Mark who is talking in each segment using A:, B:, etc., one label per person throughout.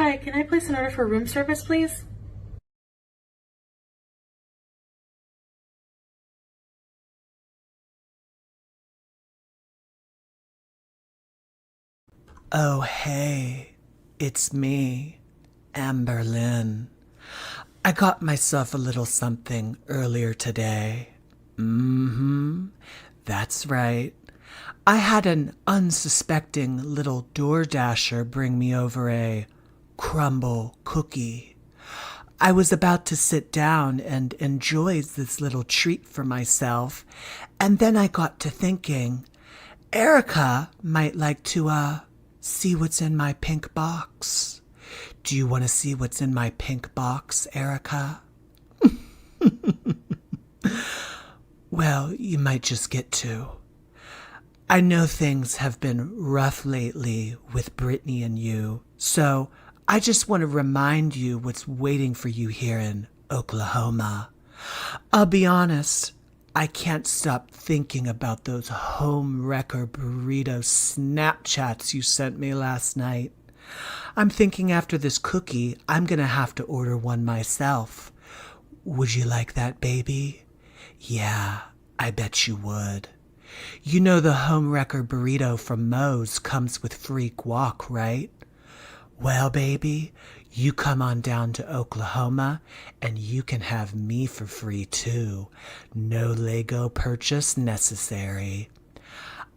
A: Hi, can I place an order for room service, please?
B: Oh, hey, it's me, Amberlynn. I got myself a little something earlier today. That's right. I had an unsuspecting little DoorDasher bring me over a crumble cookie. I was about to sit down and enjoy this little treat for myself, and then I got to thinking, Erica might like to, see what's in my pink box. Do you want to see what's in my pink box, Erica? Well, you might just get to. I know things have been rough lately with Brittany and you, so I just want to remind you what's waiting for you here in Oklahoma. I'll be honest, I can't stop thinking about those home wrecker burrito Snapchats you sent me last night. I'm thinking after this cookie, I'm gonna have to order one myself. Would you like that, baby? Yeah, I bet you would. You know the home wrecker burrito from Moe's comes with free guac, right? Well, baby, you come on down to Oklahoma and you can have me for free too. No Lego purchase necessary.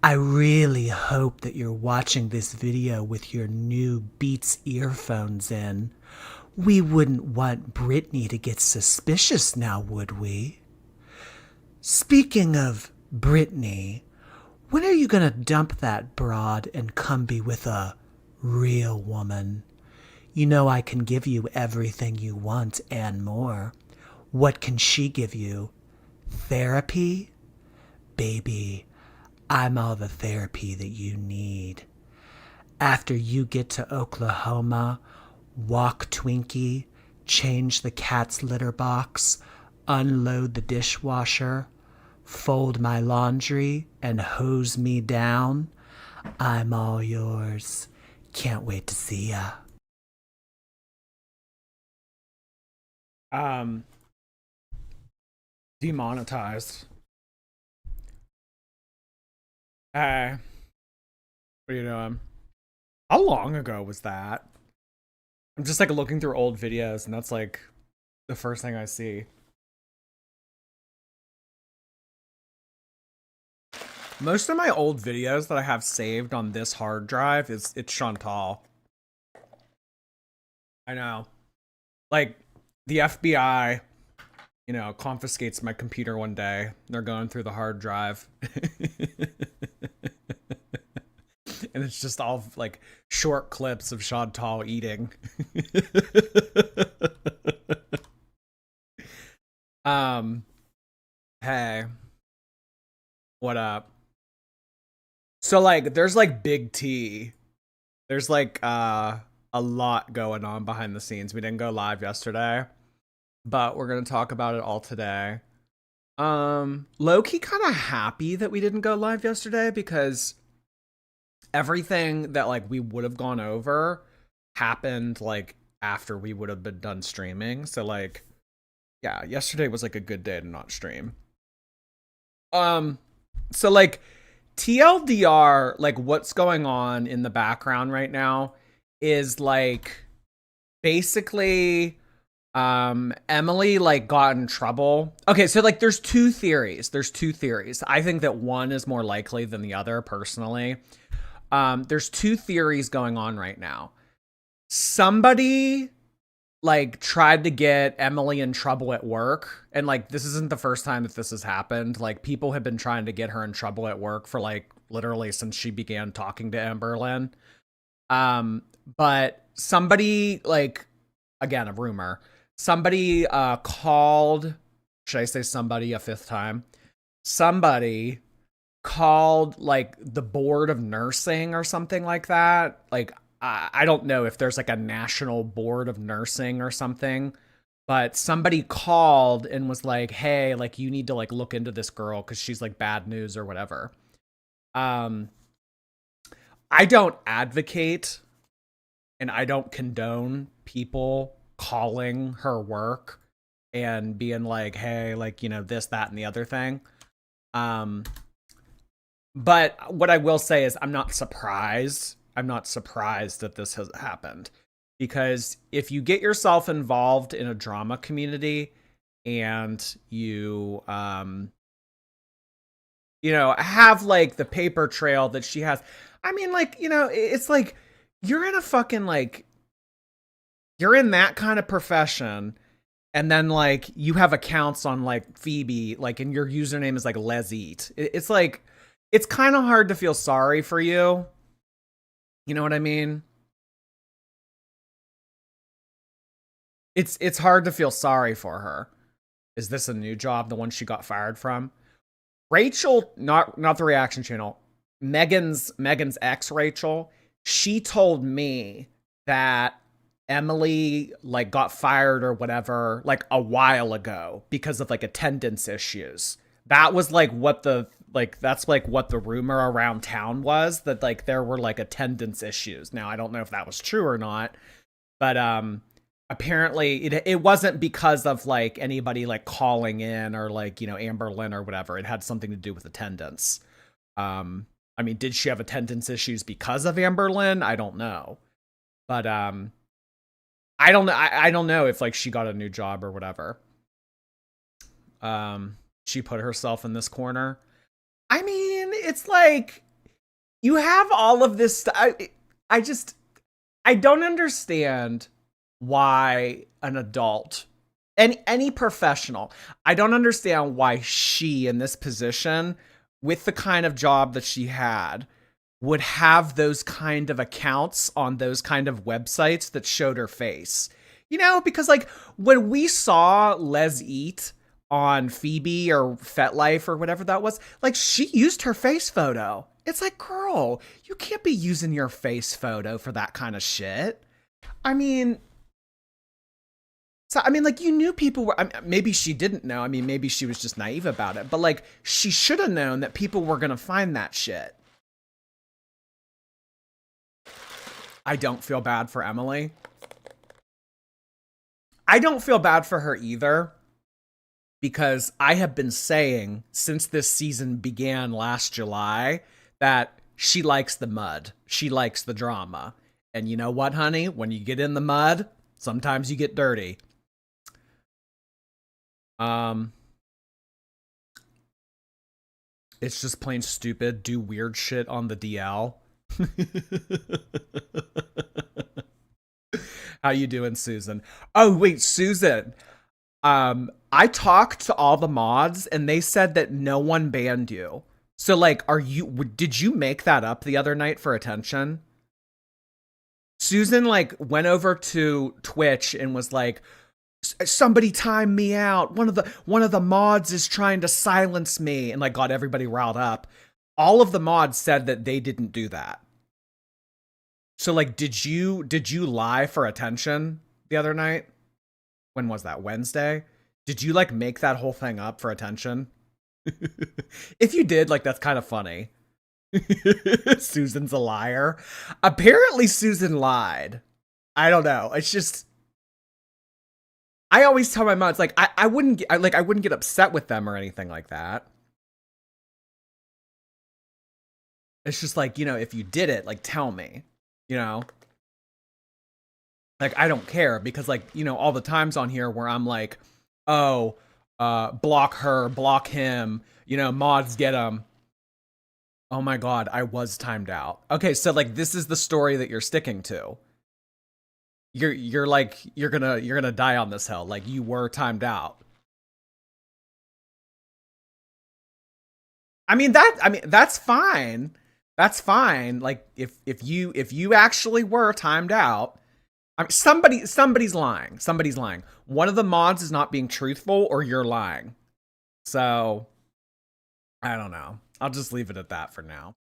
B: I really hope that you're watching this video with your new Beats earphones in. We wouldn't want Brittany to get suspicious now, would we? Speaking of Brittany, when are you gonna dump that broad and come be with a real woman? You know I can give you everything you want and more. What can she give you? Therapy? Baby, I'm all the therapy that you need. After you get to Oklahoma, walk Twinkie, change the cat's litter box, unload the dishwasher, fold my laundry, and hose me down, I'm all yours. Can't wait to see ya.
C: Um, Demonetized. Hey, what are you doing? How long ago was that? I'm just like looking through old videos, and that's like the first thing I see. Most of my old videos that I have saved on this hard drive it's Chantal. I know. Like the FBI, confiscates my computer one day. They're going through the hard drive. And it's just all like short clips of Chantal eating. um, hey, what up? So like, there's like big T. There's like a lot going on behind the scenes. We didn't go live yesterday, but we're gonna talk about it all today. Low-key kind of happy that we didn't go live yesterday because everything that like we would have gone over happened like after we would have been done streaming. So like, yeah, yesterday was like a good day to not stream. So like TLDR, like what's going on in the background right now is like basically Emily like got in trouble. Okay, so like there's two theories. I think that one is more likely than the other personally. There's two theories going on right now. Somebody like tried to get Emily in trouble at work, and like this isn't the first time that this has happened. Like people have been trying to get her in trouble at work for like literally since she began talking to Amberlynn. But somebody like, again, a rumor, somebody called, should I say somebody a fifth time? Somebody called like the board of nursing or something like that. Like I don't know if there's like a national board of nursing or something, but somebody called and was like, hey, like you need to like look into this girl because she's like bad news or whatever. I don't advocate and I don't condone people calling her work and being like, hey, like, you know, this, that, and the other thing. But what I will say is I'm not surprised. I'm not surprised that this has happened, because if you get yourself involved in a drama community and you know, have like the paper trail that she has. I mean, like, you know, it's like you're in a fucking like you're in that kind of profession, and then like you have accounts on like Phoebe, like, and your username is like Les Eat. It's like it's kind of hard to feel sorry for you. You know what I mean? It's hard to feel sorry for her. Is this a new job, the one she got fired from? Rachel, not the reaction channel. Megan's ex, Rachel, she told me that Emily like got fired or whatever like a while ago because of like attendance issues. That was like what the like that's like what the rumor around town was, that like there were like attendance issues. Now I don't know if that was true or not, but apparently it wasn't because of like anybody like calling in or like, you know, Amberlynn or whatever. It had something to do with attendance. I mean, did she have attendance issues because of Amberlynn? I don't know. But I don't know. I don't know if like she got a new job or whatever. She put herself in this corner. I mean, it's like you have all of this stuff. I don't understand why an adult, any professional, I don't understand why she in this position with the kind of job that she had would have those kind of accounts on those kind of websites that showed her face. You know, because like when we saw Les Eat on Phoebe or FetLife or whatever that was, like she used her face photo. It's like, girl, you can't be using your face photo for that kind of shit. I mean, so, I mean, like, you knew people were, I mean, maybe she didn't know. I mean, maybe she was just naive about it. But, like, she should have known that people were going to find that shit. I don't feel bad for Emily. I don't feel bad for her either, because I have been saying since this season began last July that she likes the mud. She likes the drama. And you know what, honey? When you get in the mud, sometimes you get dirty. It's just plain stupid. Do weird shit on the DL. How you doing, Susan? Oh, wait, Susan. I talked to all the mods and they said that no one banned you. So like, did you make that up the other night for attention? Susan like went over to Twitch and was like, somebody time me out. One of the mods is trying to silence me, and like got everybody riled up. All of the mods said that they didn't do that. So like, did you lie for attention the other night? When was that? Wednesday? Did you like make that whole thing up for attention? If you did, like, that's kind of funny. Susan's a liar. Apparently Susan lied. I don't know. It's just, I always tell my mom, it's like, I wouldn't get upset with them or anything like that. It's just like, you know, if you did it, like, tell me, you know? Like, I don't care, because like, you know, all the times on here where I'm like, oh, block her, block him, you know, mods get them. Oh my God, I was timed out. Okay, so like, this is the story that you're sticking to. You're like, you're gonna die on this hill. Like, you were timed out. I mean, that's fine. That's fine. Like, if you actually were timed out, I mean, somebody's lying. Somebody's lying. One of the mods is not being truthful, or you're lying. So, I don't know. I'll just leave it at that for now.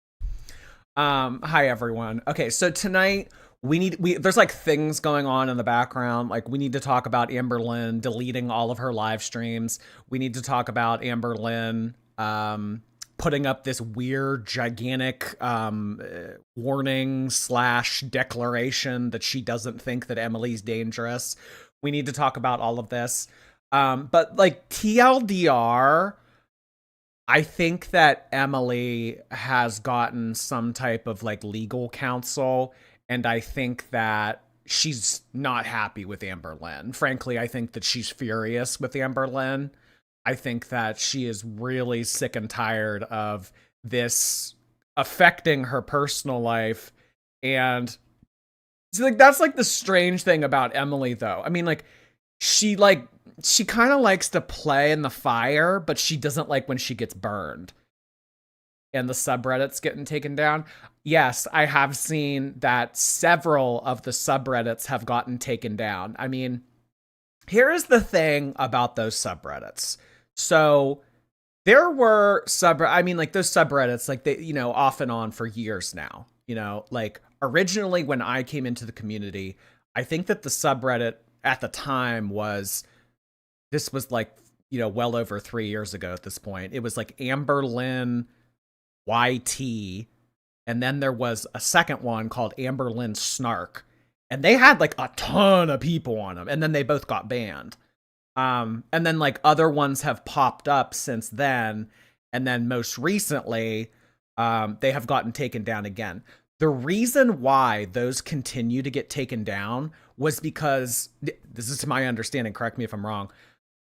C: Hi everyone. Okay, so tonight there's like things going on in the background. Like, we need to talk about Amberlynn deleting all of her live streams. We need to talk about Amberlynn putting up this weird, gigantic warning slash declaration that she doesn't think that Emily's dangerous. We need to talk about all of this. But like TLDR, I think that Emily has gotten some type of like legal counsel, and I think that she's not happy with Amberlynn. Frankly, I think that she's furious with Amberlynn. I think that she is really sick and tired of this affecting her personal life. And so, like, that's like the strange thing about Emily, though. I mean, she kind of likes to play in the fire, but she doesn't like when she gets burned and the subreddits getting taken down. Yes, I have seen that several of the subreddits have gotten taken down. I mean, here is the thing about those subreddits. So there were those subreddits, like they, off and on for years now, like originally when I came into the community, I think that the subreddit at the time this was like, well over 3 years ago at this point. It was like Amberlynn YT. And then there was a second one called Amberlynn Snark. And they had like a ton of people on them. And then they both got banned. And then like other ones have popped up since then. And then most recently, they have gotten taken down again. The reason why those continue to get taken down was because, this is to my understanding, correct me if I'm wrong,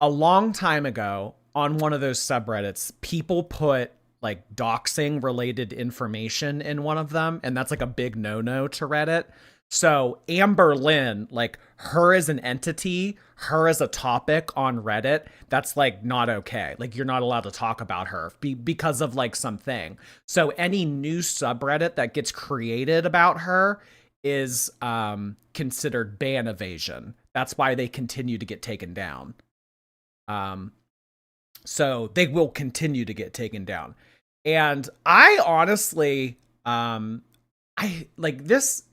C: a long time ago on one of those subreddits, people put like doxing related information in one of them. And that's like a big no-no to Reddit. So Amberlynn, like her as an entity, her as a topic on Reddit, that's like not okay. Like you're not allowed to talk about her because of like something. So any new subreddit that gets created about her is considered ban evasion. That's why they continue to get taken down. So they will continue to get taken down. And I honestly, I like this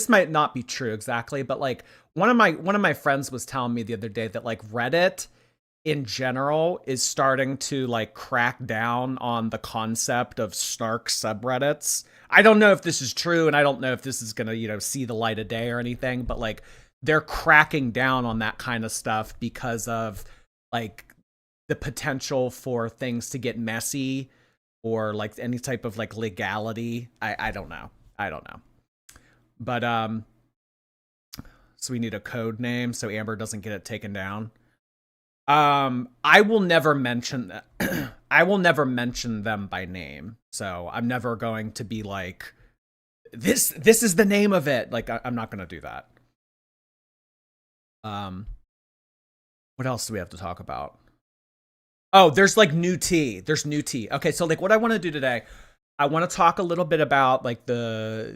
C: might not be true exactly, but like one of my friends was telling me the other day that like Reddit in general is starting to like crack down on the concept of snark subreddits. I don't know if this is true, and I don't know if this is going to, see the light of day or anything, but like they're cracking down on that kind of stuff because of like the potential for things to get messy or like any type of like legality. I don't know. But so we need a code name so Amber doesn't get it taken down. I will never mention that. I will never mention them by name. So I'm never going to be like, this is the name of it. Like I'm not going to do that. What else do we have to talk about? Oh, there's like new tea. There's new tea. Okay, so like what I want to do today, I want to talk a little bit about like the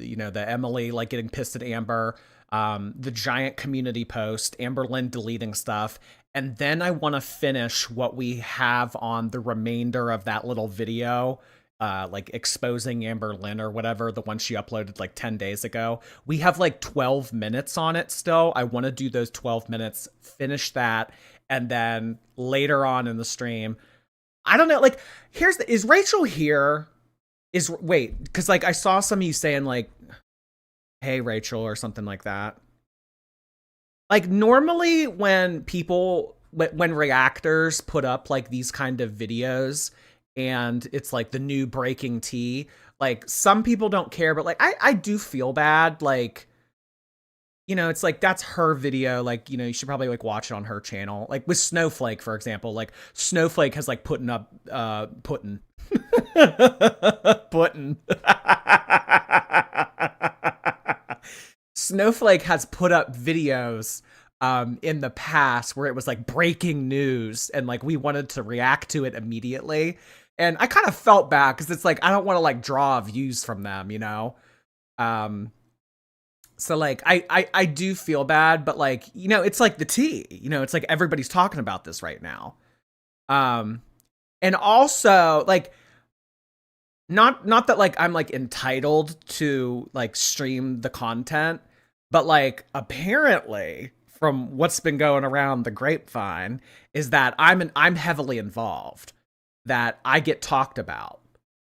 C: Emily like getting pissed at Amber, the giant community post, Amberlynn deleting stuff, and then I want to finish what we have on the remainder of that little video, like exposing Amberlynn or whatever, the one she uploaded like 10 days ago. We have like 12 minutes on it still. I want to do those 12 minutes, finish that, and then later on in the stream, I don't know, like is Rachel here? Wait, because like I saw some of you saying like, hey Rachel or something like that. Like normally when reactors put up like these kind of videos and it's like the new breaking tea, like some people don't care, but like I do feel bad. Like, it's like that's her video. Like, you should probably like watch it on her channel. Like with Snowflake, for example, like Snowflake has like Snowflake has put up videos in the past where it was like breaking news and like we wanted to react to it immediately. And I kind of felt bad because it's like I don't want to like draw views from them, So like I do feel bad, but like, it's like the tea, it's like everybody's talking about this right now. And also like not that like I'm like entitled to like stream the content, but like apparently from what's been going around the grapevine is that I'm heavily involved, that I get talked about.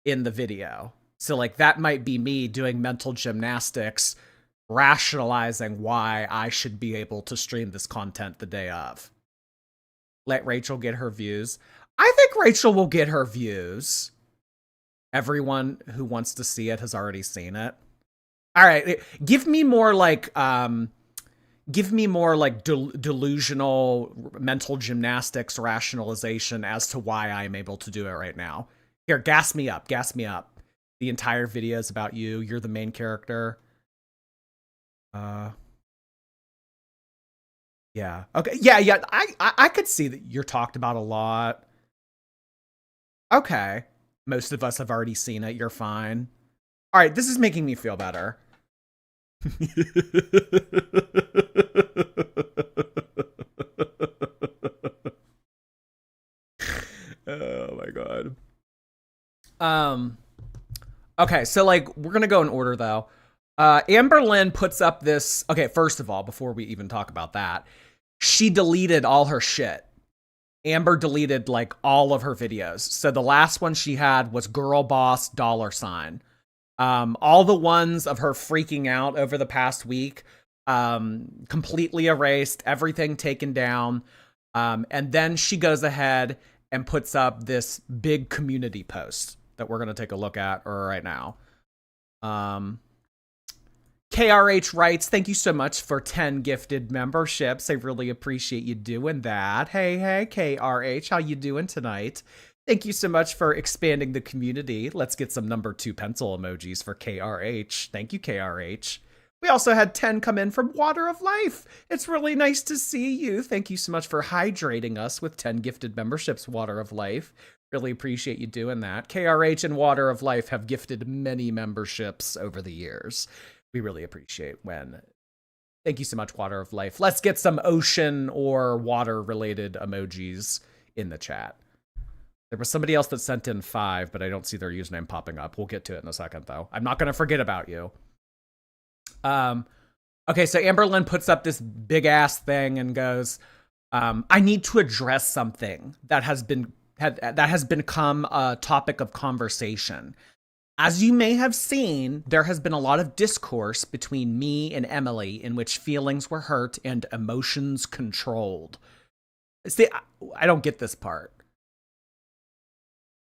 C: in the video. So like that might be me doing mental gymnastics, rationalizing why I should be able to stream this content the day of. Let Rachel get her views. I think Rachel will get her views. Everyone who wants to see it has already seen it. All right, give me more like delusional mental gymnastics rationalization as to why I'm able to do it right now. Here, gas me up. The entire video is about you. You're the main character. Yeah. Okay. Yeah. I could see that you're talked about a lot. Okay. Most of us have already seen it. You're fine. All right. This is making me feel better. Oh my god. Okay, so like we're gonna go in order though. Amberlynn puts up this. Okay, first of all, before we even talk about that, she deleted all her shit. Amber deleted like all of her videos. So the last one she had was girl boss $. All the ones of her freaking out over the past week, completely erased, everything taken down. And then she goes ahead and puts up this big community post that we're going to take a look at right now. KRH writes, thank you so much for 10 gifted memberships. I really appreciate you doing that. Hey, KRH, how you doing tonight? Thank you so much for expanding the community. Let's get some number 2 pencil emojis for KRH. Thank you, KRH. We also had 10 come in from Water of Life. It's really nice to see you. Thank you so much for hydrating us with 10 gifted memberships, Water of Life. Really appreciate you doing that. KRH and Water of Life have gifted many memberships over the years. We really appreciate when. Thank you so much, Water of Life. Let's get some ocean or water-related emojis in the chat. There was somebody else that sent in 5, but I don't see their username popping up. We'll get to it in a second, though. I'm not going to forget about you. Okay, so Amberlynn puts up this big-ass thing and goes, I need to address something that has become a topic of conversation. As you may have seen, there has been a lot of discourse between me and Emily in which feelings were hurt and emotions controlled. See, I don't get this part.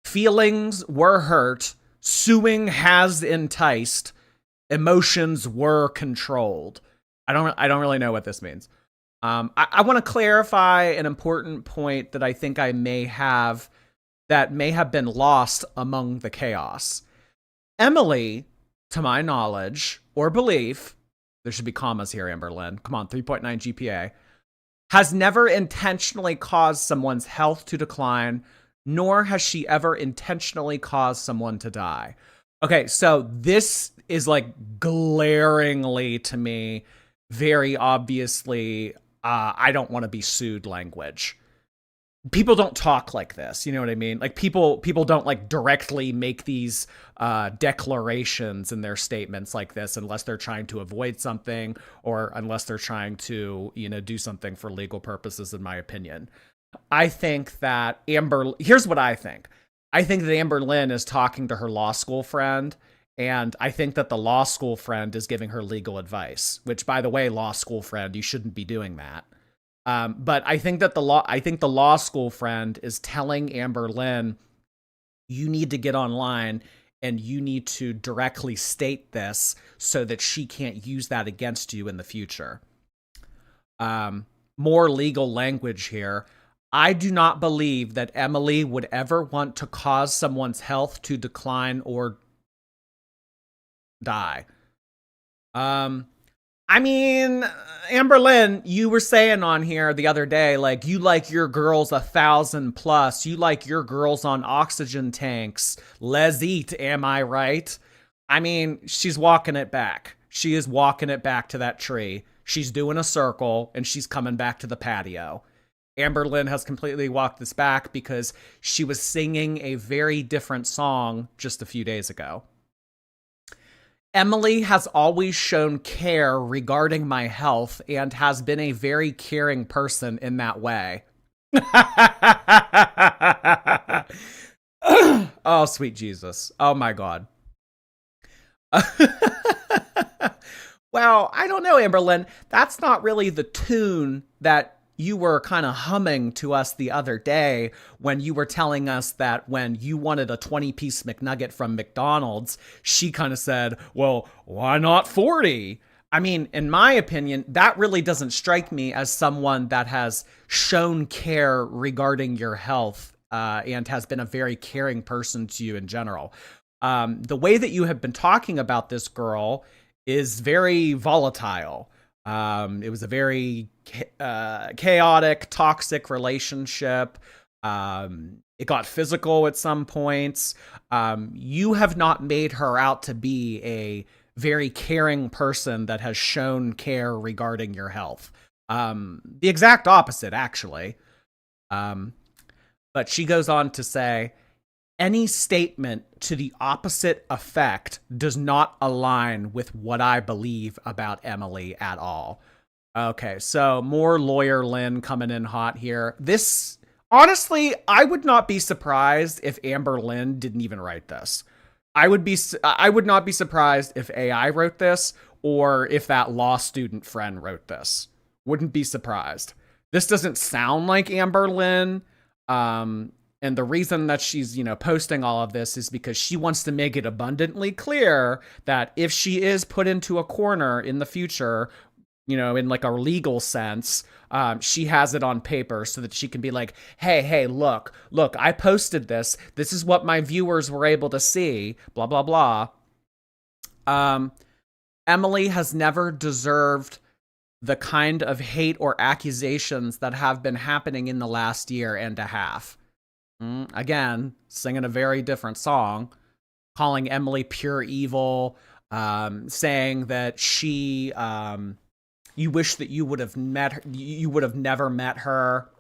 C: Feelings were hurt, suing has enticed, emotions were controlled. I don't really know what this means. I want to clarify an important point that I think I may have been lost among the chaos. Emily, to my knowledge or belief, there should be commas here, Amberlynn. Come on, 3.9 GPA, has never intentionally caused someone's health to decline, nor has she ever intentionally caused someone to die. Okay, so this is like glaringly to me, very obviously, I don't want to be sued language. People don't talk like this, you know what I mean? Like people don't like directly make these declarations in their statements like this unless they're trying to avoid something or unless they're trying to, do something for legal purposes, in my opinion. I think that here's what I think. I think that Amberlynn is talking to her law school friend, and I think that the law school friend is giving her legal advice, which, by the way, law school friend, you shouldn't be doing that. But I think that the law school friend is telling Amberlynn, you need to get online and you need to directly state this so that she can't use that against you in the future. More legal language here. I do not believe that Emily would ever want to cause someone's health to decline or die. I mean, Amberlynn, you were saying on here the other day, like, you like your girls 1,000+. You like your girls on oxygen tanks. Les eat, am I right? I mean, she's walking it back. She is walking it back to that tree. She's doing a circle, and she's coming back to the patio. Amberlynn has completely walked this back because she was singing a very different song just a few days ago. Emily has always shown care regarding my health and has been a very caring person in that way. Oh, sweet Jesus. Oh my God. Well, I don't know, Amberlynn. That's not really the tune that you were kind of humming to us the other day when you were telling us that when you wanted a 20-piece McNugget from McDonald's, she kind of said, well, why not 40? I mean, in my opinion, that really doesn't strike me as someone that has shown care regarding your health and has been a very caring person to you in general. The way that you have been talking about this girl is very volatile. It was a very chaotic, toxic relationship. It got physical at some points. You have not made her out to be a very caring person that has shown care regarding your health. The exact opposite, actually. But she goes on to say, any statement to the opposite effect does not align with what I believe about Emily at all. Okay, so more lawyer Lynn coming in hot here. This, honestly, I would not be surprised if Amberlynn didn't even write this. I would not be surprised if AI wrote this or if that law student friend wrote this. Wouldn't be surprised. This doesn't sound like Amberlynn. And the reason that she's, posting all of this is because she wants to make it abundantly clear that if she is put into a corner in the future, in like a legal sense, she has it on paper so that she can be like, hey, look, I posted this. This is what my viewers were able to see, blah, blah, blah. Emily has never deserved the kind of hate or accusations that have been happening in the last year and a half. Again, singing a very different song, calling Emily pure evil, saying that she, you wish that you would have met her, you would have never met her.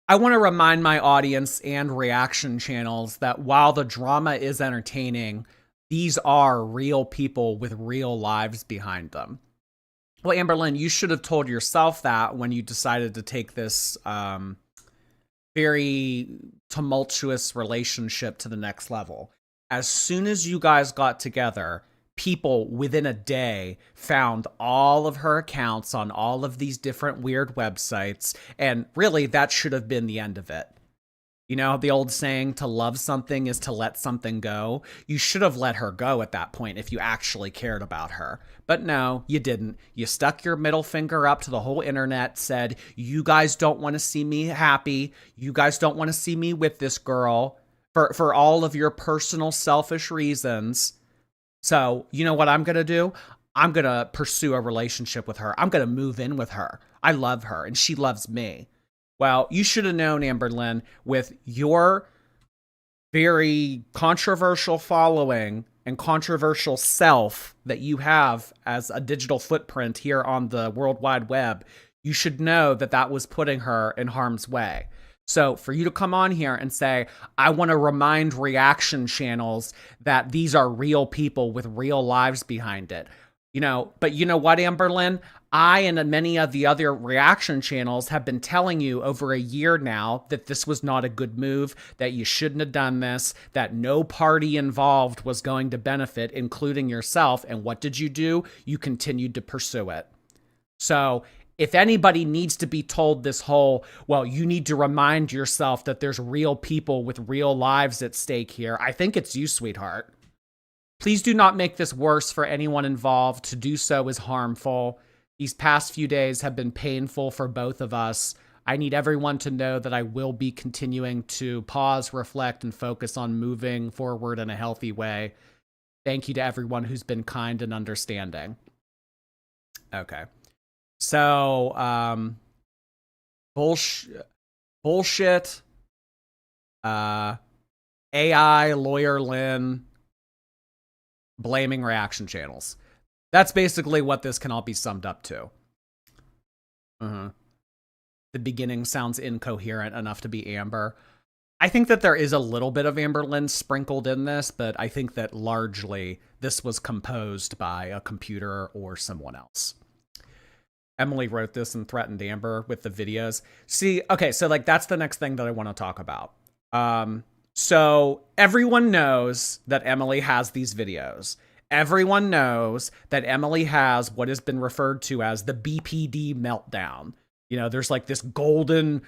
C: I want to remind my audience and reaction channels that while the drama is entertaining, these are real people with real lives behind them. Well, Amberlynn, you should have told yourself that when you decided to take this very tumultuous relationship to the next level. As soon as you guys got together, people within a day found all of her accounts on all of these different weird websites, and really that should have been the end of it. The old saying, to love something is to let something go. You should have let her go at that point if you actually cared about her. But no, you didn't. You stuck your middle finger up to the whole internet, said, you guys don't want to see me happy. You guys don't want to see me with this girl for all of your personal selfish reasons. So, you know what I'm going to do? I'm going to pursue a relationship with her. I'm going to move in with her. I love her and she loves me. Well, you should have known, Amberlynn, with your very controversial following and controversial self that you have as a digital footprint here on the World Wide Web, you should know that that was putting her in harm's way. So for you to come on here and say, I want to remind reaction channels that these are real people with real lives behind it. But you know what, Amberlynn? I and many of the other reaction channels have been telling you over a year now that this was not a good move, that you shouldn't have done this, that no party involved was going to benefit, including yourself. And what did you do? You continued to pursue it. So if anybody needs to be told this whole, well, you need to remind yourself that there's real people with real lives at stake here, I think it's you, sweetheart. Please do not make this worse for anyone involved. To do so is harmful. These past few days have been painful for both of us. I need everyone to know that I will be continuing to pause, reflect, and focus on moving forward in a healthy way. Thank you to everyone who's been kind and understanding. Okay. So, bullshit, AI, lawyer Lynn, blaming reaction channels. That's basically what this can all be summed up to. The beginning sounds incoherent enough to be Amber. I think that there is a little bit of Amberlynn sprinkled in this, but I think that largely this was composed by a computer or someone else. Emily wrote this and threatened Amber with the videos. See, okay, so like that's the next thing that I want to talk about. So everyone knows that Emily has these videos. Everyone knows that Emily has what has been referred to as the BPD meltdown. You know, there's like this golden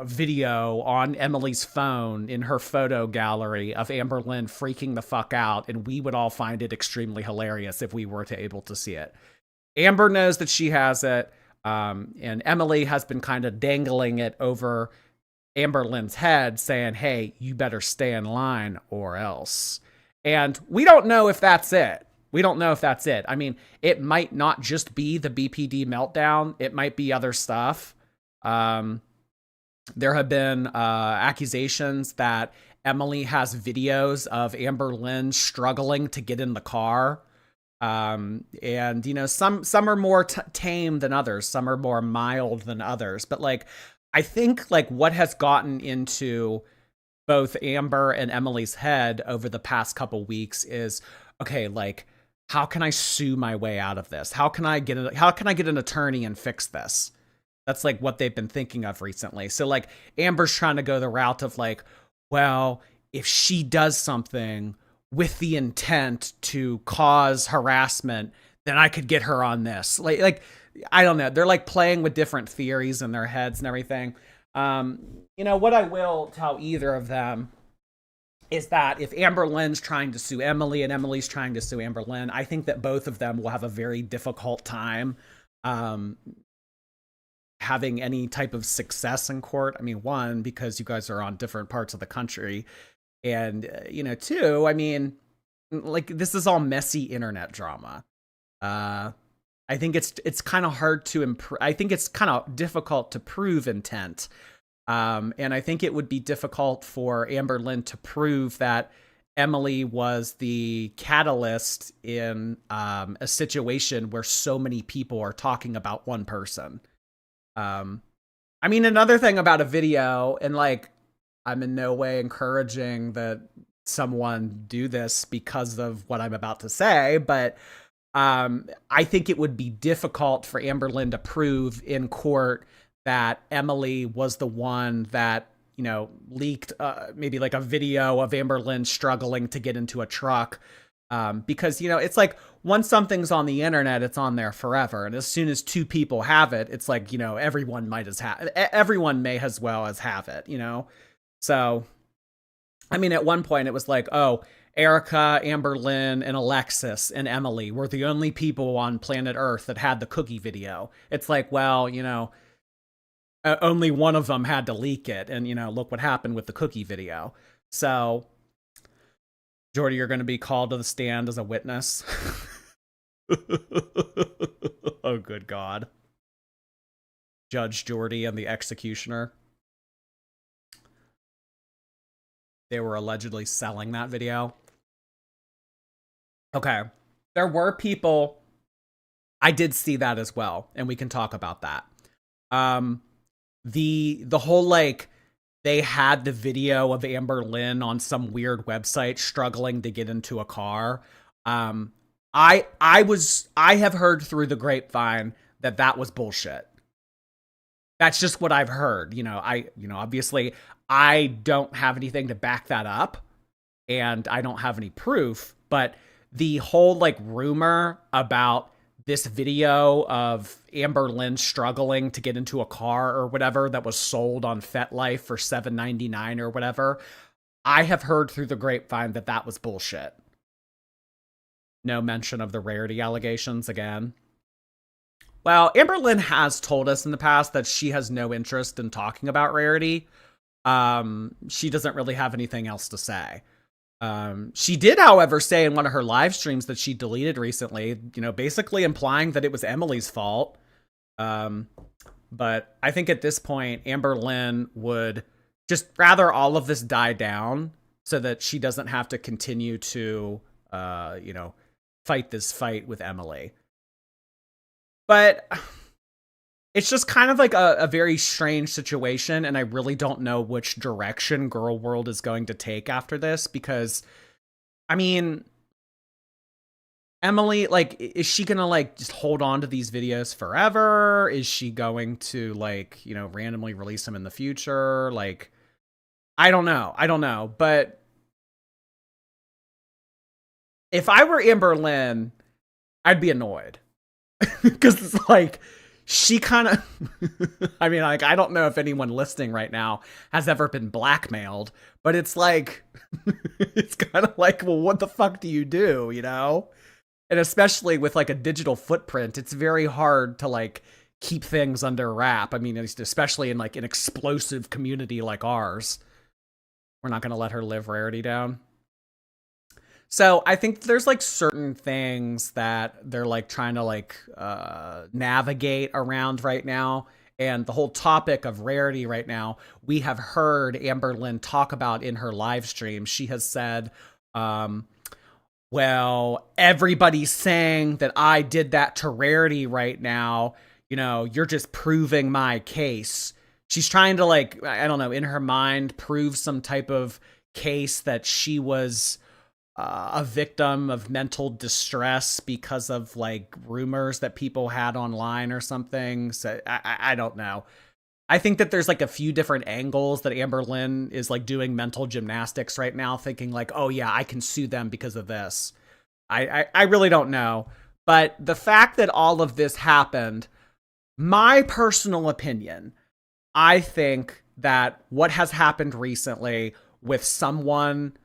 C: video on Emily's phone in her photo gallery of Amberlynn freaking the fuck out, and we would all find it extremely hilarious if we were to able to see it. Amber knows that she has it, and Emily has been kind of dangling it over Amberlynn's head, saying, hey, you better stay in line or else. And we don't know if that's it. We don't know if that's it. I mean, it might not just be the BPD meltdown. It might be other stuff. There have been accusations that Emily has videos of Amberlynn struggling to get in the car. And, you know, some are more tame than others. Some are more mild than others. But, like, I think, like, what has gotten into both Amber and Emily's head over the past couple weeks is, okay, like, how can I sue my way out of this? How can I get an attorney and fix this? That's like what they've been thinking of recently. So like Amber's trying to go the route of like, well, if she does something with the intent to cause harassment, then I could get her on this. Like I don't know. They're like playing with different theories in their heads and everything. You know, what I will tell either of them is that if Amberlynn's trying to sue Emily and Emily's trying to sue Amberlynn, I think that both of them will have a very difficult time having any type of success in court. I mean, one, because you guys are on different parts of the country. And, you know, two, I mean, like, this is all messy internet drama. I think it's kind of hard to I think it's kind of difficult to prove intent. And I think it would be difficult for Amberlynn to prove that Emily was the catalyst in a situation where so many people are talking about one person. I mean, another thing about a video, and like, I'm in no way encouraging that someone do this because of what I'm about to say, but I think it would be difficult for Amberlynn to prove in court that Emily was the one that, you know, leaked maybe like a video of Amberlynn struggling to get into a truck. Because, you know, it's like once something's on the internet, it's on there forever. And as soon as two people have it, it's like, you know, everyone may as well as have it, you know? So, I mean, at one point it was like, oh, Erica, Amberlynn, and Alexis and Emily were the only people on planet Earth that had the cookie video. It's like, well, you know, only one of them had to leak it. And, you know, look what happened with the cookie video. So, Jordy, you're going to be called to the stand as a witness. Oh, good God. Judge Jordy and the executioner. They were allegedly selling that video. Okay. There were people. I did see that as well, and we can talk about that. The whole, like, they had the video of Amberlynn on some weird website struggling to get into a car. I have heard through the grapevine that was bullshit. That's just what I've heard. You know, obviously I don't have anything to back that up, and I don't have any proof, but the whole like rumor about this video of Amberlynn struggling to get into a car or whatever that was sold on FetLife for $7.99 or whatever, I have heard through the grapevine that was bullshit. No mention of the Rarity allegations again. Well, Amberlynn has told us in the past that she has no interest in talking about Rarity. She doesn't really have anything else to say. She did, however, say in one of her live streams that she deleted recently, you know, basically implying that it was Emily's fault. But I think at this point, Amberlynn would just rather all of this die down so that she doesn't have to continue to, you know, fight this fight with Emily. But it's just kind of like a very strange situation, and I really don't know which direction Girl World is going to take after this, because, I mean, Emily, like, is she gonna like just hold on to these videos forever? Is she going to like, randomly release them in the future? Like, I don't know. But if I were Amberlynn, I'd be annoyed. Because it's like, she kind of, I mean, like, I don't know if anyone listening right now has ever been blackmailed, but it's like, it's kind of like, well, what the fuck do you do, And especially with like a digital footprint, it's very hard to like keep things under wrap. I mean, especially in like an explosive community like ours. We're not going to let her live Rarity down. So I think there's like certain things that they're like trying to like navigate around right now. And the whole topic of Rarity right now, we have heard Amberlynn talk about in her live stream. She has said, well, everybody's saying that I did that to Rarity right now. You're just proving my case. She's trying to like, I don't know, in her mind, prove some type of case that she was a victim of mental distress because of like rumors that people had online or something. So I don't know. I think that there's like a few different angles that Amberlynn is like doing mental gymnastics right now, thinking like, oh yeah, I can sue them because of this. I really don't know. But the fact that all of this happened, my personal opinion, I think that what has happened recently with someone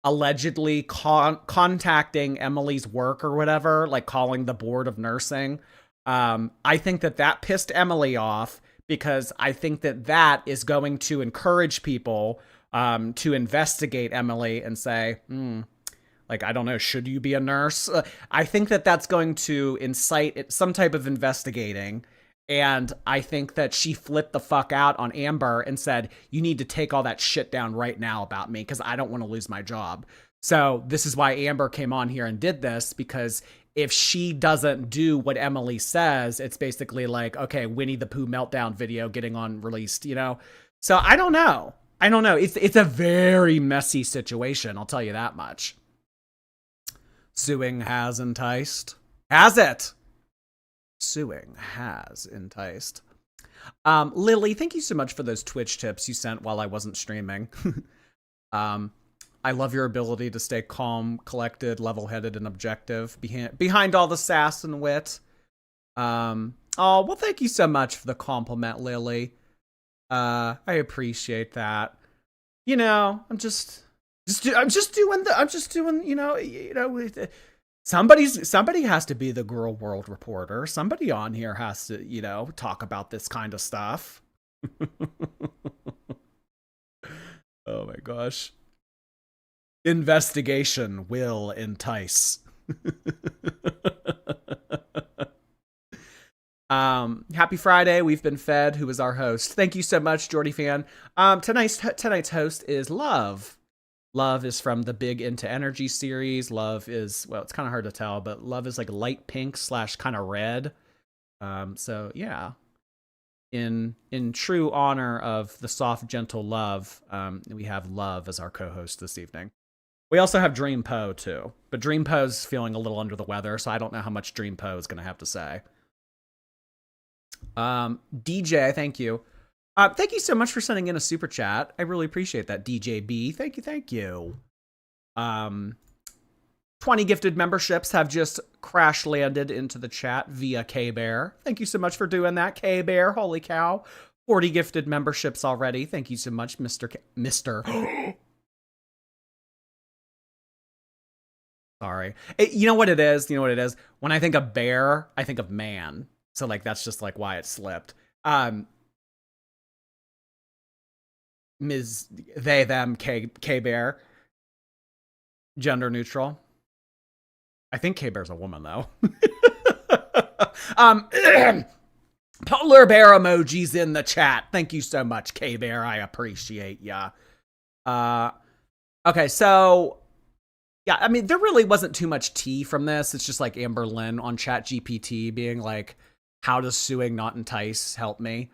C: allegedly contacting Emily's work or whatever, like calling the board of nursing, I think that pissed Emily off, because I think that is going to encourage people to investigate Emily and say, like, I don't know, should you be a nurse? I think that's going to incite some type of investigating. And I think that she flipped the fuck out on Amber and said, you need to take all that shit down right now about me, because I don't want to lose my job. So this is why Amber came on here and did this, because if she doesn't do what Emily says, it's basically like, okay, Winnie the Pooh meltdown video getting on released, So I don't know. It's a very messy situation. I'll tell you that much. Suing has enticed. Has it? Suing has enticed. Lily, thank you so much for those Twitch tips you sent while I wasn't streaming. I love your ability to stay calm, collected, level-headed, and objective behind all the sass and wit. Oh, well, thank you so much for the compliment, Lily. I appreciate that. I'm just doing, somebody has to be the Girl World reporter. Somebody on here has to, talk about this kind of stuff. Oh my gosh. Investigation will entice. Happy Friday. We've been fed. Who is our host? Thank you so much, Jordy fan. Tonight's host is Love. Love is from the Big Into Energy series. Love is, well, it's kind of hard to tell, but Love is like light pink / kind of red. So yeah, in true honor of the soft, gentle Love, we have Love as our co-host this evening. We also have Dream Poe too, but Dream Poe's feeling a little under the weather, so I don't know how much Dream Poe is going to have to say. DJ, thank you. Thank you so much for sending in a super chat. I really appreciate that, DJB. Thank you. 20 gifted memberships have just crash landed into the chat via K-Bear. Thank you so much for doing that, K-Bear. Holy cow. 40 gifted memberships already. Thank you so much, Mr. Sorry. You know what it is? When I think of bear, I think of man. So like, that's just like why it slipped. Ms. They, them, K-Bear. Gender neutral. I think K-Bear's a woman, though. Polar bear emojis in the chat. Thank you so much, K-Bear. I appreciate ya. Okay, so... yeah, I mean, there really wasn't too much tea from this. It's just like Amberlynn on ChatGPT being like, how does suing not entice help me?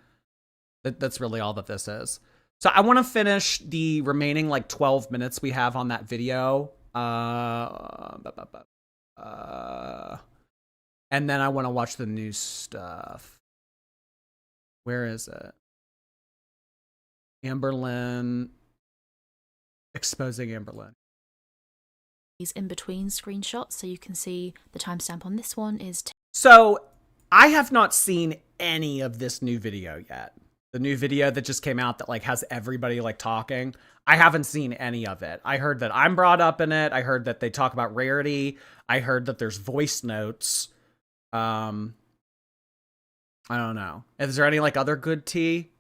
C: That's really all that this is. So I want to finish the remaining like 12 minutes we have on that video. And then I want to watch the new stuff. Where is it? Amberlynn. Exposing Amberlynn.
D: These in between screenshots, so you can see the timestamp on this one is.
C: So I have not seen any of this new video yet. The new video that just came out that like has everybody like talking. I haven't seen any of it. I heard that I'm brought up in it. I heard that they talk about Rarity. I heard that there's voice notes. I don't know. Is there any like other good tea?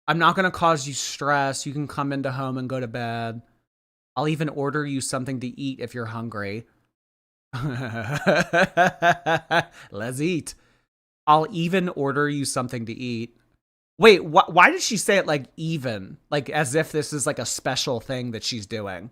C: I'm not going to cause you stress. You can come into home and go to bed. I'll even order you something to eat if you're hungry. Let's eat. I'll even order you something to eat. Wait, why did she say it like even? Like as if this is like a special thing that she's doing.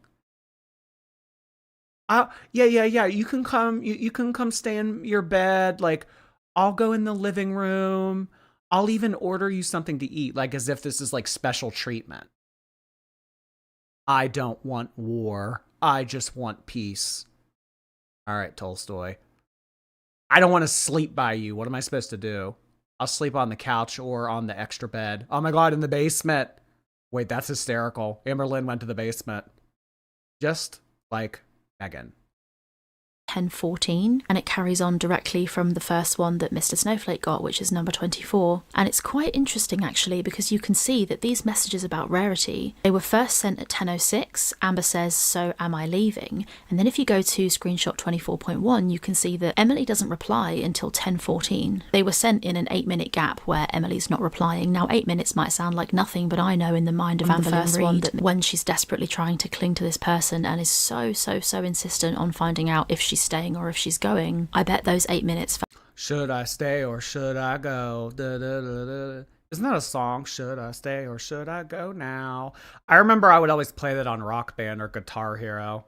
C: Yeah. You can come. You can come stay in your bed. Like, I'll go in the living room. I'll even order you something to eat. Like, as if this is like special treatment. I don't want war. I just want peace. All right, Tolstoy. I don't want to sleep by you. What am I supposed to do? I'll sleep on the couch or on the extra bed. Oh my God, in the basement. Wait, that's hysterical. Amberlynn went to the basement. Just like Megan.
D: 10:14, and it carries on directly from the first one that Mr. Snowflake got, which is number 24. And it's quite interesting actually, because you can see that these messages about Rarity, they were first sent at 10:06. Amber says, "So am I leaving?" And then if you go to screenshot 24.1, you can see that Emily doesn't reply until 10:14. They were sent in an 8-minute gap where Emily's not replying. Now 8 minutes might sound like nothing, but I know in the mind of Amberlynn Reid that when she's desperately trying to cling to this person and is so insistent on finding out if she's staying or if she's going, I bet those 8 minutes.
C: Should I stay or should I go? Da, da, da, da. Isn't that a song? Should I stay or should I go now? I remember I would always play that on Rock Band or Guitar Hero.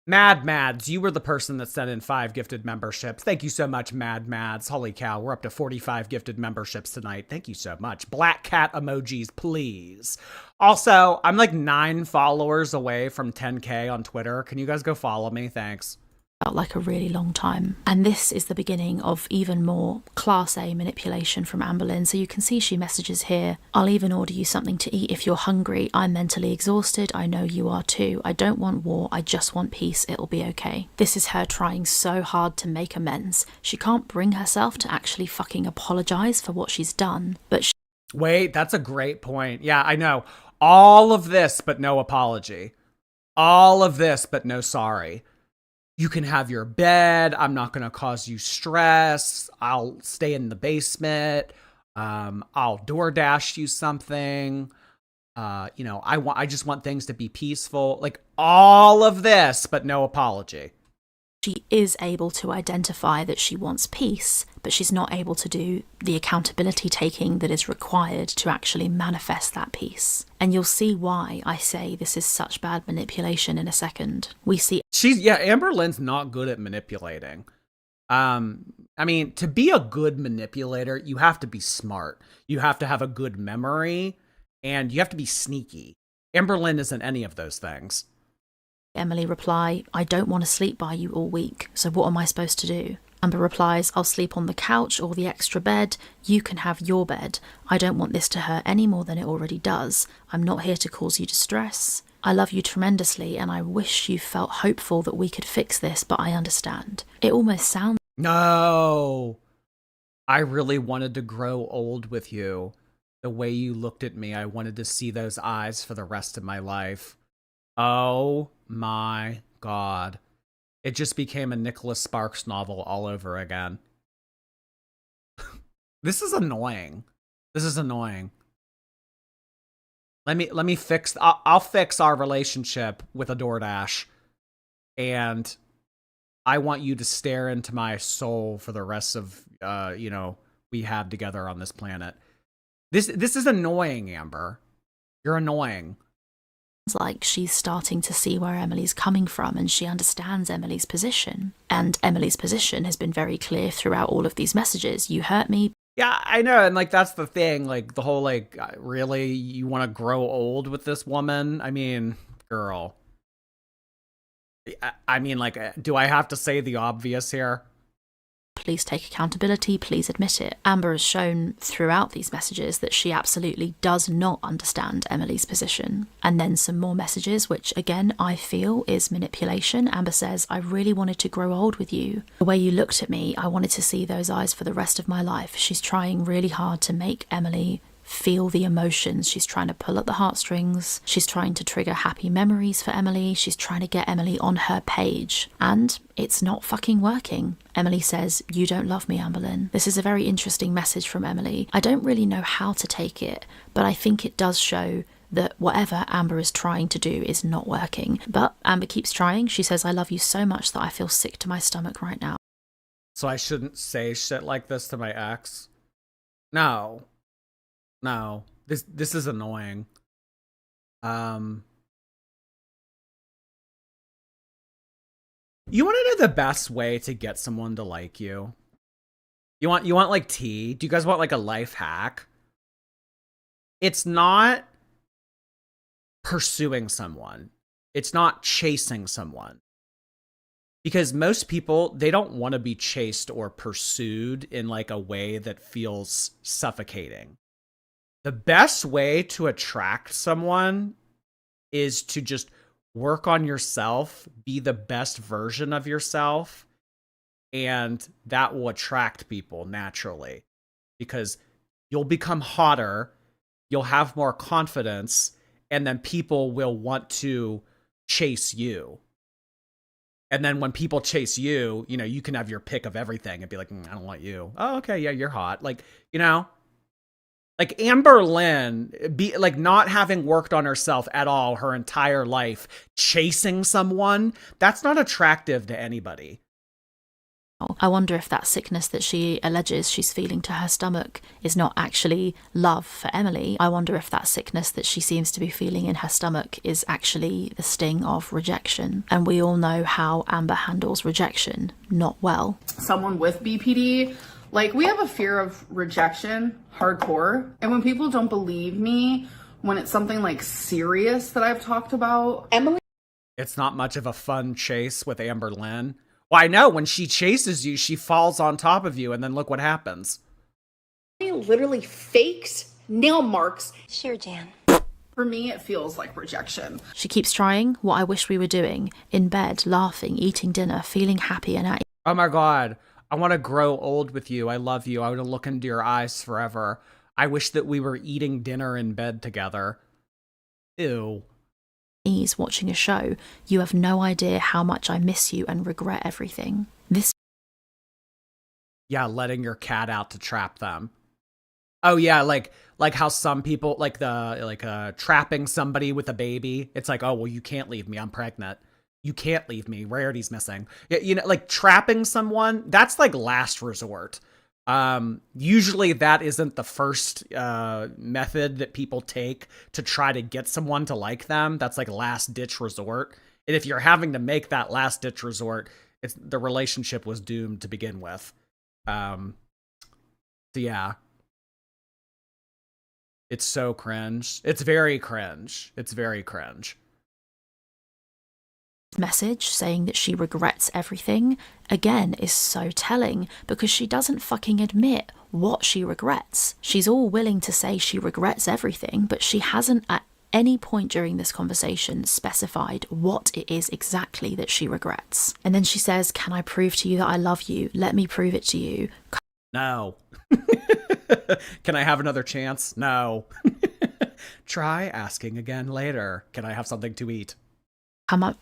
C: Mad Mads, you were the person that sent in 5 gifted memberships. Thank you so much, Mad Mads. Holy cow, we're up to 45 gifted memberships tonight. Thank you so much. Black cat emojis, please. Also, I'm like 9 followers away from 10K on Twitter. Can you guys go follow me? Thanks.
D: Felt like a really long time. And this is the beginning of even more class A manipulation from Amberlynn. So you can see she messages here, "I'll even order you something to eat if you're hungry. I'm mentally exhausted. I know you are too. I don't want war. I just want peace. It'll be okay." This is her trying so hard to make amends. She can't bring herself to actually fucking apologize for what she's done. But
C: wait, that's a great point. Yeah, I know. All of this, but no apology. All of this, but no sorry. You can have your bed. I'm not going to cause you stress. I'll stay in the basement. I'll DoorDash you something. I just want things to be peaceful. Like all of this, but no apology.
D: she is able to identify that she wants peace, but she's not able to do the accountability taking that is required to actually manifest that peace. And you'll see why I say this is such bad manipulation in a second. We see
C: Amberlynn's not good at manipulating. I mean, to be a good manipulator, you have to be smart. You have to have a good memory, and you have to be sneaky. Amberlynn isn't any of those things.
D: Emily reply, "I don't want to sleep by you all week, so what am I supposed to do?" Amber replies, "I'll sleep on the couch or the extra bed. You can have your bed. I don't want this to hurt any more than it already does. I'm not here to cause you distress. I love you tremendously, and I wish you felt hopeful that we could fix this, but I understand." It almost sounds...
C: No! I really wanted to grow old with you. The way you looked at me, I wanted to see those eyes for the rest of my life. Oh my God. It just became a Nicholas Sparks novel all over again. This is annoying. This is annoying. Let me fix, I'll fix our relationship with a DoorDash. And I want you to stare into my soul for the rest of, we have together on this planet. This is annoying, Amber. You're annoying.
D: like she's starting to see where Emily's coming from, and she understands Emily's position. And Emily's position has been very clear throughout all of these messages. You hurt me.
C: Yeah, I know. And like, that's the thing. Like the whole, like, really, you want to grow old with this woman? I mean, girl, I mean, like, do I have to say the obvious here?
D: Please take accountability, please admit it. Amber has shown throughout these messages that she absolutely does not understand Emily's position. And then some more messages, which again I feel is manipulation. Amber says, I really wanted to grow old with you. The way you looked at me, I wanted to see those eyes for the rest of my life. She's trying really hard to make Emily feel the emotions. She's trying to pull at the heartstrings. She's trying to trigger happy memories for Emily. She's trying to get Emily on her page. And it's not fucking working. Emily says, you don't love me, Amberlynn. This is a very interesting message from Emily. I don't really know how to take it, but I think it does show that whatever Amber is trying to do is not working. But Amber keeps trying. She says, I love you so much that I feel sick to my stomach right now.
C: So I shouldn't say shit like this to my ex? No. No, this is annoying. You want to know the best way to get someone to like you? You want like tea? Do you guys want like a life hack? It's not pursuing someone. It's not chasing someone. Because most people, they don't want to be chased or pursued in like a way that feels suffocating. The best way to attract someone is to just work on yourself, be the best version of yourself, and that will attract people naturally because you'll become hotter, you'll have more confidence, and then people will want to chase you. And then when people chase you, you know, you can have your pick of everything and be like, I don't want you. Oh, okay, yeah, you're hot. Like, you know, like Amberlynn, not having worked on herself at all her entire life, chasing someone, that's not attractive to anybody.
D: I wonder if that sickness that she alleges she's feeling to her stomach is not actually love for Emily. I wonder if that sickness that she seems to be feeling in her stomach is actually the sting of rejection. And we all know how Amber handles rejection not well.
E: Someone with BPD, like, we have a fear of rejection, hardcore. And when people don't believe me, when it's something like serious that I've talked about, Emily.
C: It's not much of a fun chase with Amberlynn. Well, I know when she chases you, she falls on top of you, and then look what happens.
E: Literally faked nail marks.
F: Sure, Jan.
E: For me, it feels like rejection.
D: She keeps trying what I wish we were doing, in bed, laughing, eating dinner, feeling happy and at.
C: Oh my God. I want to grow old with you. I love you. I want to look into your eyes forever. I wish that we were eating dinner in bed together. Ew.
D: Watching a show, you have no idea how much I miss you and regret everything. This.
C: Yeah, letting your cat out to trap them. Oh yeah, like how some people trapping somebody with a baby. It's like, oh well, you can't leave me. I'm pregnant. You can't leave me. Rarity's missing. You know, like trapping someone, that's like last resort. Usually that isn't the first method that people take to try to get someone to like them. That's like last ditch resort. And if you're having to make that last ditch resort, the relationship was doomed to begin with. So yeah. It's so cringe. It's very cringe. It's very cringe.
D: Message saying that she regrets everything again is so telling because she doesn't fucking admit what she regrets. She's all willing to say she regrets everything, but she hasn't at any point during this conversation specified what it is exactly that she regrets. And then she says, can I prove to you that I love you? Let me prove it to you.
C: No. Can I have another chance? No. Try asking again later. Can I have something to eat?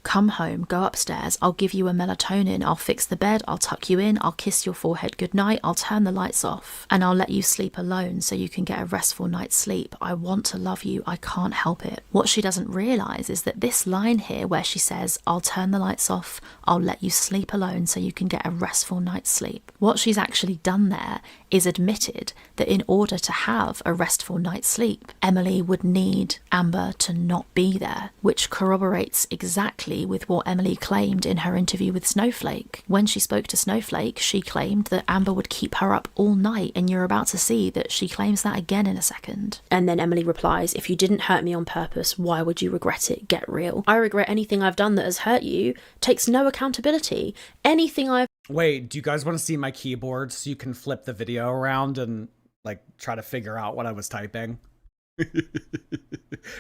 D: Come home, go upstairs, I'll give you a melatonin, I'll fix the bed, I'll tuck you in, I'll kiss your forehead goodnight, I'll turn the lights off, and I'll let you sleep alone so you can get a restful night's sleep. I want to love you, I can't help it. What she doesn't realise is that this line here where she says, I'll turn the lights off, I'll let you sleep alone so you can get a restful night's sleep. What she's actually done there is admitted that in order to have a restful night's sleep, Emily would need Amber to not be there, which corroborates exactly exactly with what Emily claimed in her interview with Snowflake. When she spoke to Snowflake, she claimed that Amber would keep her up all night, and you're about to see that she claims that again in a second.
F: And then Emily replies, if you didn't hurt me on purpose, why would you regret it? Get real. I regret anything I've done that has hurt you. Takes no accountability. Anything I've...
C: Wait, do you guys want to see my keyboard so you can flip the video around and like try to figure out what I was typing?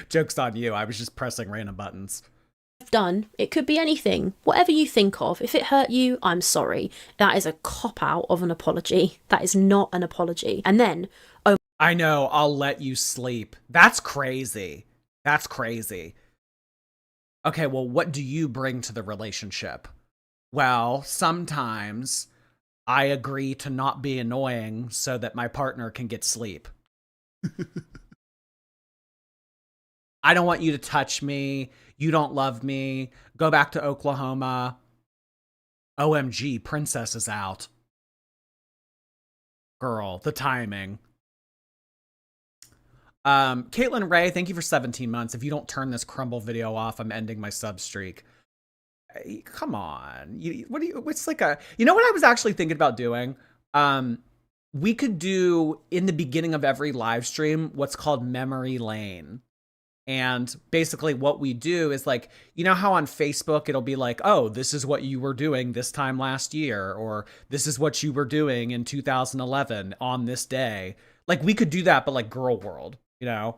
C: Joke's on you. I was just pressing random buttons.
F: done, it could be anything. Whatever you think of. If it hurt you, I'm sorry. That is a cop-out of an apology. That is not an apology. And then, oh...
C: I know, I'll let you sleep. That's crazy. That's crazy. Okay, well, what do you bring to the relationship? Well, sometimes I agree to not be annoying so that my partner can get sleep. I don't want you to touch me. You don't love me. Go back to Oklahoma. OMG, Princess is out. Girl, the timing. Caitlin Ray, thank you for 17 months. If you don't turn this crumble video off, I'm ending my sub streak. Come on. What's like a, you know what I was actually thinking about doing? We could do in the beginning of every live stream, what's called memory lane. And basically what we do is like, you know how on Facebook, it'll be like, oh, this is what you were doing this time last year, or this is what you were doing in 2011 on this day. Like we could do that, but like girl world, you know?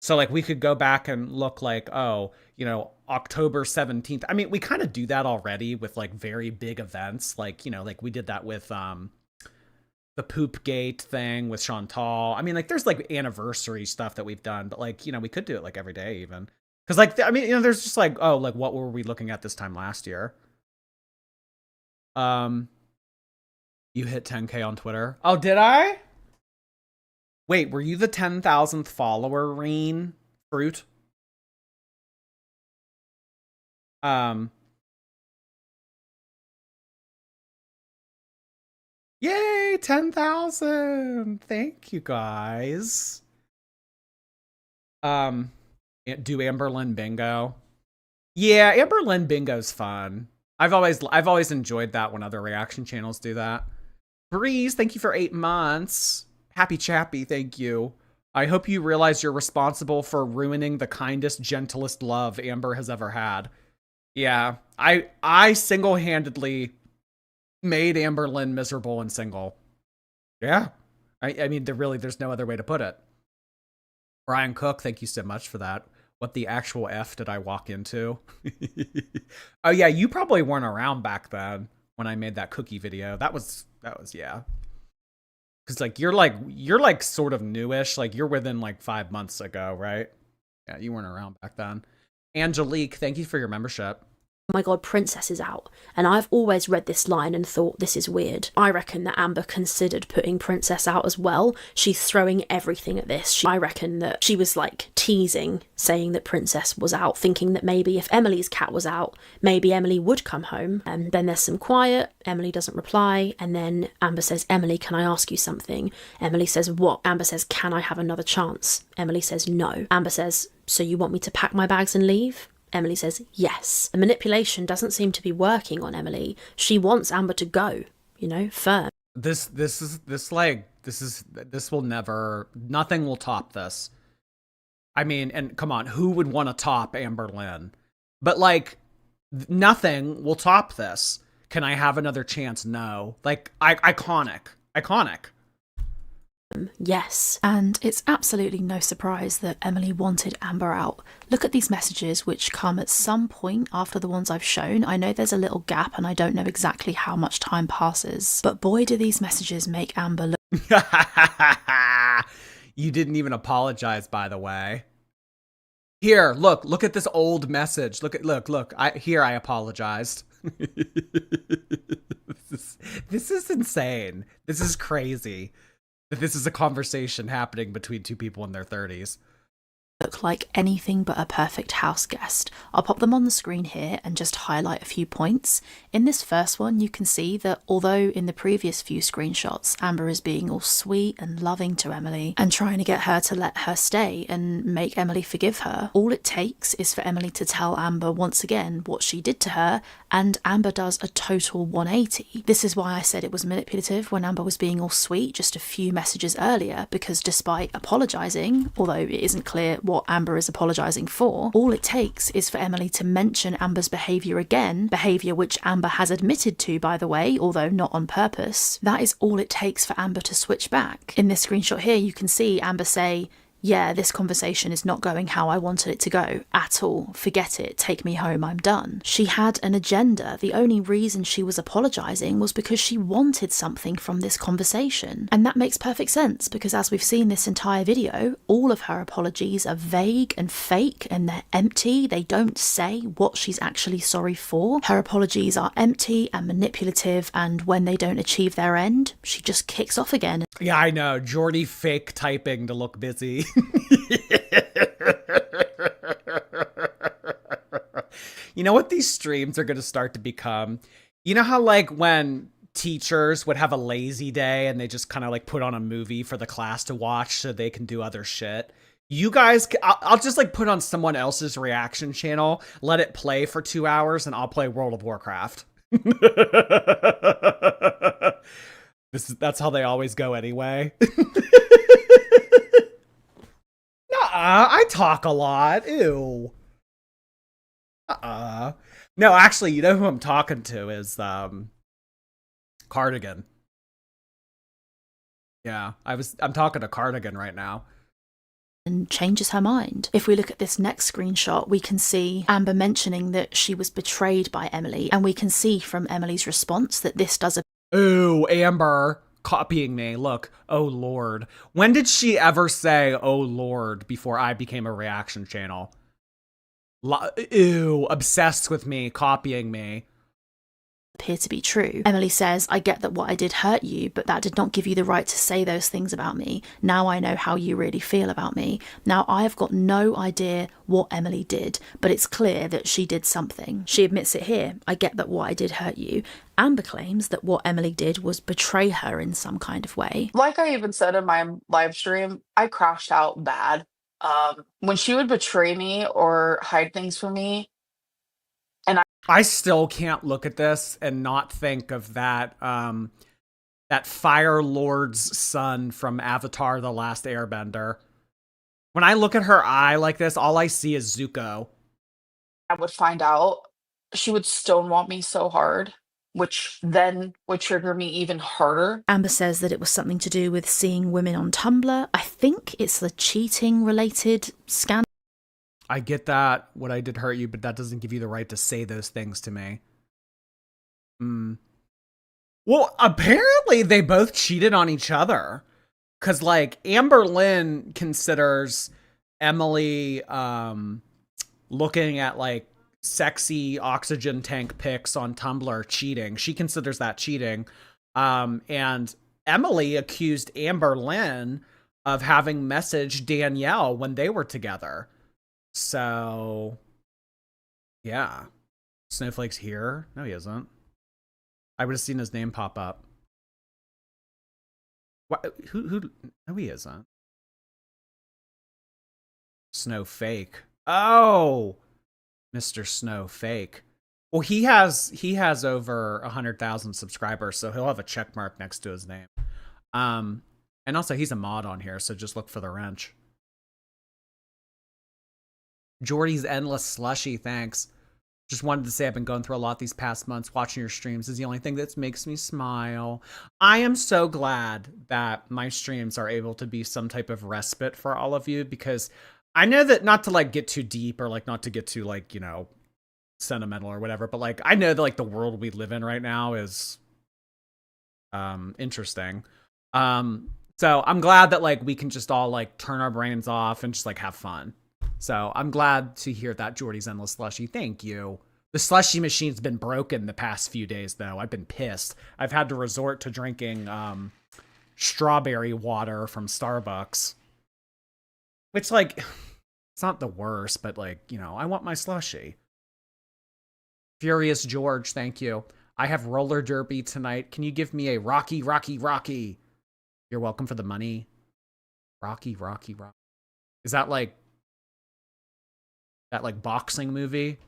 C: So like we could go back and look like, oh, you know, October 17th. I mean, we kind of do that already with like very big events. Like, you know, like we did that with the poop gate thing with Chantal. I mean, like there's like anniversary stuff that we've done, but like, you know, we could do it like every day even. Cause like, I mean, you know, there's just like, oh, like what were we looking at this time last year? You hit 10K on Twitter. Oh, did I? Wait, were you the 10,000th follower, Reen? Fruit? Yay, 10,000! Thank you guys. Do Amberlynn bingo? Yeah, Amberlynn bingo's fun. I've always enjoyed that when other reaction channels do that. Breeze, thank you for 8 months. Happy Chappy, thank you. I hope you realize you're responsible for ruining the kindest, gentlest love Amber has ever had. Yeah, I single-handedly made Amberlynn miserable and single. Yeah. I mean, there's no other way to put it. Brian Cook, thank you so much for that. What the actual F did I walk into? Oh yeah, you probably weren't around back then when I made that cookie video. That was yeah. Cause like you're like sort of newish, like you're within like 5 months ago, right? Yeah, you weren't around back then. Angelique, thank you for your membership.
F: Oh my god, Princess is out. And I've always read this line and thought, this is weird. I reckon that Amber considered putting Princess out as well. She's throwing everything at this. I reckon that she was like teasing, saying that Princess was out, thinking that maybe if Emily's cat was out, maybe Emily would come home. And then there's some quiet. Emily doesn't reply. And then Amber says, Emily, can I ask you something? Emily says, what? Amber says, can I have another chance? Emily says, no. Amber says, so you want me to pack my bags and leave? Emily says, yes. The manipulation doesn't seem to be working on Emily. She wants Amber to go, you know, firm.
C: This will never, nothing will top this. I mean, and come on, who would want to top Amberlynn? But like, nothing will top this. Can I have another chance? No. Like, iconic.
F: Yes.
D: And it's absolutely no surprise that Emily wanted Amber out. Look at these messages, which come at some point after the ones I've shown. I know there's a little gap and I don't know exactly how much time passes, but boy do these messages make Amber look...
C: You didn't even apologize, by the way. Here, look at this old message. Look, I apologized. This is insane. This is crazy. This is a conversation happening between two people in their 30s.
D: look like anything but a perfect house guest. I'll pop them on the screen here and just highlight a few points. In this first one, you can see that although in the previous few screenshots, Amber is being all sweet and loving to Emily and trying to get her to let her stay and make Emily forgive her, all it takes is for Emily to tell Amber once again what she did to her, and Amber does a total 180. This is why I said it was manipulative when Amber was being all sweet just a few messages earlier, because despite apologising, although it isn't clear what Amber is apologising for, all it takes is for Emily to mention Amber's behaviour again, behaviour which Amber has admitted to, by the way, although not on purpose. That is all it takes for Amber to switch back. In this screenshot here, you can see Amber say, "Yeah, this conversation is not going how I wanted it to go at all. Forget it. Take me home. I'm done." She had an agenda. The only reason she was apologising was because she wanted something from this conversation. And that makes perfect sense because as we've seen this entire video, all of her apologies are vague and fake and they're empty. They don't say what she's actually sorry for. Her apologies are empty and manipulative, and when they don't achieve their end, she just kicks off again.
C: Yeah, I know. Jordy fake typing to look busy. You know what these streams are going to start to become? You know how like when teachers would have a lazy day and they just kind of like put on a movie for the class to watch so they can do other shit? You guys, I'll just like put on someone else's reaction channel, let it play for 2 hours, and I'll play World of Warcraft. That's how they always go anyway. I talk a lot. Ew. No, actually, you know who I'm talking to is Cardigan. Yeah, I'm talking to Cardigan right now.
D: And changes her mind. If we look at this next screenshot, we can see Amber mentioning that she was betrayed by Emily, and we can see from Emily's response that this does
C: Ooh, Amber copying me. Look, oh Lord. When did she ever say, oh Lord, before I became a reaction channel? Ew, obsessed with me, copying me.
D: appear to be true. Emily says, "I get that what I did hurt you, but that did not give you the right to say those things about me. Now I know how you really feel about me." Now I have got no idea what Emily did, but it's clear that she did something. She admits it here. "I get that what I did hurt you." Amber claims that what Emily did was betray her in some kind of way.
E: Like I even said in my live stream, I crashed out bad. When she would betray me or hide things from me,
C: I still can't look at this and not think of that that Fire Lord's son from Avatar: The Last Airbender. When I look at her eye like this, all I see is Zuko.
E: I would find out, she would stonewall me so hard, which then would trigger me even harder.
D: Amber says that it was something to do with seeing women on Tumblr. I think it's the cheating related scandal.
C: I get that what I did hurt you, but that doesn't give you the right to say those things to me. Well, apparently they both cheated on each other. Cause like Amberlynn considers Emily looking at like sexy oxygen tank pics on Tumblr cheating. She considers that cheating. And Emily accused Amberlynn of having messaged Danielle when they were together. So, yeah. Snowflake's here? No, he isn't. I would have seen his name pop up. What? Who? No, he isn't. Snowfake. Oh! Mr. Snowfake. Well, he has over 100,000 subscribers, so he'll have a check mark next to his name. And also, he's a mod on here, so just look for the wrench. Jordy's Endless Slushy, thanks. Just wanted to say I've been going through a lot these past months. Watching your streams is the only thing that makes me smile. I am so glad that my streams are able to be some type of respite for all of you, because I know that, not to like get too deep or like not to get too like, you know, sentimental or whatever, but like I know that like the world we live in right now is interesting. So I'm glad that like we can just all like turn our brains off and just like have fun. So I'm glad to hear that, Jordy's Endless Slushy. Thank you. The slushy machine's been broken the past few days, though. I've been pissed. I've had to resort to drinking strawberry water from Starbucks. Which, like, It's not the worst, but like, you know, I want my slushie. Furious George, thank you. I have roller derby tonight. Can you give me a Rocky, Rocky, Rocky? You're welcome for the money. Rocky, Rocky, Rocky. Is that like boxing movie?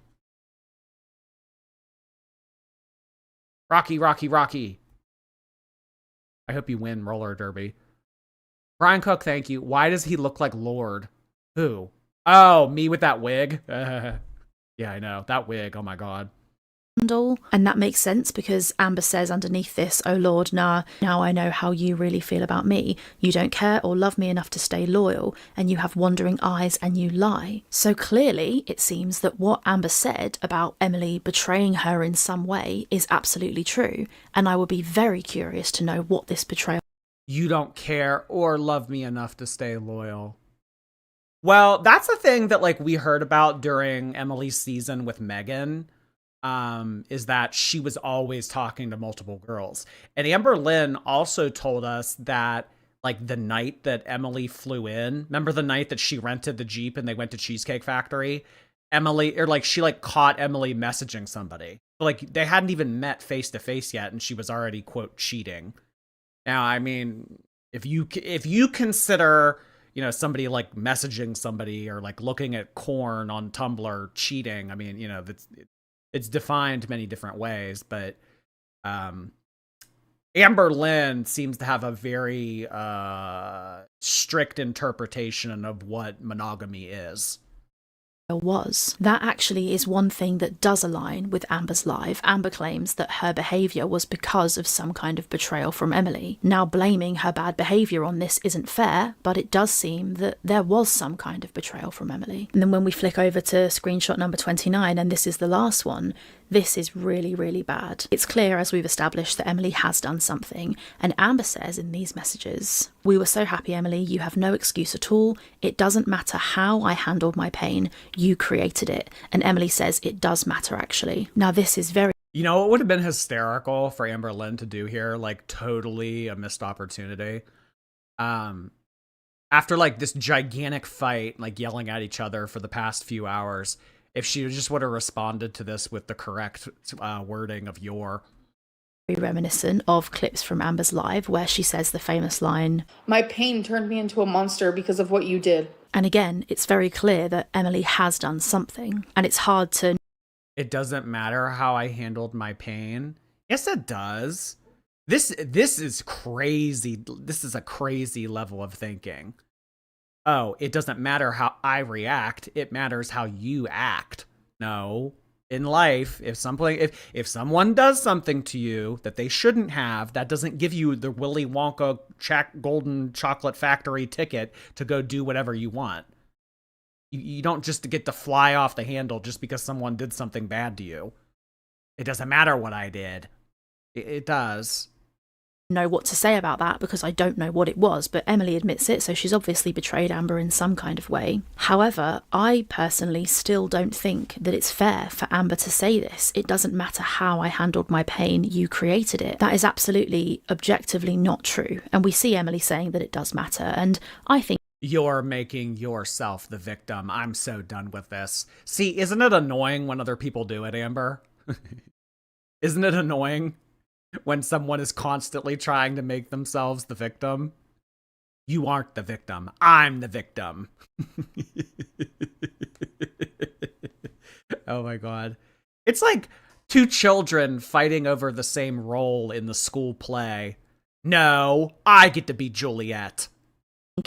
C: Rocky, Rocky, Rocky. I hope you win roller derby. Brian Cook, thank you. Why does he look like Lord? Who? Oh, me with that wig? Yeah, I know. That wig, oh my god.
D: And that makes sense because Amber says underneath this, "Oh Lord, now I know how you really feel about me. You don't care or love me enough to stay loyal, and you have wandering eyes and you lie." So clearly, it seems that what Amber said about Emily betraying her in some way is absolutely true, and I would be very curious to know what this betrayal.
C: You don't care or love me enough to stay loyal. Well, that's a thing that like we heard about during Emily's season with Megan. Is that she was always talking to multiple girls. And Amberlynn also told us that like the night that Emily flew in, remember the night that she rented the Jeep and they went to Cheesecake Factory? She caught Emily messaging somebody. Like they hadn't even met face to face yet and she was already, quote, cheating. Now, I mean, if you consider, you know, somebody like messaging somebody or like looking at corn on Tumblr cheating, I mean, you know, it's defined many different ways, but Amberlynn seems to have a very strict interpretation of what monogamy is.
D: Was. That actually is one thing that does align with Amber's life. Amber claims that her behaviour was because of some kind of betrayal from Emily. Now, blaming her bad behaviour on this isn't fair, but it does seem that there was some kind of betrayal from Emily. And then when we flick over to screenshot number 29, and this is the last one, this is really, really bad. It's clear, as we've established, that Emily has done something, and Amber says in these messages, "We were so happy, Emily, you have no excuse at all. It doesn't matter how I handled my pain, you created it." And Emily says it does matter, actually. Now, this is very...
C: You know, it would have been hysterical for Amberlynn to do here, like totally a missed opportunity. After like this gigantic fight, like yelling at each other for the past few hours, if she just would have responded to this with the correct wording of "your."
D: Very reminiscent of clips from Amber's live where she says the famous line,
E: "My pain turned me into a monster because of what you did."
D: And again, it's very clear that Emily has done something, and it's hard to...
C: It doesn't matter how I handled my pain. Yes, it does. This is crazy. This is a crazy level of thinking. Oh, it doesn't matter how I react. It matters how you act. No. In life, if someone does something to you that they shouldn't have, that doesn't give you the Willy Wonka golden chocolate factory ticket to go do whatever you want. You don't just get to fly off the handle just because someone did something bad to you. It doesn't matter what I did. It does.
D: Know what to say about that because I don't know what it was, but Emily admits it, so she's obviously betrayed Amber in some kind of way. However, I personally still don't think that it's fair for Amber to say this. It doesn't matter how I handled my pain, you created it. That is absolutely objectively not true, and we see Emily saying that it does matter, and I think
C: you're making yourself the victim. I'm so done with this. See, isn't it annoying when other people do it, Amber? Isn't it annoying when someone is constantly trying to make themselves the victim? You aren't the victim. I'm the victim. Oh my god. It's like two children fighting over the same role in the school play. No, I get to be Juliet.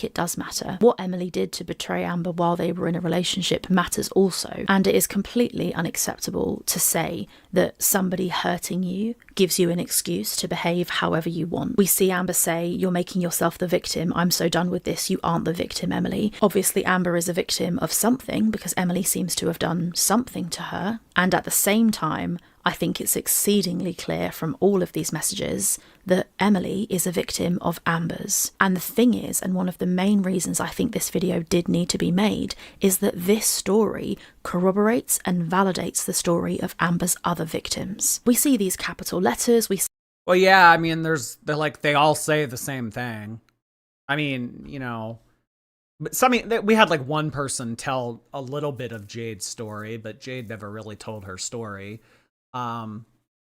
D: It does matter. What Emily did to betray Amber while they were in a relationship matters also, and it is completely unacceptable to say that somebody hurting you gives you an excuse to behave however you want. We see Amber say, "You're making yourself the victim. I'm so done with this. You aren't the victim, Emily." Obviously, Amber is a victim of something because Emily seems to have done something to her, and at the same time, I think it's exceedingly clear from all of these messages that Emily is a victim of Amber's. And the thing is, and one of the main reasons I think this video did need to be made, is that this story corroborates and validates the story of Amber's other victims. We see these capital letters,
C: Well, yeah, I mean, they all say the same thing. I mean, you know, But we had like one person tell a little bit of Jade's story, but Jade never really told her story. But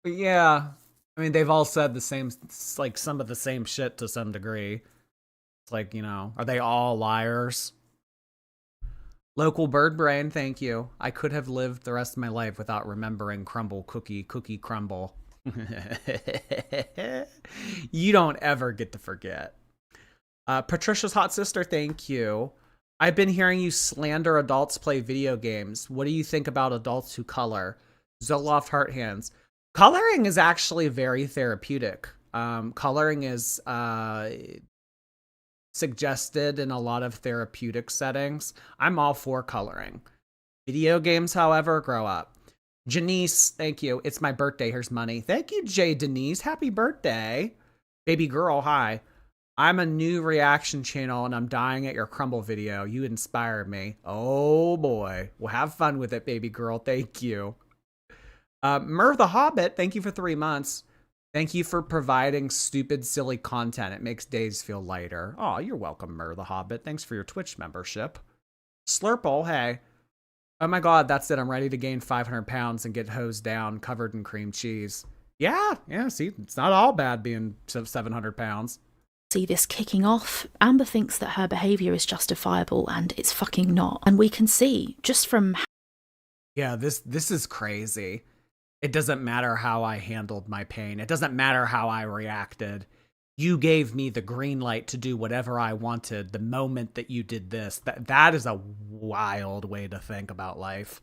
C: yeah, I mean, they've all said the same, like some of the same shit to some degree. It's like, are they all liars? Local bird brain, thank you. I could have lived the rest of my life without remembering crumble cookie crumble. You don't ever get to forget. Patricia's hot sister, thank you. I've been hearing you slander adults play video games. What do you think about adults who color? Zoloft heart hands. Coloring is actually very therapeutic. Coloring is suggested in a lot of therapeutic settings. I'm all for coloring. Video games, however, grow up. Janice, thank you. It's my birthday. Here's money. Thank you, Jay Denise. Happy birthday. Baby girl, hi. I'm a new reaction channel and I'm dying at your crumble video. You inspired me. Oh boy. Well, have fun with it, baby girl. Thank you. Mur the Hobbit, thank you for 3 months. Thank you for providing stupid, silly content. It makes days feel lighter. Oh, you're welcome, Mur the Hobbit. Thanks for your Twitch membership. Slurple, hey. Oh my god, that's it. I'm ready to gain 500 pounds and get hosed down, covered in cream cheese. Yeah, see, it's not all bad being 700 pounds.
D: See this kicking off. Amber thinks that her behaviour is justifiable, and it's fucking not. And we can see, just from...
C: Yeah, this is crazy. It doesn't matter how I handled my pain. It doesn't matter how I reacted. You gave me the green light to do whatever I wanted the moment that you did this. That is a wild way to think about life.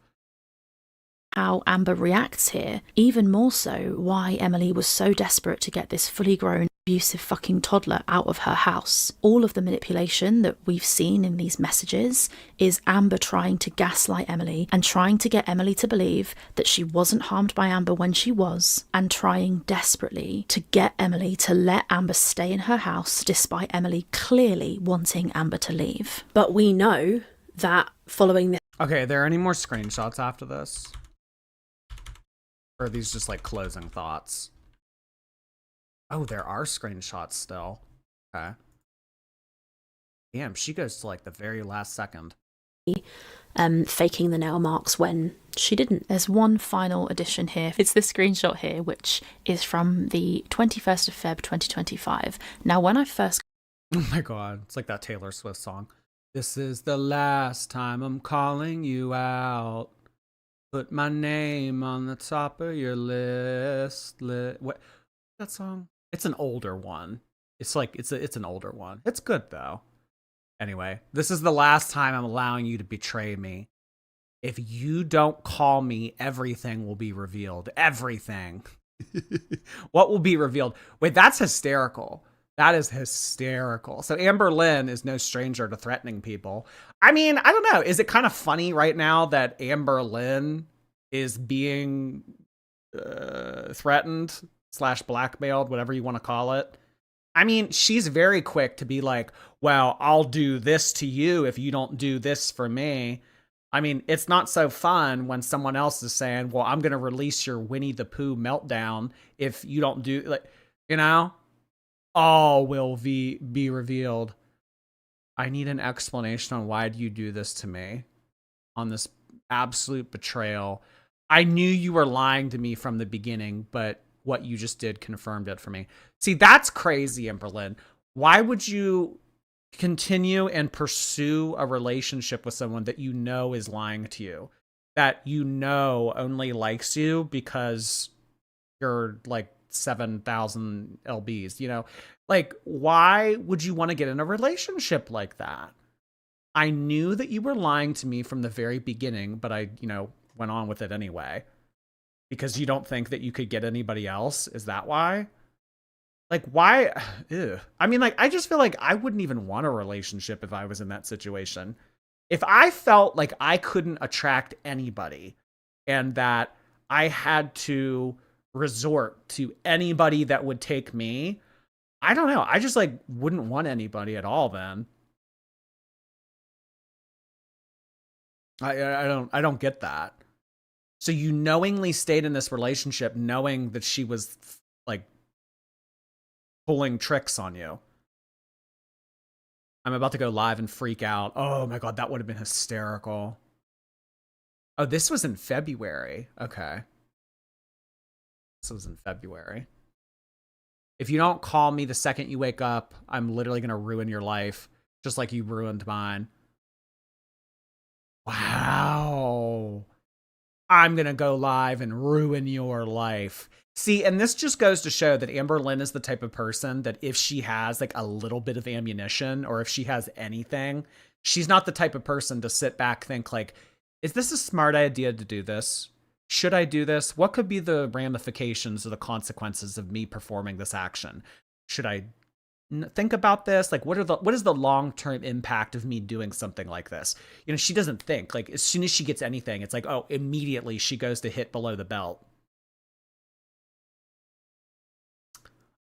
D: How Amber reacts here, even more so why Emily was so desperate to get this fully grown, abusive fucking toddler out of her house. All of the manipulation that we've seen in these messages is Amber trying to gaslight Emily and trying to get Emily to believe that she wasn't harmed by Amber when she was, and trying desperately to get Emily to let Amber stay in her house despite Emily clearly wanting Amber to leave.
F: But we know that following this...
C: Okay, are there any more screenshots after this? Or are these just like closing thoughts? Oh, there are screenshots still. Okay. Damn, she goes to like the very last second.
F: Faking the nail marks when she didn't.
D: There's one final addition here. It's this screenshot here, which is from the 21st of Feb 2025. Now, when I first...
C: Oh my god, it's like that Taylor Swift song. This is the last time I'm calling you out. Put my name on the top of your list. What? That song? It's an older one. It's like it's an older one. It's good though. Anyway, this is the last time I'm allowing you to betray me. If you don't call me, everything will be revealed. Everything. What will be revealed? Wait, that's hysterical. That is hysterical. So Amberlynn is no stranger to threatening people. I mean, I don't know. Is it kind of funny right now that Amberlynn is being threatened / blackmailed, whatever you want to call it? I mean, she's very quick to be like, well, I'll do this to you if you don't do this for me. I mean, it's not so fun when someone else is saying, well, I'm going to release your Winnie the Pooh meltdown if you don't do, like, all will be revealed. I need an explanation on why do you do this to me on this absolute betrayal. I knew you were lying to me from the beginning, but what you just did confirmed it for me. See, that's crazy, Amberlynn. Why would you continue and pursue a relationship with someone that you know is lying to you, that you know only likes you because you're like 7,000 lbs, like, why would you want to get in a relationship like that? I knew that you were lying to me from the very beginning, but I, went on with it anyway. Because you don't think that you could get anybody else? Is that why? Like, why? Ew. I mean, like, I just feel like I wouldn't even want a relationship if I was in that situation. If I felt like I couldn't attract anybody and that I had to resort to anybody that would take me, I don't know. I just like wouldn't want anybody at all then. I don't get that. So you knowingly stayed in this relationship knowing that she was like pulling tricks on you. I'm about to go live and freak out. Oh my God, that would have been hysterical. Oh, this was in February. Okay. This was in February. If you don't call me the second you wake up, I'm literally going to ruin your life, just like you ruined mine. Wow. I'm going to go live and ruin your life. See, and this just goes to show that Amberlynn is the type of person that if she has like a little bit of ammunition or if she has anything, she's not the type of person to sit back, think like, is this a smart idea to do this? Should I do this? What could be the ramifications or the consequences of me performing this action? Should I think about this? Like, what is the long-term impact of me doing something like this? You know, she doesn't think. Like, as soon as she gets anything, it's like, oh, immediately she goes to hit below the belt.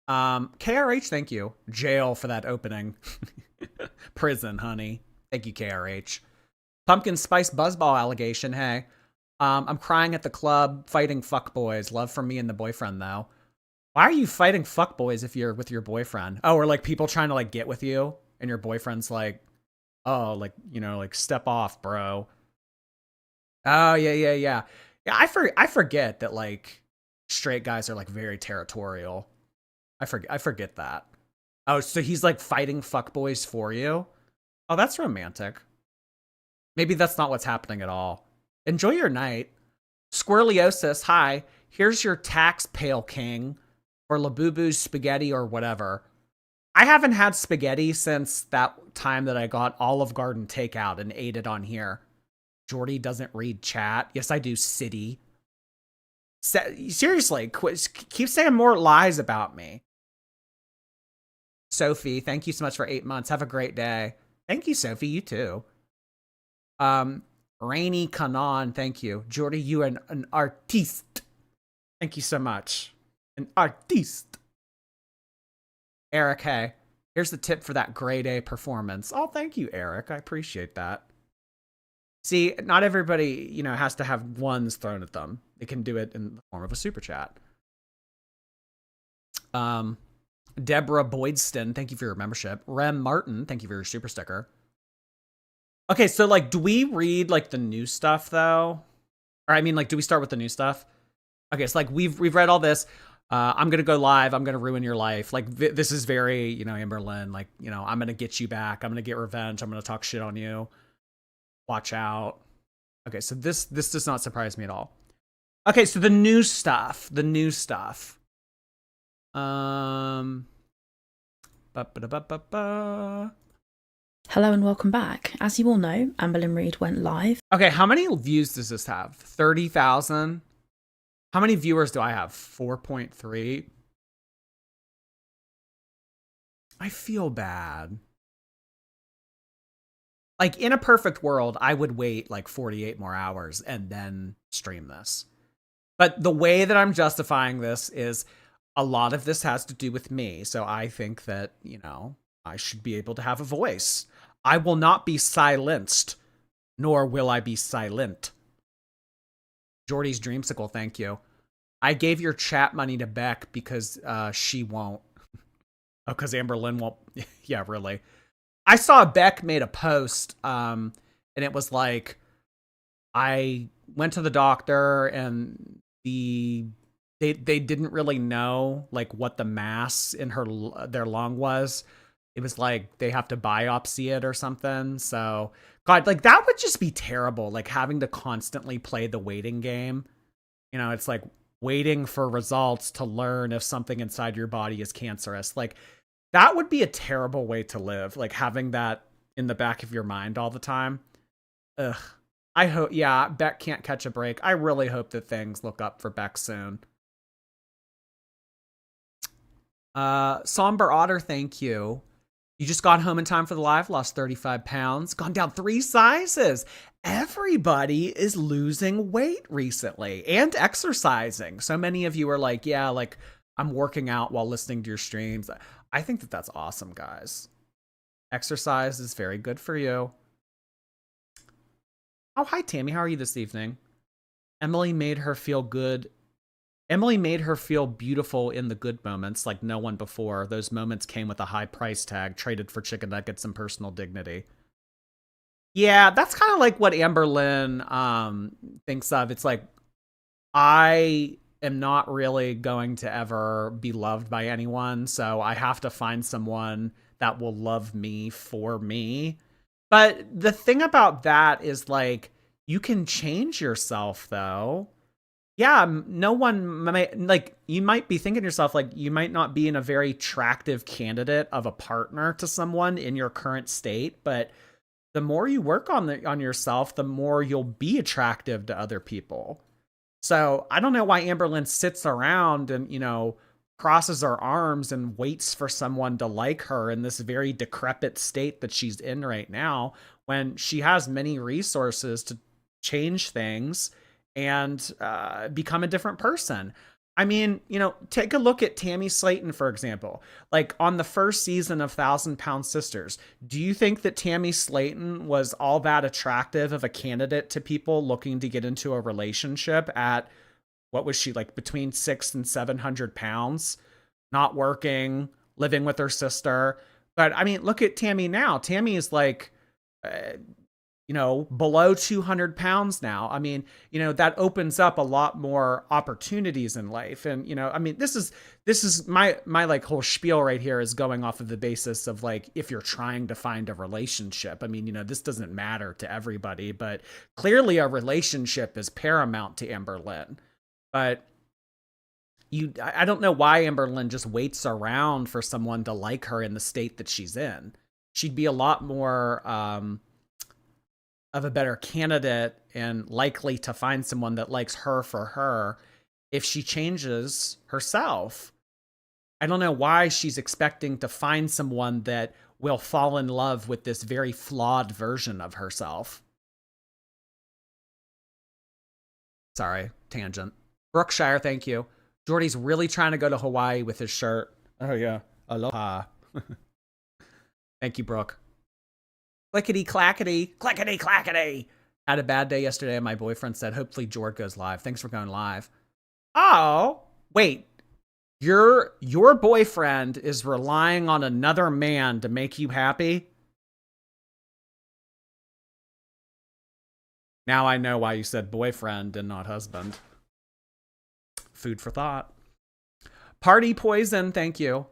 C: KRH, thank you. Jail for that opening. Prison, honey. Thank you, KRH. Pumpkin spice buzzball allegation, hey. I'm crying at the club, fighting fuckboys. Love from me and the boyfriend, though. Why are you fighting fuckboys if you're with your boyfriend? Oh, or like people trying to like get with you and your boyfriend's like, oh, like, you know, like step off, bro. Oh, yeah. Yeah, I forget that like straight guys are like very territorial. I forget that. Oh, so he's like fighting fuckboys for you? Oh, that's romantic. Maybe that's not what's happening at all. Enjoy your night. Squirreliosis, hi. Here's your tax pale king. Or Labubu's spaghetti or whatever. I haven't had spaghetti since that time that I got Olive Garden takeout and ate it on here. Jordy doesn't read chat. Yes, I do, City. Seriously, keep saying more lies about me. Sophie, thank you so much for 8 months. Have a great day. Thank you, Sophie. You too. Rainy Kanan, thank you. Jordy, you are an artiste. Thank you so much. An artiste. Eric, hey, here's the tip for that grade A performance. Oh, thank you, Eric. I appreciate that. See, not everybody, you know, has to have ones thrown at them. They can do it in the form of a super chat. Deborah Boydston, thank you for your membership. Rem Martin, thank you for your super sticker. Okay, so like, do we read like the new stuff though? Or I mean, like, do we start with the new stuff? Okay, so like we've read all this. I'm gonna go live. I'm gonna ruin your life. Like this is very, you know, Amberlynn. Like, you know, I'm gonna get you back. I'm gonna get revenge. I'm gonna talk shit on you. Watch out. Okay, so this does not surprise me at all. Okay, so the new stuff. The new stuff.
D: Hello and welcome back. As you all know, Amberlynn Reid went live.
C: Okay, how many views does this have? 30,000? How many viewers do I have? 4.3? I feel bad. Like, in a perfect world, I would wait like 48 more hours and then stream this. But the way that I'm justifying this is a lot of this has to do with me. So I think that, you know, I should be able to have a voice. I will not be silenced, nor will I be silent. Jordy's Dreamsicle, thank you. I gave your chat money to Beck because she won't. Oh, because Amberlynn won't. Yeah, really. I saw Beck made a post, and it was like, I went to the doctor and they didn't really know like what the mass in their lung was. It was like they have to biopsy it or something. So God, like that would just be terrible. Like having to constantly play the waiting game. You know, it's like waiting for results to learn if something inside your body is cancerous. Like that would be a terrible way to live. Like having that in the back of your mind all the time. Ugh. I hope, yeah, Beck can't catch a break. I really hope that things look up for Beck soon. Somber Otter, thank you. You just got home in time for the live, lost 35 pounds, gone down 3 sizes. Everybody is losing weight recently and exercising. So many of you are like, yeah, like I'm working out while listening to your streams. I think that that's awesome, guys. Exercise is very good for you. Oh, hi, Tammy. How are you this evening? Emily made her feel good Emily made her feel beautiful in the good moments like no one before. Those moments came with a high price tag, traded for chicken nuggets and personal dignity. Yeah, that's kind of like what Amberlynn thinks of. It's like, I am not really going to ever be loved by anyone, so I have to find someone that will love me for me. But the thing about that is, like, you can change yourself, though. Yeah, no one might, like, you might be thinking to yourself, like, you might not be in a very attractive candidate of a partner to someone in your current state, but the more you work on yourself, the more you'll be attractive to other people. So I don't know why Amberlynn sits around and, you know, crosses her arms and waits for someone to like her in this very decrepit state that she's in right now, when she has many resources to change things and become a different person. I mean, you know, take a look at Tammy Slayton, for example. Like, on the first season of 1,000-Pound Sisters, do you think that Tammy Slayton was all that attractive of a candidate to people looking to get into a relationship at, what was she, like, between 600 and 700 pounds, not working, living with her sister? But I mean, look at Tammy now. Tammy is like, you know, below 200 pounds now. I mean, you know, that opens up a lot more opportunities in life. And, you know, I mean, this is my like whole spiel right here is going off of the basis of, like, if you're trying to find a relationship. I mean, you know, this doesn't matter to everybody, but clearly a relationship is paramount to Amberlynn. But I don't know why Amberlynn just waits around for someone to like her in the state that she's in. She'd be a lot more, of a better candidate and likely to find someone that likes her for her if she changes herself. I don't know why she's expecting to find someone that will fall in love with this very flawed version of herself. Sorry, tangent. Brookshire, thank you. Jordy's really trying to go to Hawaii with his shirt. Oh yeah, aloha. Thank you, Brooke. Clickety clackety, clickety clackety. Had a bad day yesterday, and my boyfriend said, hopefully Jord goes live. Thanks for going live. Oh, wait. Your boyfriend is relying on another man to make you happy? Now I know why you said boyfriend and not husband. Food for thought. Party Poison, thank you.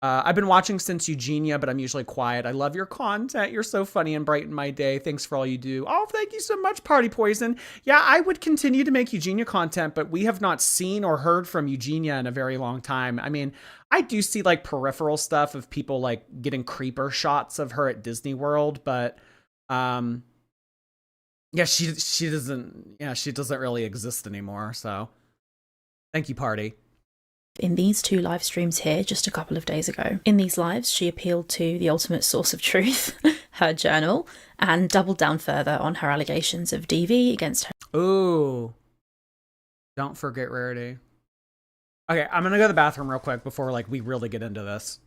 C: I've been watching since Eugenia, but I'm usually quiet. I love your content. You're so funny and brighten my day. Thanks for all you do. Oh, thank you so much, Party Poison. Yeah, I would continue to make Eugenia content, but we have not seen or heard from Eugenia in a very long time. I mean, I do see, like, peripheral stuff of people, like, getting creeper shots of her at Disney World, but yeah, she doesn't really exist anymore. So thank you, Party.
D: In these two live streams here just a couple of days ago. In these lives, she appealed to the ultimate source of truth, her journal, and doubled down further on her allegations of DV against her.
C: Ooh. Don't forget Rarity. Okay, I'm gonna go to the bathroom real quick before, like, we really get into this.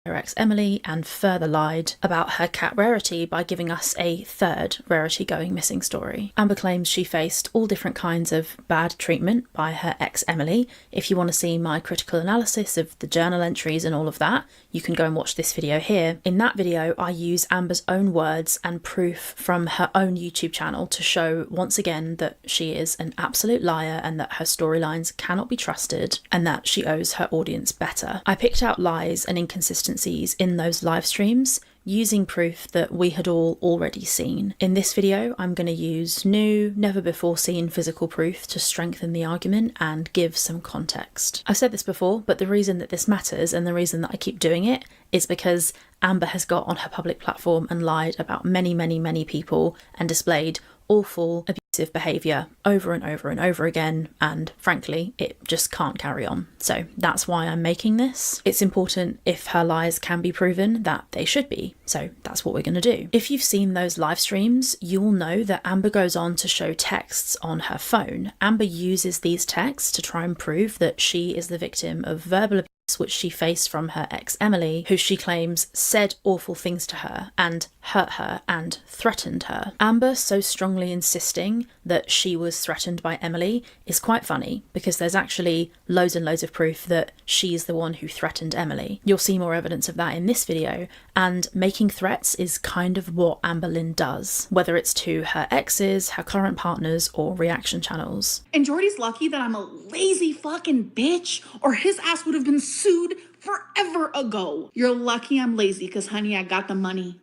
D: Her ex Emily, and further lied about her cat Rarity by giving us a third Rarity going missing story. Amber claims she faced all different kinds of bad treatment by her ex Emily. If you want to see my critical analysis of the journal entries and all of that, you can go and watch this video here. In that video, I use Amber's own words and proof from her own YouTube channel to show once again that she is an absolute liar and that her storylines cannot be trusted and that she owes her audience better. I picked out lies and inconsistencies in those live streams using proof that we had all already seen. In this video, I'm going to use new, never before seen physical proof to strengthen the argument and give some context. I've said this before, but the reason that this matters and the reason that I keep doing it is because Amber has got on her public platform and lied about many, many, many people and displayed awful, abusive behaviour over and over and over again, and frankly, it just can't carry on. So that's why I'm making this. It's important, if her lies can be proven, that they should be. So that's what we're going to do. If you've seen those live streams, you'll know that Amber goes on to show texts on her phone. Amber uses these texts to try and prove that she is the victim of verbal abuse which she faced from her ex Emily, who she claims said awful things to her and hurt her and threatened her. Amber so strongly insisting that she was threatened by Emily is quite funny, because there's actually loads and loads of proof that she's the one who threatened Emily. You'll see more evidence of that in this video, and making threats is kind of what Amberlynn does, whether it's to her exes, her current partners, or reaction channels.
G: And Jordy's lucky that I'm a lazy fucking bitch, or his ass would have been sued forever ago. You're lucky I'm lazy, because honey, I got the money.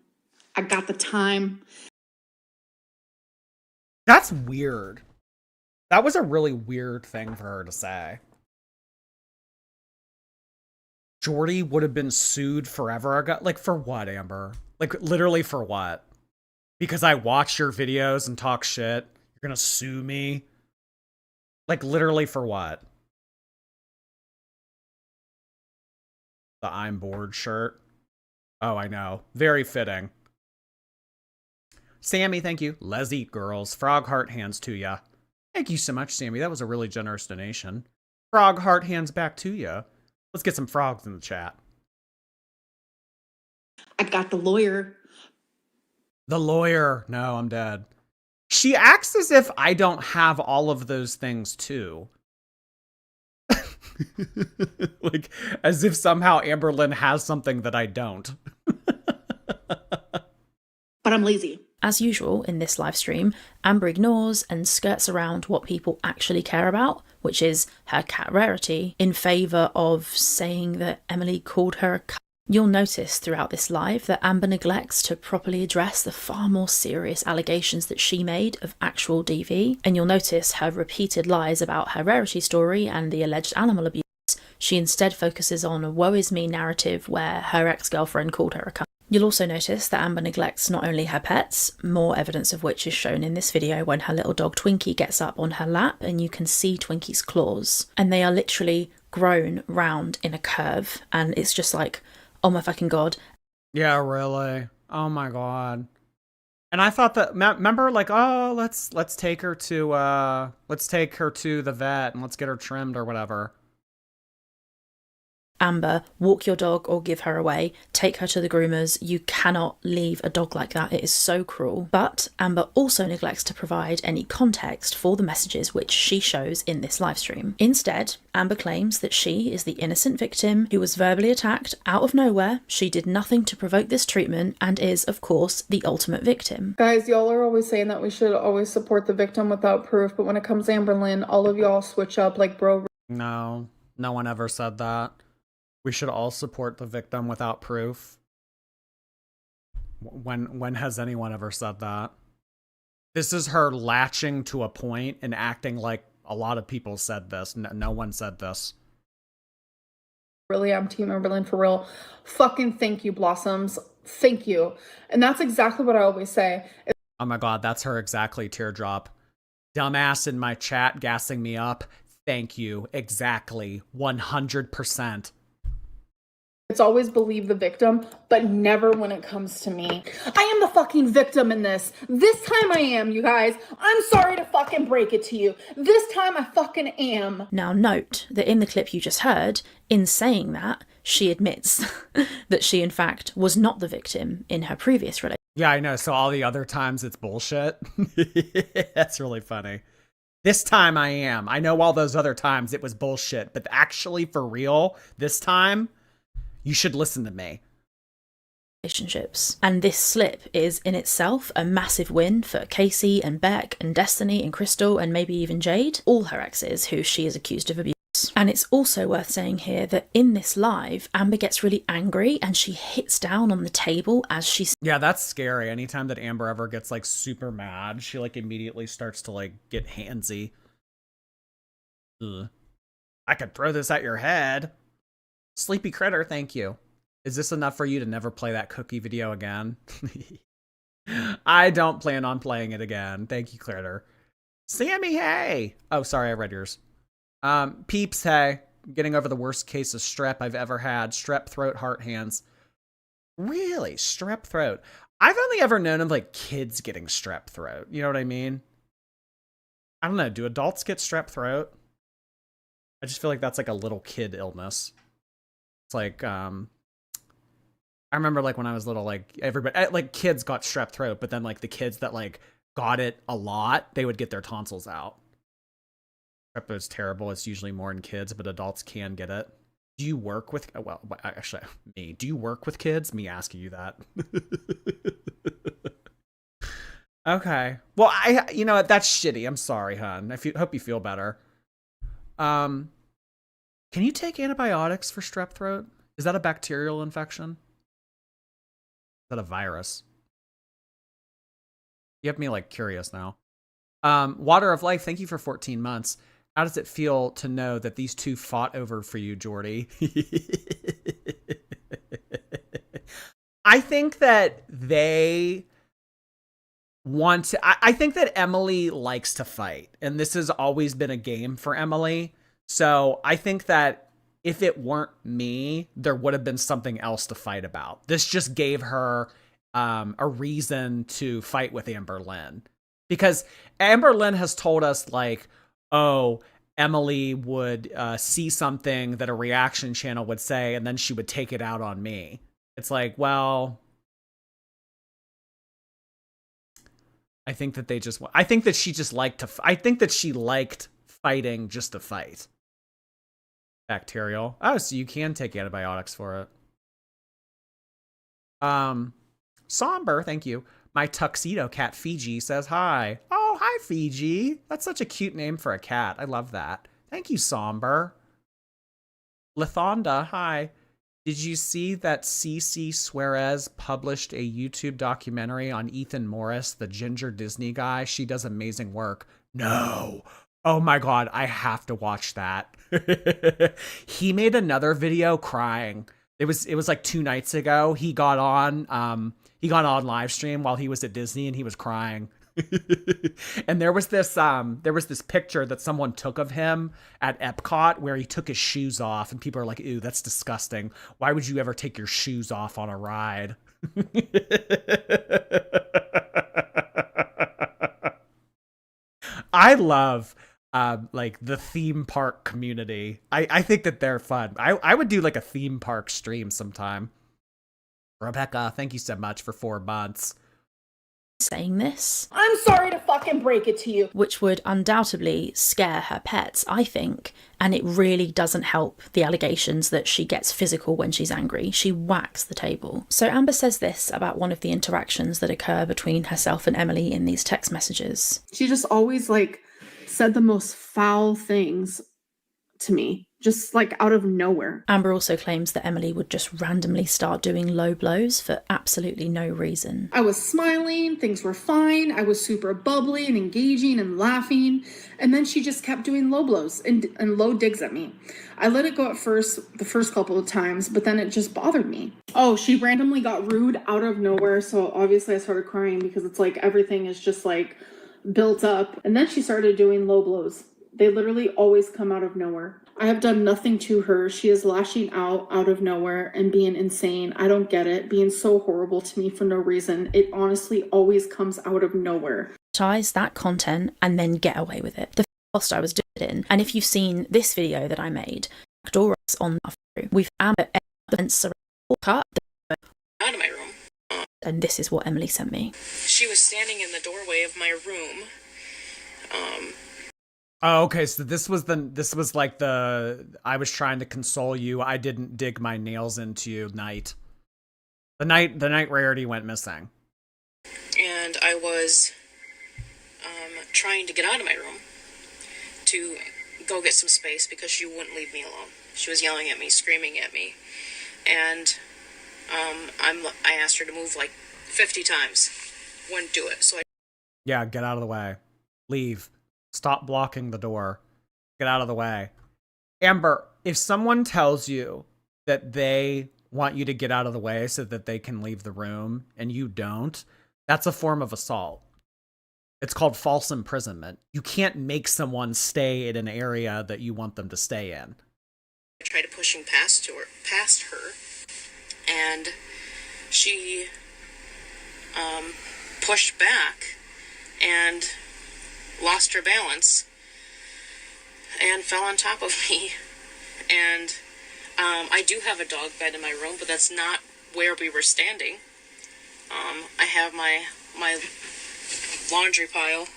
G: I got the time.
C: That's weird. That was a really weird thing for her to say. Jordy would have been sued forever ago. Like, for what, Amber? Like, literally for what? Because I watch your videos and talk shit? You're gonna sue me? Like, literally for what? The I'm bored shirt. Oh, I know. Very fitting. Sammy, thank you. Let's eat, girls. Frog heart hands to ya. Thank you so much, Sammy. That was a really generous donation. Frog heart hands back to ya. Let's get some frogs in the chat.
G: I got the lawyer.
C: The lawyer. No, I'm dead. She acts as if I don't have all of those things too. Like, as if somehow Amberlynn has something that I don't.
G: But I'm lazy.
D: As usual in this live stream, Amber ignores and skirts around what people actually care about, which is her cat Rarity, in favour of saying that Emily called her a cunt. You'll notice throughout this live that Amber neglects to properly address the far more serious allegations that she made of actual DV, and you'll notice her repeated lies about her Rarity story and the alleged animal abuse. She instead focuses on a woe is me narrative where her ex-girlfriend called her a cunt. You'll also notice that Amber neglects not only her pets, more evidence of which is shown in this video when her little dog Twinkie gets up on her lap and you can see Twinkie's claws. And they are literally grown round in a curve, and it's just like, oh my fucking god.
C: Yeah, really. Oh my god. And I thought that, remember, like, oh, let's take her to the vet and let's get her trimmed or whatever.
D: Amber, walk your dog or give her away. Take her to the groomers. You cannot leave a dog like that. It is so cruel. But Amber also neglects to provide any context for the messages which she shows in this livestream. Instead, Amber claims that she is the innocent victim who was verbally attacked out of nowhere. She did nothing to provoke this treatment and is, of course, the ultimate victim.
E: Guys, y'all are always saying that we should always support the victim without proof, but when it comes to Amberlynn, all of y'all switch up like bro.
C: No, no one ever said that. We should all support the victim without proof. When has anyone ever said that? This is her latching to a point and acting like a lot of people said this. No one said this.
E: Really, I'm Team Amberlynn for real. Fucking thank you, Blossoms. Thank you. And that's exactly what I always say.
C: Oh my god, that's her exactly, teardrop. Dumbass in my chat gassing me up. Thank you. Exactly. 100%.
E: It's always believe the victim, but never when it comes to me. I am the fucking victim in this. This time I am, you guys. I'm sorry to fucking break it to you. This time I fucking am.
D: Now note that in the clip you just heard, in saying that, she admits that she in fact was not the victim in her previous relationship.
C: Yeah, I know. So all the other times it's bullshit. That's really funny. This time I am. I know all those other times it was bullshit, but actually for real, this time, you should listen to me.
D: Relationships. And this slip is in itself a massive win for Casey and Beck and Destiny and Crystal and maybe even Jade, all her exes who she is accused of abuse. And it's also worth saying here that in this live, Amber gets really angry and she hits down on the table as she's...
C: Yeah, that's scary. Anytime that Amber ever gets like super mad, she like immediately starts to like get handsy. Ugh. I could throw this at your head. Sleepy Critter, thank you. Is this enough for you to never play that cookie video again? I don't plan on playing it again. Thank you, Critter. Sammy, hey! Oh, sorry, I read yours. Peeps, hey. Getting over the worst case of strep I've ever had. Strep throat, heart hands. Really? Strep throat? I've only ever known of, like, kids getting strep throat. You know what I mean? I don't know. Do adults get strep throat? I just feel like that's like a little kid illness. It's like, I remember like when I was little, like everybody, like kids got strep throat, but then like the kids that like got it a lot, they would get their tonsils out. Strep throat's terrible. It's usually more in kids, but adults can get it. Do you work with, well, actually, me, do you work with kids? Me asking you that. Okay. Well, you know what? That's shitty. I'm sorry, hun. Hope you feel better. Can you take antibiotics for strep throat? Is that a bacterial infection? Is that a virus? You have me like curious now. Water of Life, thank you for 14 months. How does it feel to know that these two fought over for you, Jordy? I think that they want to, I think that Emily likes to fight, and this has always been a game for Emily. So I think that if it weren't me, there would have been something else to fight about. This just gave her a reason to fight with Amberlynn, because Amberlynn has told us like, oh, Emily would see something that a reaction channel would say, and then she would take it out on me. It's like, well, I think that I think that she just liked to, I think that she liked fighting just to fight. Bacterial. Oh, so you can take antibiotics for it. Somber, thank you. My tuxedo cat Fiji says hi. Oh, hi Fiji. That's such a cute name for a cat. I love that. Thank you, Somber. Lathonda, hi. Did you see that Cece Suarez published a YouTube documentary on Ethan Morris, the ginger Disney guy? She does amazing work. No. Oh my God, I have to watch that. He made another video crying. It was like 2 nights ago. He got on live stream while he was at Disney, and he was crying. And there was this picture that someone took of him at Epcot where he took his shoes off, and people are like, ew, that's disgusting. Why would you ever take your shoes off on a ride? I love like the theme park community. I think that they're fun. I would do like a theme park stream sometime. Rebecca, thank you so much for 4 months.
F: Saying this,
E: I'm sorry to fucking break it to you.
F: which would undoubtedly scare her pets, I think, and it really doesn't help the allegations that she gets physical when she's angry. She whacks the table. So Amber says this about one of the interactions that occur between herself and Emily in these text messages.
H: She just always like said the most foul things to me, just like out of nowhere.
F: Amber also claims that Emily would just randomly start doing low blows for absolutely no reason.
E: I was smiling, things were fine, I was super bubbly and engaging and laughing, and then she just kept doing low blows and low digs at me. I let it go at first, the first couple of times, but then it just bothered me. Oh, she randomly got rude out of nowhere, so obviously I started crying because it's like everything is just like built up. And then she started doing low blows. They literally always come out of nowhere. I have done nothing to her. She is lashing out of nowhere and being insane. I don't get it. Being so horrible to me for no reason. It honestly always comes out of nowhere.
F: Ties that content and then get away with it. The post I was doing it in, and if you've seen this video that I made, Doris on the we've Amber evidence cut
I: out of my room.
F: And this is what Emily sent me.
I: She was standing in the doorway of my room.
C: Oh, okay. So this was like I was trying to console you. I didn't dig my nails into you night. The night Rarity went missing.
I: And I was trying to get out of my room to go get some space because she wouldn't leave me alone. She was yelling at me, screaming at me. And I asked her to move like 50 times. Wouldn't do it. So
C: Yeah, get out of the way. Leave. Stop blocking the door. Get out of the way. Amber, if someone tells you that they want you to get out of the way so that they can leave the room and you don't, that's a form of assault. It's called false imprisonment. You can't make someone stay in an area that you want them to stay in.
I: I tried pushing past her, and she pushed back and lost her balance and fell on top of me, and I do have a dog bed in my room, but that's not where we were standing. I have my laundry pile.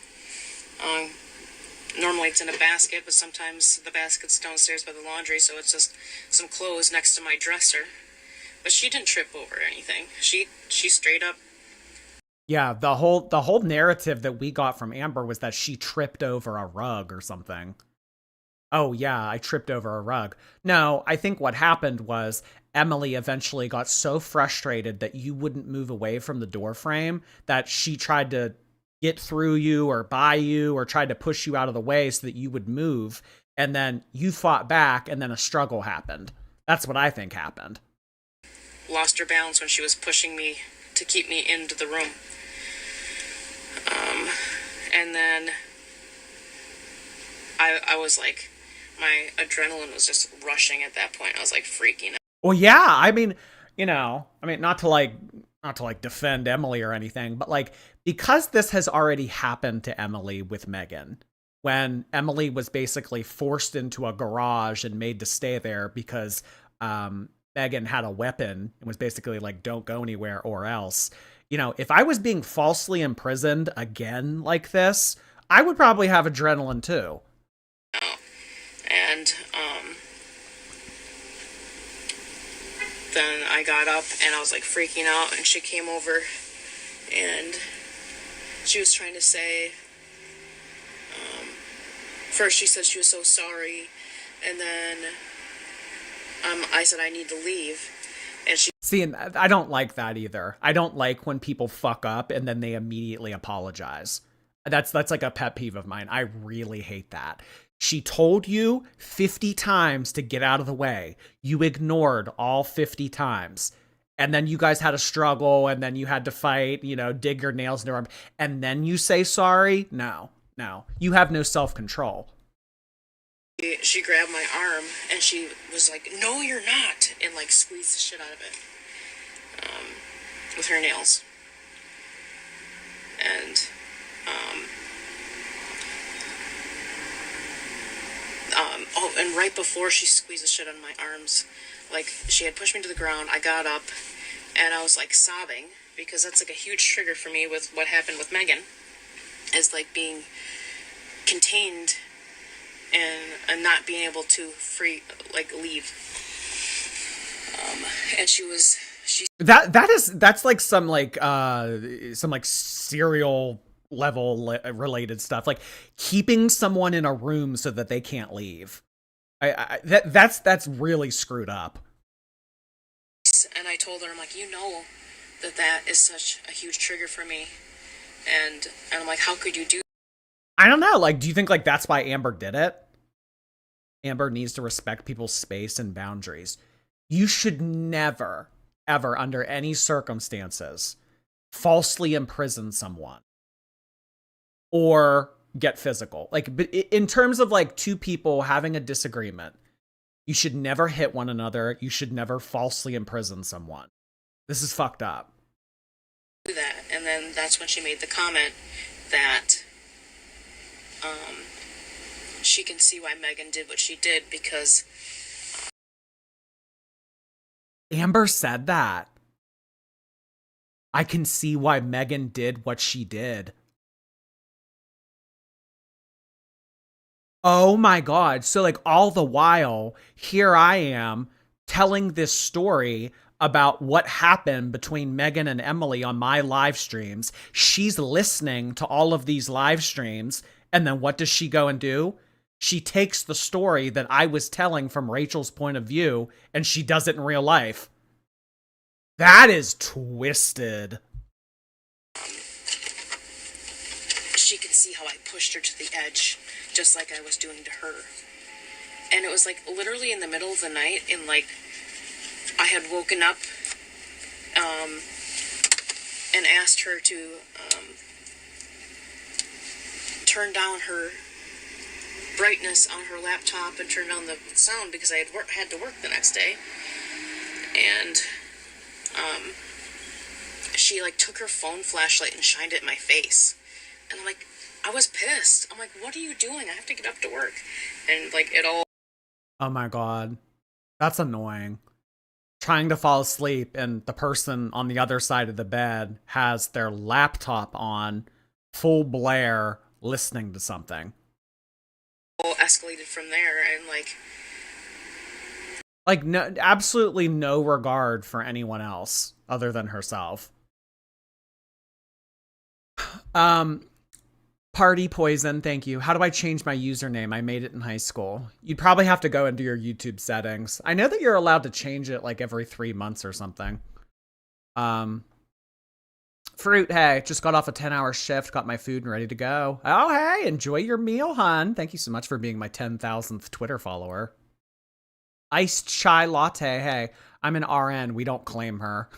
I: Normally it's in a basket, but sometimes the basket's downstairs by the laundry, so it's just some clothes next to my dresser. But she didn't trip over anything. She straight up.
C: Yeah, the whole narrative that we got from Amber was that she tripped over a rug or something. Oh yeah, I tripped over a rug. No, I think what happened was Emily eventually got so frustrated that you wouldn't move away from the door frame that she tried to get through you or by you or tried to push you out of the way so that you would move, and then you fought back and then a struggle happened. That's what I think happened.
I: Lost her balance when she was pushing me to keep me into the room. And then I was like, my adrenaline was just rushing at that point. I was like freaking out.
C: Well, yeah, I mean, not to like defend Emily or anything, but like, because this has already happened to Emily with Megan, when Emily was basically forced into a garage and made to stay there because Megan had a weapon and was basically like, don't go anywhere or else. If I was being falsely imprisoned again like this, I would probably have adrenaline too.
I: And then I got up and I was like freaking out, and she came over and she was trying to say, first she said she was so sorry, and then I said I need to leave, and she...
C: See, and I don't like that either. I don't like when people fuck up and then they immediately apologize. That's like a pet peeve of mine. I really hate that. She told you 50 times to get out of the way. You ignored all 50 times. And then you guys had a struggle, and then you had to fight, dig your nails in her arm. And then you say sorry? No. You have no self-control.
I: She grabbed my arm, and she was like, no, you're not, and like squeezed the shit out of it with her nails. And and right before she squeezed the shit on my arms, like, she had pushed me to the ground. I got up and I was like sobbing, because that's like a huge trigger for me with what happened with Megan, is like being contained and not being able to leave. And
C: that's like some serial level related stuff, like keeping someone in a room so that they can't leave. That's really screwed up.
I: And I told her, I'm like, that is such a huge trigger for me, and I'm like, how could you do?
C: I don't know. Like, do you think like that's why Amber did it? Amber needs to respect people's space and boundaries. You should never, ever, under any circumstances, falsely imprison someone or get physical. Like, but in terms of like two people having a disagreement, you should never hit one another. You should never falsely imprison someone. This is fucked up.
I: Do that, and then that's when she made the comment that she can see why Megan did what she did, because
C: Amber said that. I can see why Megan did what she did. Oh my God. So like all the while, here I am telling this story about what happened between Megan and Emily on my live streams. She's listening to all of these live streams. And then what does she go and do? She takes the story that I was telling from Rachel's point of view, and she does it in real life. That is twisted.
I: She could see how I pushed her to the edge, just like I was doing to her. And it was like literally in the middle of the night, and like I had woken up and asked her to turn down her brightness on her laptop and turn down the sound, because I had to work the next day. And she like took her phone flashlight and shined it in my face, and I'm like, I was pissed. I'm like, what are you doing? I have to get up to work. And like it all...
C: Oh my God. That's annoying. Trying to fall asleep and the person on the other side of the bed has their laptop on, full blare, listening to something.
I: Escalated from there, and
C: Like, no, absolutely no regard for anyone else other than herself. Party Poison, thank you. How do I change my username? I made it in high school. You'd probably have to go into your YouTube settings. I know that you're allowed to change it like every 3 months or something. Fruit, hey, just got off a 10-hour shift, got my food and ready to go. Oh, hey, enjoy your meal, hun. Thank you so much for being my 10,000th Twitter follower. Iced chai latte, hey, I'm an RN, we don't claim her.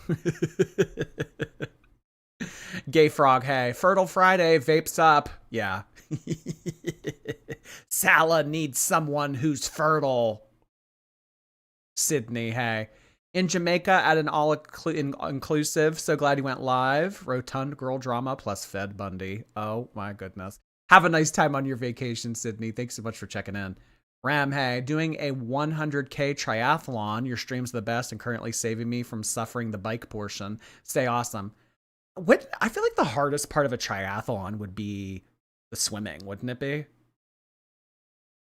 C: Gay frog, hey, Fertile Friday, vapes up. Yeah. Sala needs someone who's fertile. Sydney, hey. In Jamaica at an all-inclusive. So glad you went live. Rotund girl drama plus Fed Bundy. Oh my goodness. Have a nice time on your vacation, Sydney. Thanks so much for checking in. Ram, hey, doing a 100K triathlon. Your stream's the best and currently saving me from suffering the bike portion. Stay awesome. What I feel like the hardest part of a triathlon would be the swimming, wouldn't it be?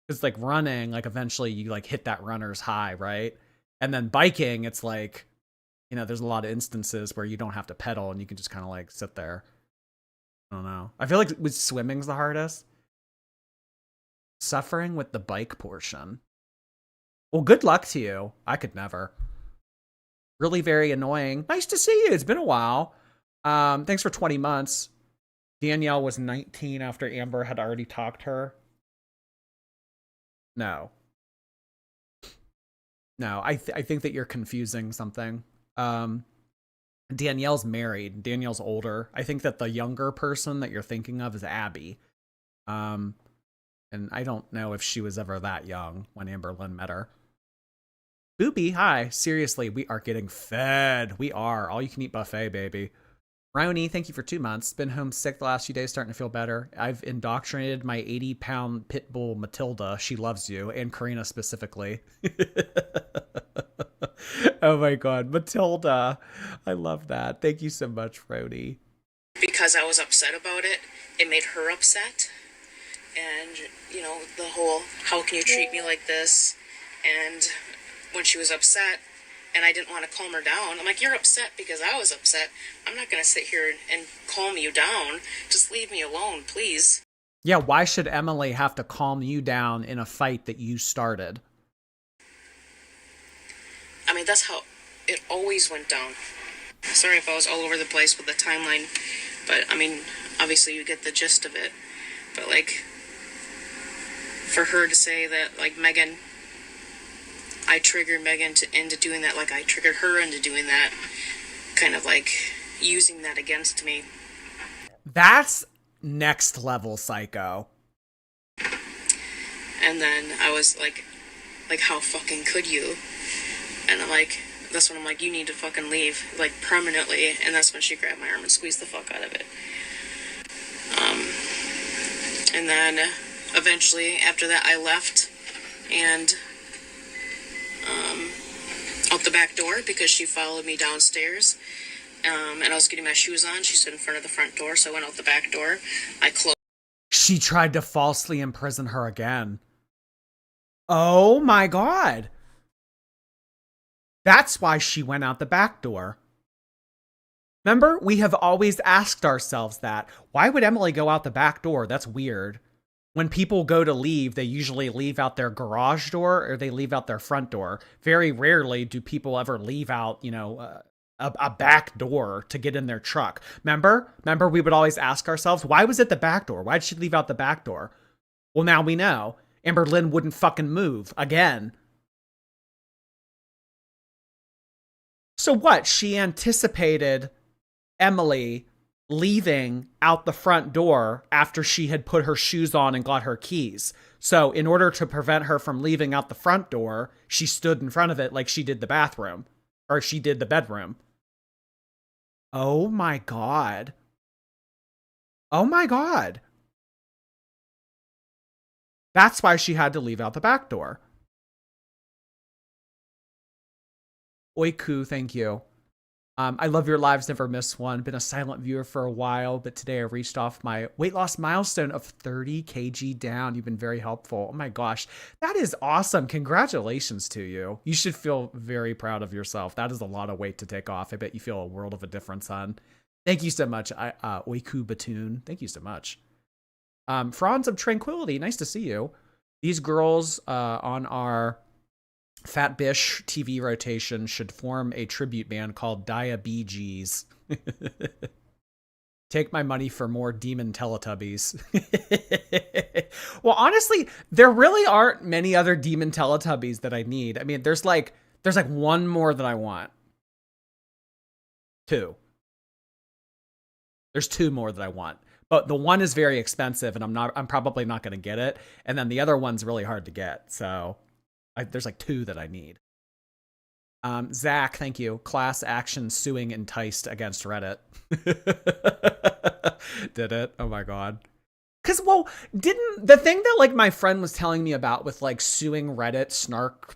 C: It's like running, like eventually you like hit that runner's high, right? And then biking, it's like, you know, there's a lot of instances where you don't have to pedal and you can just kind of like sit there. I don't know. I feel like with swimming's the hardest. Suffering with the bike portion. Well, good luck to you. I could never. Really very annoying. Nice to see you. It's been a while. Thanks for 20 months. Danielle was 19 after Amber had already talked her. No. No, I think that you're confusing something. Danielle's married. Danielle's older. I think that the younger person that you're thinking of is Abby. And I don't know if she was ever that young when Amberlynn met her. Booby, hi. Seriously, we are getting fed. We are. All you can eat buffet, baby. Roni, thank you for 2 months. Been home sick the last few days, starting to feel better. I've indoctrinated my 80-pound pit bull Matilda. She loves you, and Karina specifically. Oh my god, Matilda. I love that. Thank you so much, Roni.
I: because I was upset about it, it made her upset. And, you know, the whole, how can you treat me like this? And when she was upset, and I didn't want to calm her down. I'm like, you're upset because I was upset. I'm not going to sit here and calm you down. Just leave me alone, please.
C: Yeah, why should Emily have to calm you down in a fight that you started?
I: I mean, that's how it always went down. Sorry if I was all over the place with the timeline, but I mean, obviously you get the gist of it. But like, for her to say that, like, Megan, I triggered Megan into doing that, like I triggered her into doing that, kind of like using that against me.
C: That's next level psycho.
I: And then I was like, how fucking could you? And I'm like, that's when I'm like, you need to fucking leave, like, permanently. And that's when she grabbed my arm and squeezed the fuck out of it. And then eventually after that I left and out the back door because she followed me downstairs. And I was getting my shoes on. She stood in front of the front door, so I went out the back door. I closed.
C: She tried to falsely imprison her again. Oh my god. That's why she went out the back door. Remember, we have always asked ourselves that. Why would Emily go out the back door? That's weird. When people go to leave, they usually leave out their garage door or they leave out their front door. Very rarely do people ever leave out, you know, a back door to get in their truck. Remember, we would always ask ourselves, why was it the back door? Why'd she leave out the back door? Well, now we know. Amberlynn wouldn't fucking move again. So what? She anticipated Emily leaving out the front door after she had put her shoes on and got her keys. So in order to prevent her from leaving out the front door, she stood in front of it like she did the bathroom, or she did the bedroom. Oh my god. Oh my god. That's why she had to leave out the back door. Oiku, thank you. I love your lives, never miss one. Been a silent viewer for a while, but today I reached off my weight loss milestone of 30 kg down. You've been very helpful. Oh my gosh, that is awesome. Congratulations to you. You should feel very proud of yourself. That is a lot of weight to take off. I bet you feel a world of a difference, hon. Thank you so much, Oiku Batoon. Thank you so much. Franz of Tranquility, nice to see you. These girls on our Fat Bish TV rotation should form a tribute band called Diabetes. Take my money for more demon Teletubbies. Well, honestly, there really aren't many other demon Teletubbies that I need. I mean, there's like one more that I want. Two. There's two more that I want. But the one is very expensive and I'm probably not going to get it. And then the other one's really hard to get. So there's like two that I need. Zach, thank you. Class action suing enticed against Reddit. Did it? Oh my God. Cause didn't the thing that like my friend was telling me about with like suing Reddit snark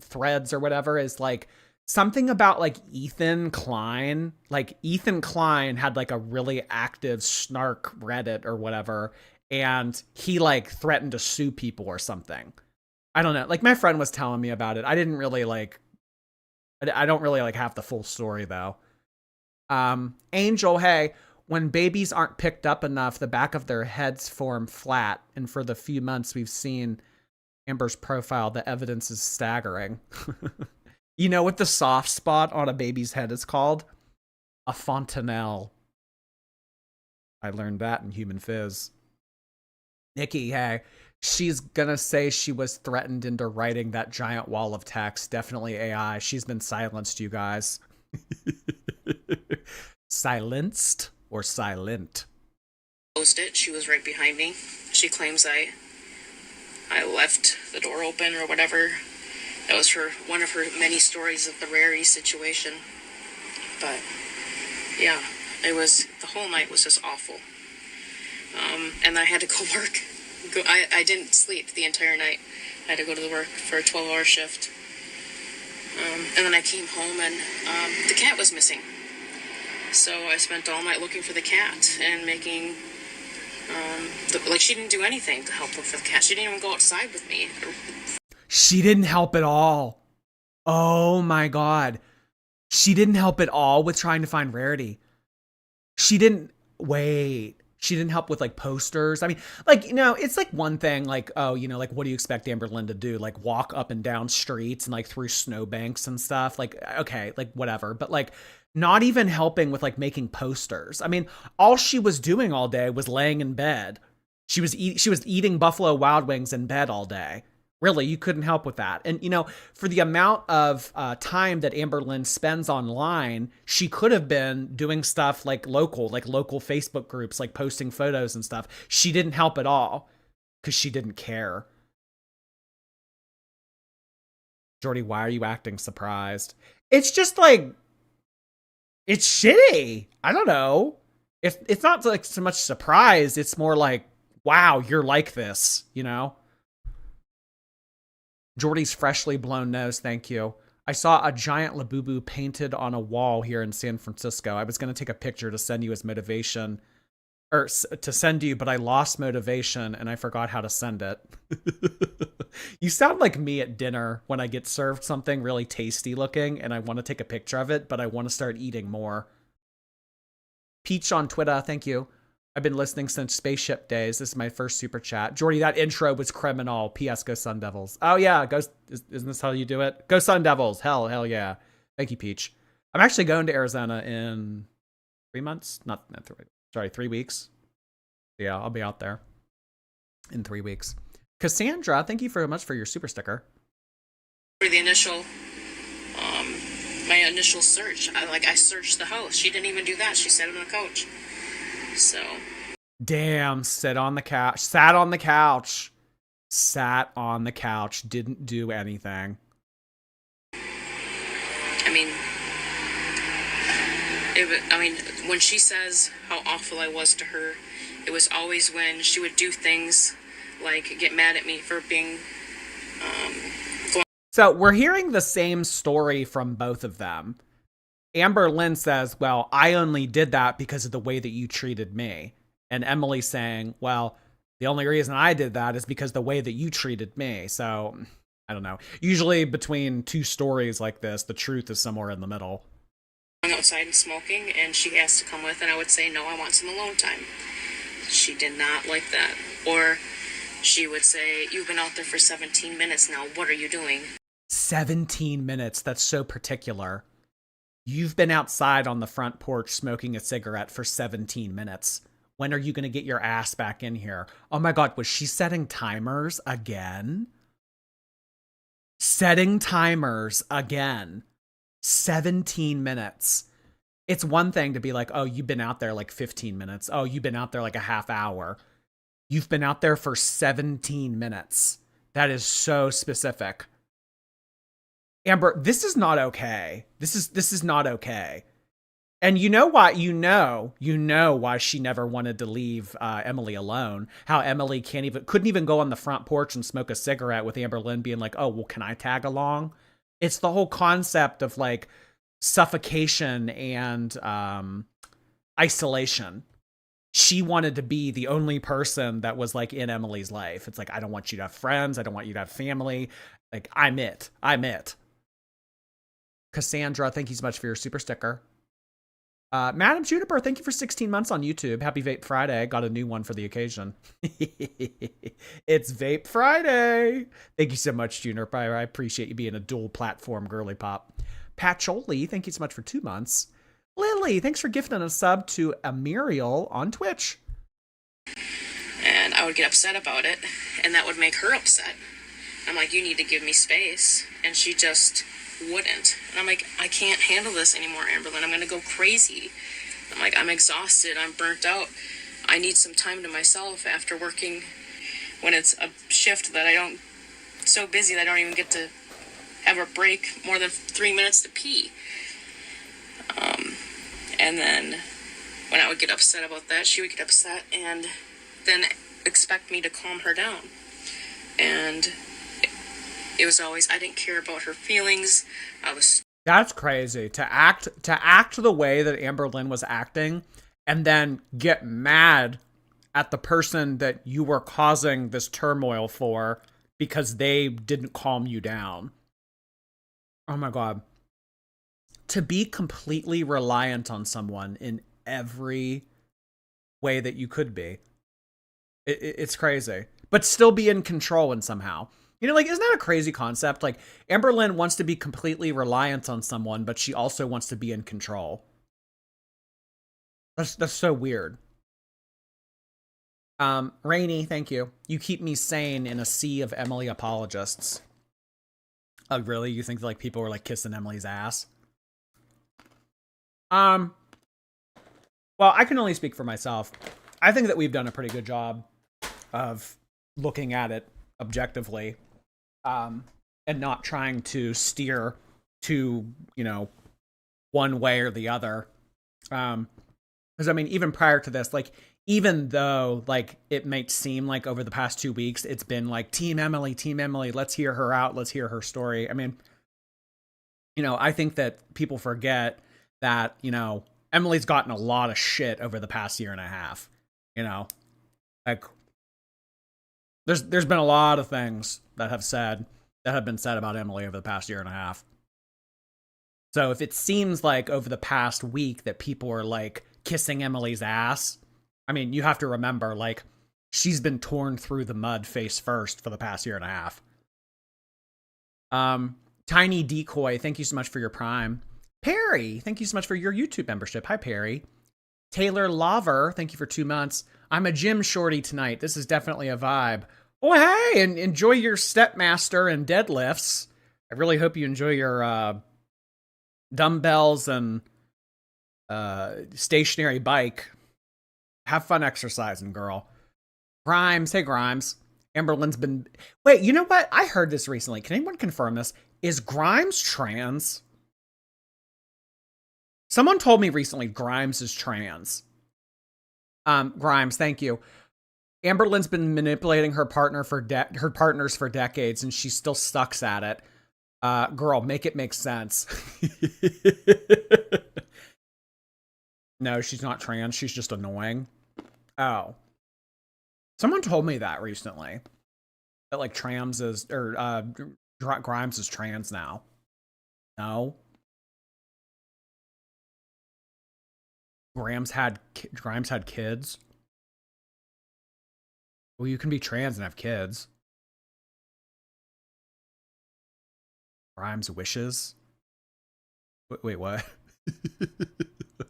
C: threads or whatever is like something about like Ethan Klein. Like Ethan Klein had like a really active snark Reddit or whatever. And he like threatened to sue people or something. I don't know. Like my friend was telling me about it. I didn't really like, I don't really like have the full story though. Angel, hey, when babies aren't picked up enough, the back of their heads form flat. And for the few months we've seen Amber's profile, the evidence is staggering. You know what the soft spot on a baby's head is called? A fontanelle. I learned that in Human Phys. Nikki, hey. She's gonna say she was threatened into writing that giant wall of text. Definitely AI. She's been silenced, you guys. Silenced or silent?
I: Closed it. She was right behind me. She claims I left the door open or whatever. That was one of her many stories of the Rarity situation. But yeah, the whole night was just awful. And I had to go work. I didn't sleep the entire night. I had to go to work for a 12-hour shift. And then I came home and the cat was missing. So I spent all night looking for the cat and making... she didn't do anything to help with the cat. She didn't even go outside with me.
C: She didn't help at all. Oh my God. She didn't help at all with trying to find Rarity. She didn't help with like posters. I mean, like, it's like one thing, like, oh, like, what do you expect Amberlynn to do? Like walk up and down streets and like through snowbanks and stuff. Like, okay, like whatever. But like not even helping with like making posters. I mean, all she was doing all day was laying in bed. She was eating Buffalo Wild Wings in bed all day. Really, you couldn't help with that. And, for the amount of time that Amberlynn spends online, she could have been doing stuff like local Facebook groups, like posting photos and stuff. She didn't help at all because she didn't care. Jordy, why are you acting surprised? It's just like, it's shitty. I don't know. It's not like so much surprise. It's more like, wow, you're like this, Jordy's freshly blown nose, thank you. I saw a giant Labubu painted on a wall here in San Francisco. I was going to take a picture to send you as motivation, or to send you, but I lost motivation and I forgot how to send it. You sound like me at dinner when I get served something really tasty looking and I want to take a picture of it, but I want to start eating more. Peach on Twitter, thank you. I've been listening since Spaceship Days. This is my first super chat. Jordy, that intro was criminal. P.S. Go Sun Devils. Oh, yeah. Isn't this how you do it? Go Sun Devils. Hell yeah. Thank you, Peach. I'm actually going to Arizona in 3 months. Not 3 weeks. Yeah, I'll be out there in 3 weeks. Cassandra, thank you very much for your super sticker.
I: For the initial, my initial search, I searched the house. She didn't even do that. She sat on the couch. So
C: damn, sat on the couch, didn't do anything.
I: I mean, when she says how awful I was to her, it was always when she would do things like get mad at me for being
C: So we're hearing the same story from both of them. Amberlynn says, well, I only did that because of the way that you treated me. And Emily saying, well, the only reason I did that is because the way that you treated me. So I don't know. Usually between two stories like this, the truth is somewhere in the middle.
I: Outside and smoking, and she asked to come with, and I would say, no, I want some alone time. She did not like that. Or she would say, you've been out there for 17 minutes now. What are you doing?
C: 17 minutes. That's so particular. You've been outside on the front porch smoking a cigarette for 17 minutes. When are you going to get your ass back in here? Oh my God, was she setting timers again? Setting timers again. 17 minutes. It's one thing to be like, oh, you've been out there like 15 minutes. Oh, you've been out there like a half hour. You've been out there for 17 minutes. That is so specific. Amber, this is not okay. This is not okay. And you know why? You know why she never wanted to leave Emily alone. How Emily couldn't even go on the front porch and smoke a cigarette with Amberlynn being like, oh, well, can I tag along? It's the whole concept of like suffocation and isolation. She wanted to be the only person that was like in Emily's life. It's like, I don't want you to have friends. I don't want you to have family. Like, I'm it. Cassandra, thank you so much for your super sticker. Madam Juniper, thank you for 16 months on YouTube. Happy Vape Friday. Got a new one for the occasion. It's Vape Friday. Thank you so much, Juniper. I appreciate you being a dual platform girly pop. Patcholi, thank you so much for 2 months. Lily, thanks for gifting a sub to Amiriel on Twitch.
I: And I would get upset about it, and that would make her upset. I'm like, you need to give me space. And she just wouldn't. And I'm like, I can't handle this anymore, Amberlynn. I'm going to go crazy. I'm like, I'm exhausted. I'm burnt out. I need some time to myself after working when it's a shift that so busy that I don't even get to have a break more than 3 minutes to pee. And then when I would get upset about that, she would get upset and then expect me to calm her down. And it was always, I didn't care about her feelings.
C: That's crazy to act the way that Amberlynn was acting and then get mad at the person that you were causing this turmoil for because they didn't calm you down. Oh my God. To be completely reliant on someone in every way that you could be. It's crazy. But still be in control and somehow. You know, like, isn't that a crazy concept? Like, Amberlynn wants to be completely reliant on someone, but she also wants to be in control. That's so weird. Rainy, thank you. You keep me sane in a sea of Emily apologists. Oh, really? You think like people were like kissing Emily's ass? Well, I can only speak for myself. I think that we've done a pretty good job of looking at it objectively, and not trying to steer to, one way or the other. Because I mean, even prior to this, like, even though like it might seem like over the past 2 weeks, it's been like Team Emily, let's hear her out. Let's hear her story. I mean, I think that people forget that, Emily's gotten a lot of shit over the past year and a half, like there's been a lot of things that have been said about Emily over the past year and a half. So if it seems like over the past week that people are like kissing Emily's ass, I mean, you have to remember, like, she's been torn through the mud face first for the past year and a half. Tiny Decoy, thank you so much for your Prime. Perry, thank you so much for your YouTube membership. Hi, Perry. Taylor Lover, thank you for 2 months. I'm a gym shorty tonight. This is definitely a vibe. Oh, hey, and enjoy your Stepmaster and deadlifts. I really hope you enjoy your dumbbells and stationary bike. Have fun exercising, girl. Grimes, hey, Grimes. Amberlynn's been... Wait, you know what? I heard this recently. Can anyone confirm this? Is Grimes trans? Someone told me recently Grimes is trans. Grimes, thank you. Amberlynn's been manipulating her partners for decades, and she still sucks at it. Girl, make it make sense. No, she's not trans. She's just annoying. Oh. Someone told me that recently. That like Grimes is trans now. No. Grimes had kids. Well, you can be trans and have kids. Grimes wishes. Wait, what?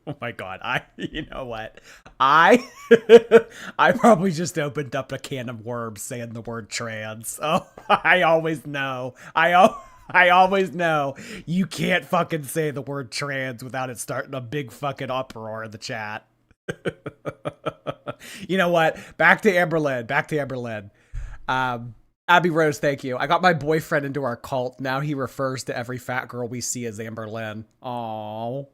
C: Oh my god! You know what? I probably just opened up a can of worms saying the word trans. Oh, I always know. I always know you can't fucking say the word trans without it starting a big fucking uproar in the chat. You know what? Back to Amberlynn. Abby Rose, thank you. I got my boyfriend into our cult. Now he refers to every fat girl we see as Amberlynn. Aww.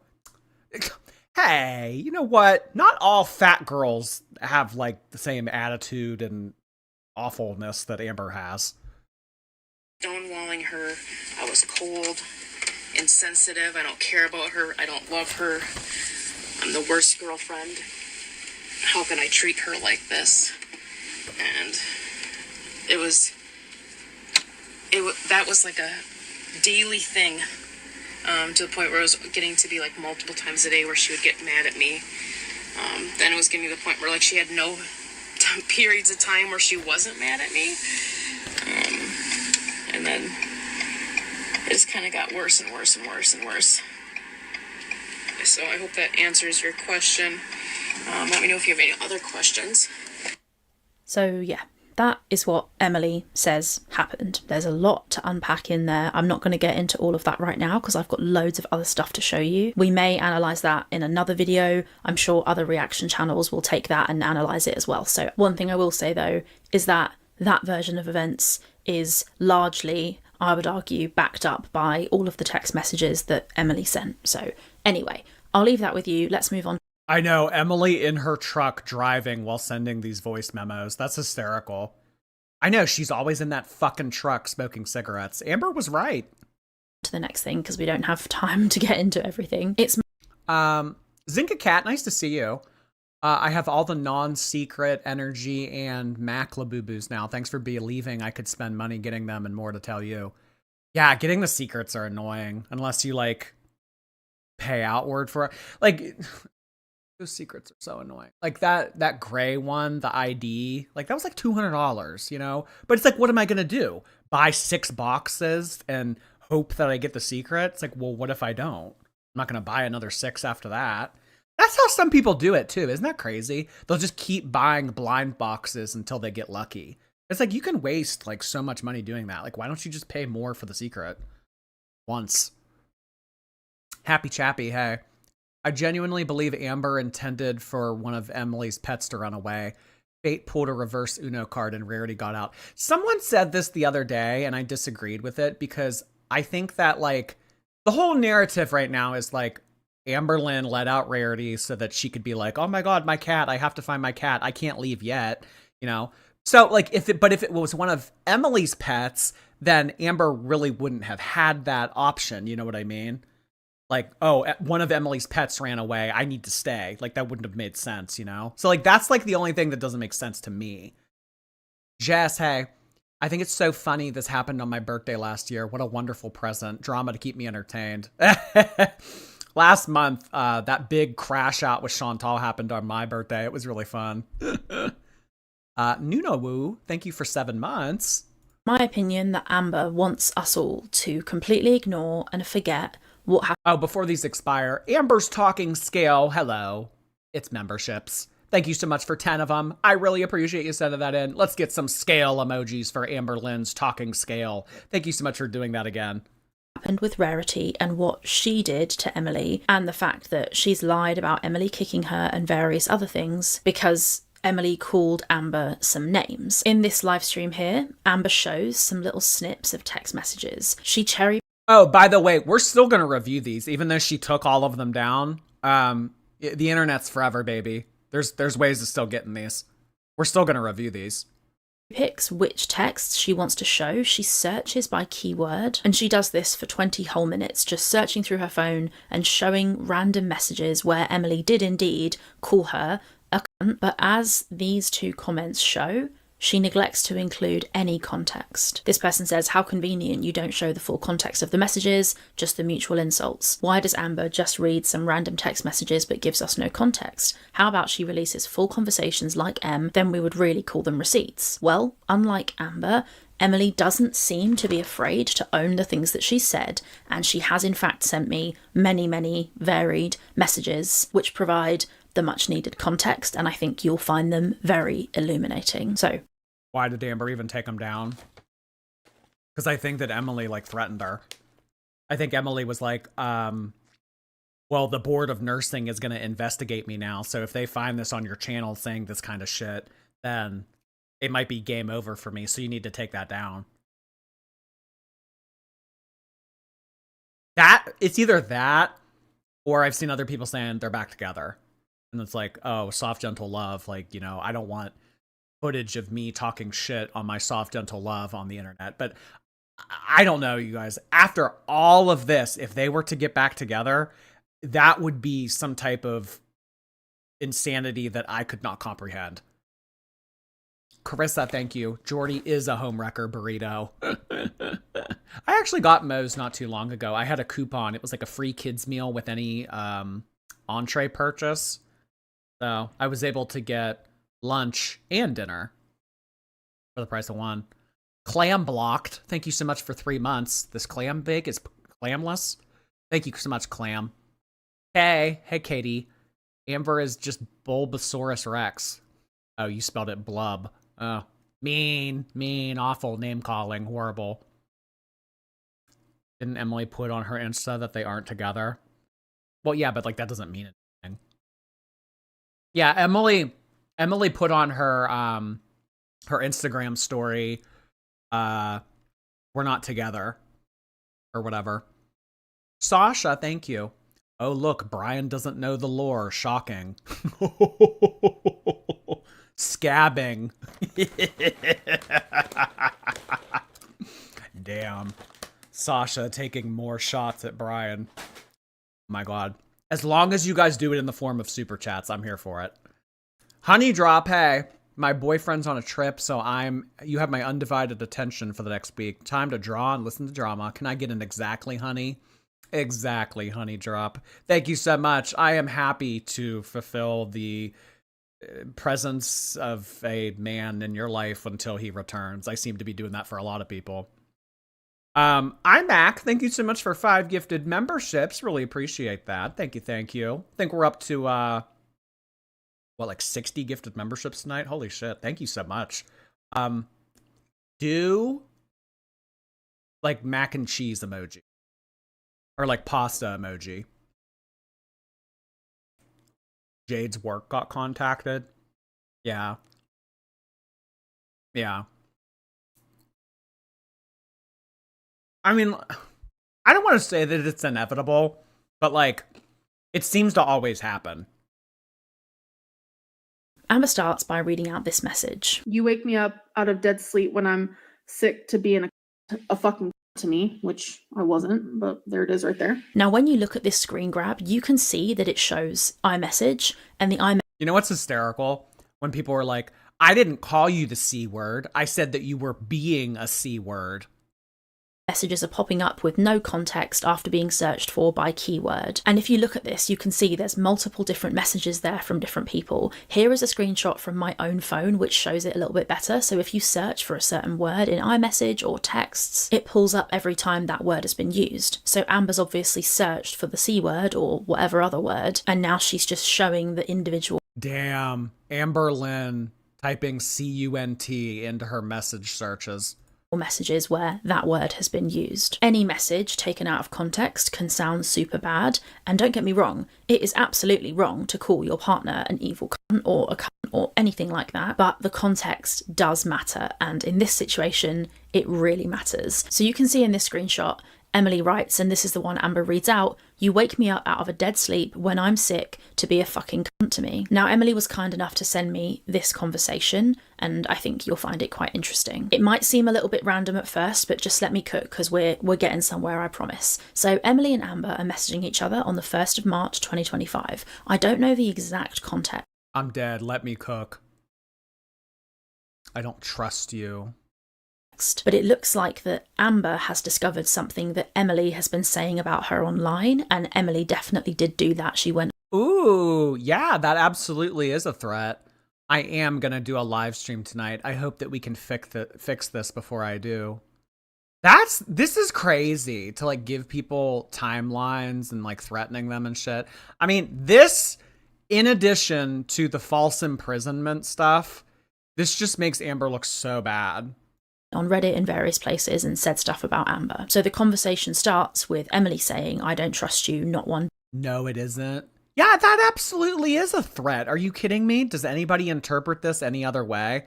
C: Hey, you know what? Not all fat girls have like the same attitude and awfulness that Amber has.
I: Stonewalling her. I was cold, insensitive. I don't care about her. I don't love her. I'm the worst girlfriend. How can I treat her like this? And that was like a daily thing, to the point where it was getting to be like multiple times a day where she would get mad at me. Then it was getting to the point where like she had no periods of time where she wasn't mad at me. And then it just kind of got worse and worse and worse and worse. So I hope that answers your question. Let me know if you have any other questions.
F: So yeah, that is what Emily says happened. There's a lot to unpack in there. I'm not going to get into all of that right now because I've got loads of other stuff to show you. We may analyse that in another video. I'm sure other reaction channels will take that and analyse it as well. So one thing I will say though is that that version of events is largely, I would argue, backed up by all of the text messages that Emily sent. So anyway, I'll leave that with you. Let's move on.
C: I know, Emily in her truck driving while sending these voice memos. That's hysterical. I know, she's always in that fucking truck smoking cigarettes. Amber was right.
F: To the next thing, because we don't have time to get into everything. It's
C: Zinka Cat, nice to see you. I have all the non-secret energy and Mac Labubu's now. Thanks for believing I could spend money getting them and more to tell you. Yeah, getting the secrets are annoying unless you like pay outward for it. Like those secrets are so annoying. Like that gray one, the ID, like that was like $200, you know? But it's like, what am I gonna do? Buy 6 boxes and hope that I get the secret? It's like, well, what if I don't? I'm not gonna buy another 6 after that. That's how some people do it too. Isn't that crazy? They'll just keep buying blind boxes until they get lucky. It's like, you can waste like so much money doing that. Like, why don't you just pay more for the secret once? Happy Chappy, hey. I genuinely believe Amber intended for one of Emily's pets to run away. Fate pulled a reverse Uno card and Rarity got out. Someone said this the other day and I disagreed with it because I think that like the whole narrative right now is like Amberlynn let out Rarity so that she could be like, oh my god, my cat, I have to find my cat. I can't leave yet, you know? So like if it was one of Emily's pets, then Amber really wouldn't have had that option, you know what I mean? Like, oh, one of Emily's pets ran away, I need to stay. Like, that wouldn't have made sense, you know? So, like, that's, like, the only thing that doesn't make sense to me. Jess, hey, I think it's so funny this happened on my birthday last year. What a wonderful present. Drama to keep me entertained. Last month, that big crash out with Chantal happened on my birthday. It was really fun. Nuno Woo, thank you for 7 months.
F: my opinion that Amber wants us all to completely ignore and forget what happened.
C: Oh, before these expire, Amber's talking scale. Hello. It's memberships. Thank you so much for 10 of them. I really appreciate you sending that in. Let's get some scale emojis for Amberlynn's talking scale. Thank you so much for doing that again.
F: Happened with Rarity and what she did to Emily, and the fact that she's lied about Emily kicking her and various other things because Emily called Amber some names. In this live stream here, Amber shows some little snips of text messages. She cherry.
C: Oh, by the way, we're still going to review these, even though she took all of them down. The internet's forever, baby. There's ways to still get in these. We're still going to review these.
D: picks which texts she wants to show. She searches by keyword, and she does this for 20 whole minutes, just searching through her phone and showing random messages where Emily did indeed call her a cunt. But as these two comments show, she neglects to include any context. This person says, how convenient you don't show the full context of the messages, just the mutual insults. Why does Amber just read some random text messages but gives us no context? How about she releases full conversations like M, then we would really call them receipts? Well, unlike Amber, Emily doesn't seem to be afraid to own the things that she said, and she has in fact sent me many, many varied messages which provide the much needed context, and I think you'll find them very illuminating. So,
C: why did Amber even take him down? Because I think that Emily, like, threatened her. I think Emily was like, well, the board of nursing is going to investigate me now, so if they find this on your channel saying this kind of shit, then it might be game over for me, so you need to take that down. It's either that, or I've seen other people saying they're back together. And it's like, oh, soft, gentle love. Like, you know, I don't want footage of me talking shit on my soft, gentle love on the internet. But I don't know, you guys. After all of this, if they were to get back together, that would be some type of insanity that I could not comprehend. Carissa, thank you. Jordy is a homewrecker burrito. I actually got Moe's not too long ago. I had a coupon. It was like a free kids meal with any entree purchase. So I was able to get lunch and dinner for the price of one. Clam blocked. Thank you so much for 3 months. This clam big is clamless. Thank you so much, Clam. Hey, Katie. Amber is just Bulbasaurus Rex. Oh, you spelled it blub. Oh, mean, awful name calling, horrible. Didn't Emily put on her Insta that they aren't together? Well, yeah, but like that doesn't mean anything. Yeah, Emily put on her her Instagram story, we're not together, or whatever. Sasha, thank you. Oh, look, Brian doesn't know the lore. Shocking. Scabbing. Damn. Sasha taking more shots at Brian. My God. As long as you guys do it in the form of super chats, I'm here for it. Honey Drop, hey. My boyfriend's on a trip, so you have my undivided attention for the next week. Time to draw and listen to drama. Can I get an exactly, honey? Exactly, Honey Drop. Thank you so much. I am happy to fulfill the presence of a man in your life until he returns. I seem to be doing that for a lot of people. I'm Mac. Thank you so much for 5 gifted memberships. Really appreciate that. Thank you. I think we're up to, like 60 gifted memberships tonight? Holy shit. Thank you so much. Do, like, mac and cheese emoji. Or, like, pasta emoji. Jade's work got contacted. Yeah. I mean, I don't want to say that it's inevitable, but, like, it seems to always happen.
D: Amber starts by reading out this message.
H: You wake me up out of dead sleep when I'm sick to being a fucking to me, which I wasn't, but there it is right there.
D: Now, when you look at this screen grab, you can see that it shows iMessage, and the iMessage...
C: You know what's hysterical? When people are like, I didn't call you the C word. I said that you were being a C word.
D: Messages are popping up with no context after being searched for by keyword. And if you look at this, you can see there's multiple different messages there from different people. Here is a screenshot from my own phone, which shows it a little bit better. So if you search for a certain word in iMessage or texts, it pulls up every time that word has been used. So Amber's obviously searched for the C word or whatever other word, and now she's just showing the individual.
C: Damn, Amberlynn typing C-U-N-T into her message searches.
D: Messages where that word has been used. Any message taken out of context can sound super bad, and don't get me wrong, it is absolutely wrong to call your partner an evil cunt or a cunt or anything like that, but the context does matter, and in this situation it really matters. So you can see in this screenshot Emily writes, and this is the one Amber reads out, "You wake me up out of a dead sleep when I'm sick to be a fucking cunt to me." Now, Emily was kind enough to send me this conversation, and I think you'll find it quite interesting. It might seem a little bit random at first, but just let me cook because we're getting somewhere, I promise. So Emily and Amber are messaging each other on the 1st of March 2025. I don't know the exact context.
C: I'm dead. Let me cook. I don't trust you.
D: But it looks like that Amber has discovered something that Emily has been saying about her online, and Emily definitely did do that. She went,
C: "Ooh, yeah, that absolutely is a threat. I am going to do a live stream tonight. I hope that we can fix this before I do." This is crazy to like give people timelines and like threatening them and shit. I mean, this, in addition to the false imprisonment stuff, this just makes Amber look so bad.
D: On Reddit and various places and said stuff about Amber. So the conversation starts with Emily saying, "I don't trust you, not one."
C: No, it isn't. Yeah, that absolutely is a threat. Are you kidding me? Does anybody interpret this any other way?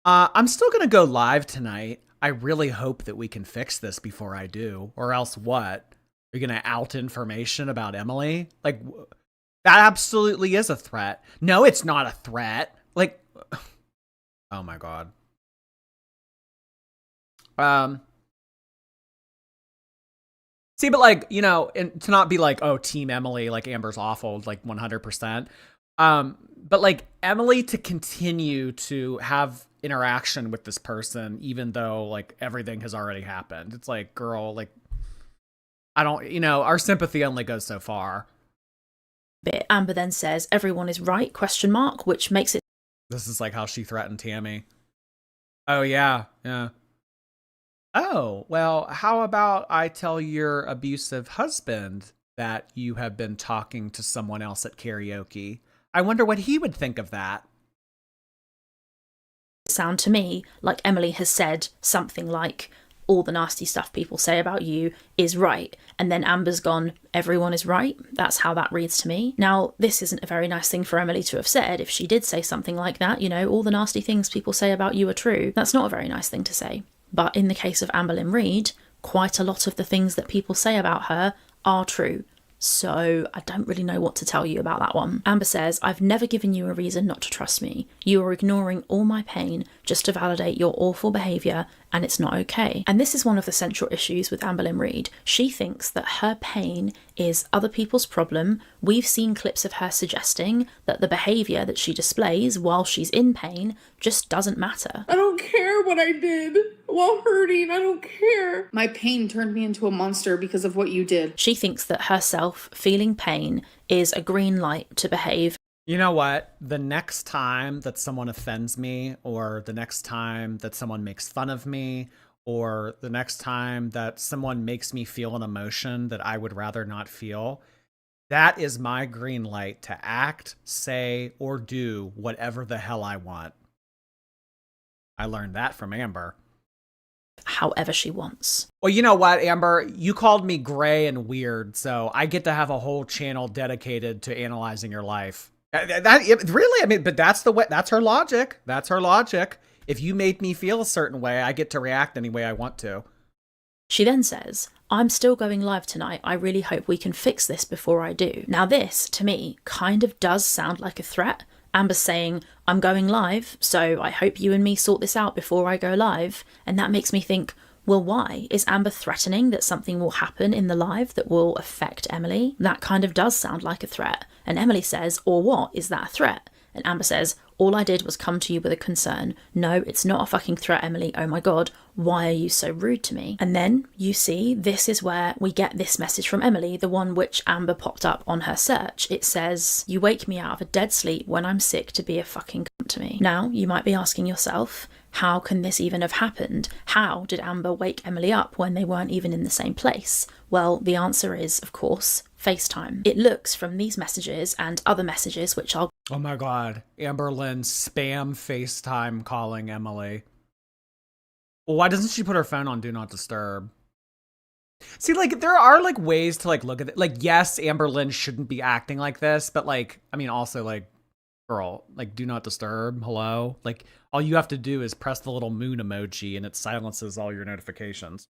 C: I'm still going to go live tonight. I really hope that we can fix this before I do. Or else what? Are you going to out information about Emily? Like, that absolutely is a threat. No, it's not a threat. Like, oh my God. See, but like, you know, and to not be like, oh, team Emily, like Amber's awful, like 100%. But like Emily to continue to have interaction with this person, even though like everything has already happened. It's like, girl, like, I don't, you know, our sympathy only goes so far.
D: But Amber then says, "Everyone is right, ? Which makes it..."
C: This is like how she threatened Tammy. Oh, yeah. Yeah. "Oh, well, how about I tell your abusive husband that you have been talking to someone else at karaoke? I wonder what he would think of that."
D: Sound to me like Emily has said something like, "All the nasty stuff people say about you is right." And then Amber's gone, "Everyone is right." That's how that reads to me. Now, this isn't a very nice thing for Emily to have said. If she did say something like that, you know, all the nasty things people say about you are true. That's not a very nice thing to say. But in the case of Amberlynn Reid, quite a lot of the things that people say about her are true. So I don't really know what to tell you about that one. Amber says, "I've never given you a reason not to trust me. You are ignoring all my pain just to validate your awful behaviour, and it's not okay." And this is one of the central issues with Amberlynn Reid. She thinks that her pain is other people's problem. We've seen clips of her suggesting that the behaviour that she displays while she's in pain just doesn't matter.
H: I don't care what I did while hurting. I don't care. My pain turned me into a monster because of what you did.
D: She thinks that herself feeling pain is a green light to behave.
C: You know what? The next time that someone offends me, or the next time that someone makes fun of me, or the next time that someone makes me feel an emotion that I would rather not feel, that is my green light to act, say, or do whatever the hell I want. I learned that from Amber.
D: However she wants.
C: Well, you know what, Amber? You called me gray and weird, so I get to have a whole channel dedicated to analyzing your life. Really, I mean, but that's the way. That's her logic. That's her logic. If you made me feel a certain way, I get to react any way I want to.
D: She then says, "I'm still going live tonight. I really hope we can fix this before I do." Now this, to me, kind of does sound like a threat. Amber's saying, "I'm going live, so I hope you and me sort this out before I go live." And that makes me think, well, why? Is Amber threatening that something will happen in the live that will affect Emily? That kind of does sound like a threat. And Emily says, "Or what? Is that a threat?" And Amber says, "All I did was come to you with a concern. No, it's not a fucking threat, Emily. Oh my God, why are you so rude to me?" And then you see, this is where we get this message from Emily, the one which Amber popped up on her search. It says, "You wake me out of a dead sleep when I'm sick to be a fucking cunt to me." Now, you might be asking yourself, how can this even have happened? How did Amber wake Emily up when they weren't even in the same place? Well, the answer is, of course, FaceTime. It looks from these messages and other messages, which I'll...
C: Oh my God. Amberlynn spam FaceTime calling Emily. Well, why doesn't she put her phone on Do Not Disturb? See, like, there are, like, ways to, like, look at it. Like, yes, Amberlynn shouldn't be acting like this, but, like, I mean, also, like, girl, like, Do Not Disturb, hello? Like, all you have to do is press the little moon emoji and it silences all your notifications.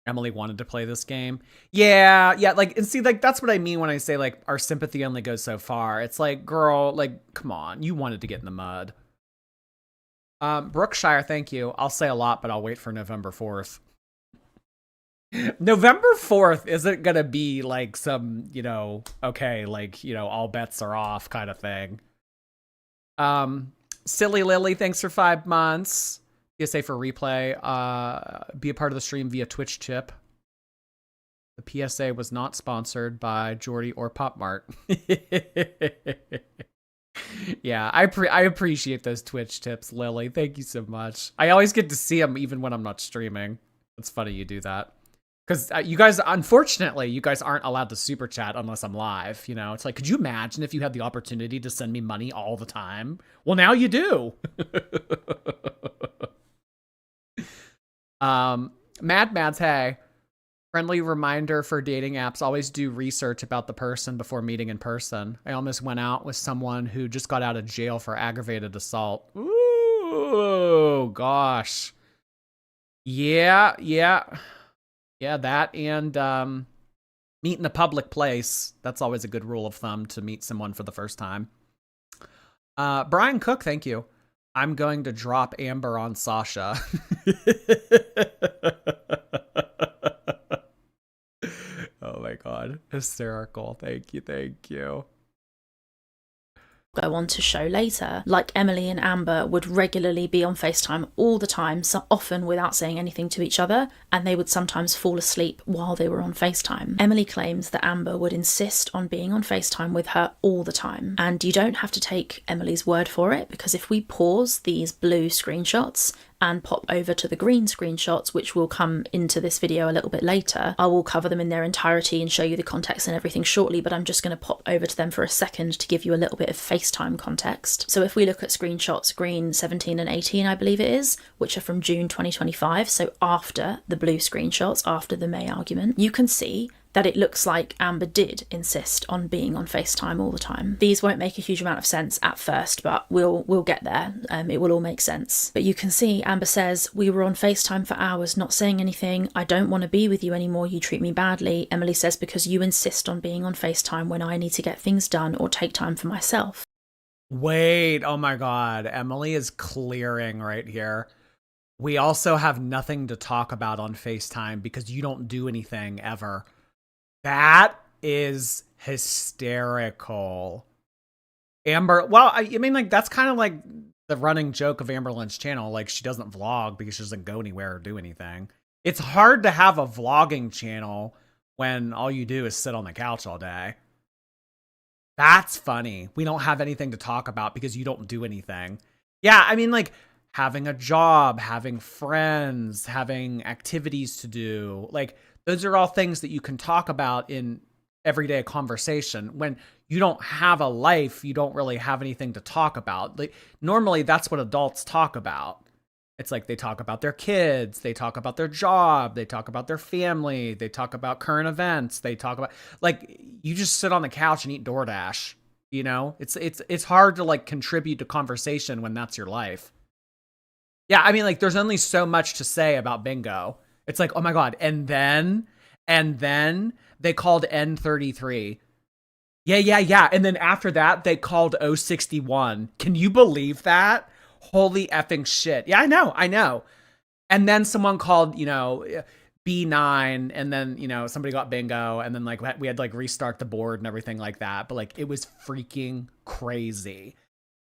C: Emily wanted to play this game. Yeah, like, and see, like, that's what I mean when I say, like, our sympathy only goes so far. It's like, girl, like, come on, you wanted to get in the mud. Brookshire, thank you. I'll say a lot, but I'll wait for November 4th. November 4th isn't gonna be like some, you know, okay, like, you know, all bets are off kind of thing. Silly Lily, thanks for 5 months. PSA for replay. Be a part of the stream via Twitch chip. The PSA was not sponsored by Jordy or Pop Mart. Yeah, I appreciate those Twitch tips, Lily. Thank you so much. I always get to see them even when I'm not streaming. It's funny you do that. Because you guys, unfortunately, you guys aren't allowed to super chat unless I'm live. You know, it's like, could you imagine if you had the opportunity to send me money all the time? Well, now you do. Mads, hey. Friendly reminder for dating apps, always do research about the person before meeting in person. I almost went out with someone who just got out of jail for aggravated assault. Ooh, gosh. Yeah, that and meet in a public place. That's always a good rule of thumb to meet someone for the first time. Brian Cook, thank you. I'm going to drop Amber on Sasha. Oh my god, hysterical. Thank you.
D: Go on to show later, like Emily and Amber would regularly be on FaceTime all the time, so often without saying anything to each other, and they would sometimes fall asleep while they were on FaceTime. Emily claims that Amber would insist on being on FaceTime with her all the time, and you don't have to take Emily's word for it, because if we pause these blue screenshots and pop over to the green screenshots, which will come into this video a little bit later, I will cover them in their entirety and show you the context and everything shortly, but I'm just going to pop over to them for a second to give you a little bit of FaceTime context. So if we look at screenshots green 17 and 18, I believe it is, which are from June 2025, so after the blue screenshots, after the May argument, you can see that it looks like Amber did insist on being on FaceTime all the time. These won't make a huge amount of sense at first, but we'll get there. It will all make sense. But you can see Amber says, "We were on FaceTime for hours, not saying anything. I don't want to be with you anymore. You treat me badly." Emily says, "Because you insist on being on FaceTime when I need to get things done or take time for myself."
C: Wait, oh my god, Emily is clearing right here. We also have nothing to talk about on FaceTime because you don't do anything ever. That is hysterical. Amber, well, I mean, like, that's kind of like the running joke of Amberlynn's channel. Like, she doesn't vlog because she doesn't go anywhere or do anything. It's hard to have a vlogging channel when all you do is sit on the couch all day. That's funny. We don't have anything to talk about because you don't do anything. Yeah, I mean, like, having a job, having friends, having activities to do, like, those are all things that you can talk about in everyday conversation. When you don't have a life, you don't really have anything to talk about. Like, normally that's what adults talk about. It's like they talk about their kids, they talk about their job, they talk about their family, they talk about current events, they talk about, like, you just sit on the couch and eat DoorDash, you know? It's hard to, like, contribute to conversation when that's your life. Yeah, I mean, like, there's only so much to say about bingo. It's like, oh my god, and then they called N33. Yeah. And then after that, they called 061. Can you believe that? Holy effing shit. Yeah, I know. And then someone called, you know, B9, and then, you know, somebody got bingo, and then, like, we had to, like, restart the board and everything like that. But, like, it was freaking crazy.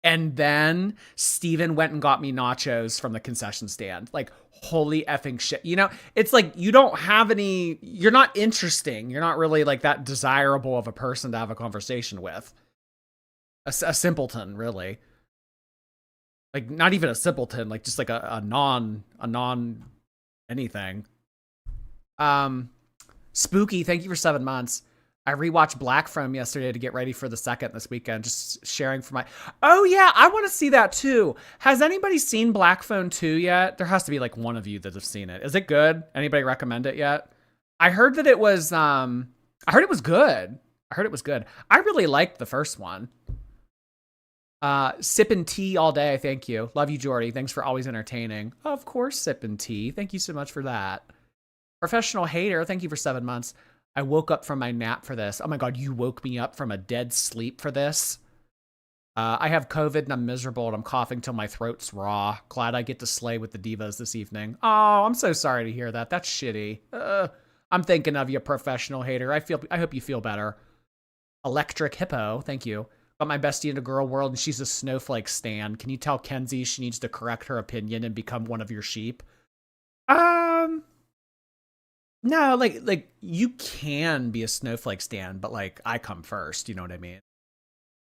C: And then Steven went and got me nachos from the concession stand. Like, holy effing shit. You know, it's like, you don't have any, you're not interesting. You're not really, like, that desirable of a person to have a conversation with. A simpleton, really. Like, not even a simpleton, like, just like a non anything. Spooky, thank you for 7 months. I rewatched Black Phone yesterday to get ready for the second this weekend. Just sharing for my... Oh, yeah, I want to see that, too. Has anybody seen Black Phone 2 yet? There has to be, like, one of you that have seen it. Is it good? Anybody recommend it yet? I heard that it was... I heard it was good. I really liked the first one. Sippin' tea all day, thank you. Love you, Jordy. Thanks for always entertaining. Of course, sippin' tea. Thank you so much for that. Professional hater, thank you for 7 months. I woke up from my nap for this. Oh my God, you woke me up from a dead sleep for this? I have COVID and I'm miserable and I'm coughing till my throat's raw. Glad I get to slay with the divas this evening. Oh, I'm so sorry to hear that. That's shitty. I'm thinking of you, professional hater. I hope you feel better. Electric Hippo, thank you. Got my bestie in a girl world and she's a snowflake stan. Can you tell Kenzie she needs to correct her opinion and become one of your sheep? No, like you can be a snowflake stan, but like I come first, you know what I mean?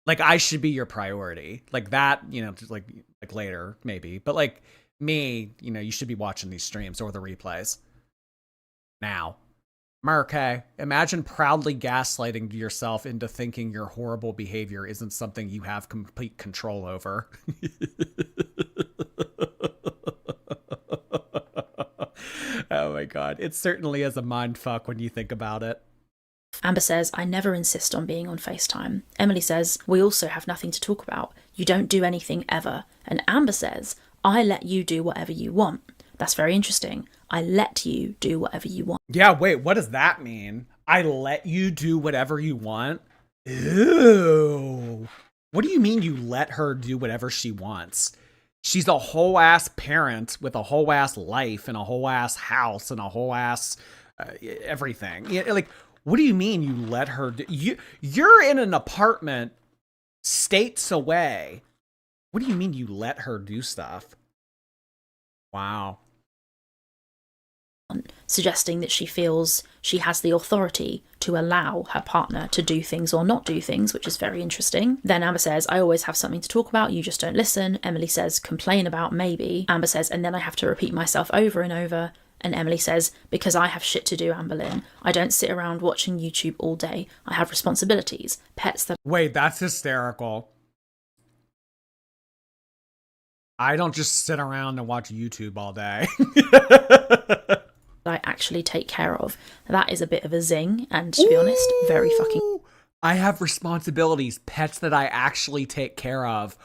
C: Like I should be your priority. Like that, you know, like later maybe. But like me, you know, you should be watching these streams or the replays. Now. Marque, imagine proudly gaslighting yourself into thinking your horrible behavior isn't something you have complete control over. Oh my God. It certainly is a mind fuck when you think about it.
D: Amber says, I never insist on being on FaceTime. Emily says, we also have nothing to talk about. You don't do anything ever. And Amber says, I let you do whatever you want. That's very interesting. I let you do whatever you want.
C: Yeah, wait, what does that mean? I let you do whatever you want? Ew. What do you mean you let her do whatever she wants? She's a whole ass parent with a whole ass life and a whole ass house and a whole ass everything. Like, what do you mean you let her do? You're in an apartment states away. What do you mean you let her do stuff? Wow.
D: Suggesting that she feels she has the authority to allow her partner to do things or not do things, which is very interesting. Then Amber says, I always have something to talk about, you just don't listen. Emily says, complain about maybe. Amber says, and then I have to repeat myself over and over. And Emily says, because I have shit to do, Amberlynn. I don't sit around watching YouTube all day. I have responsibilities, pets that...
C: Wait, that's hysterical. I don't just sit around and watch YouTube all day.
D: I actually take care of. That is a bit of a zing, and to be honest, very fucking...
C: I have responsibilities, pets that I actually take care of.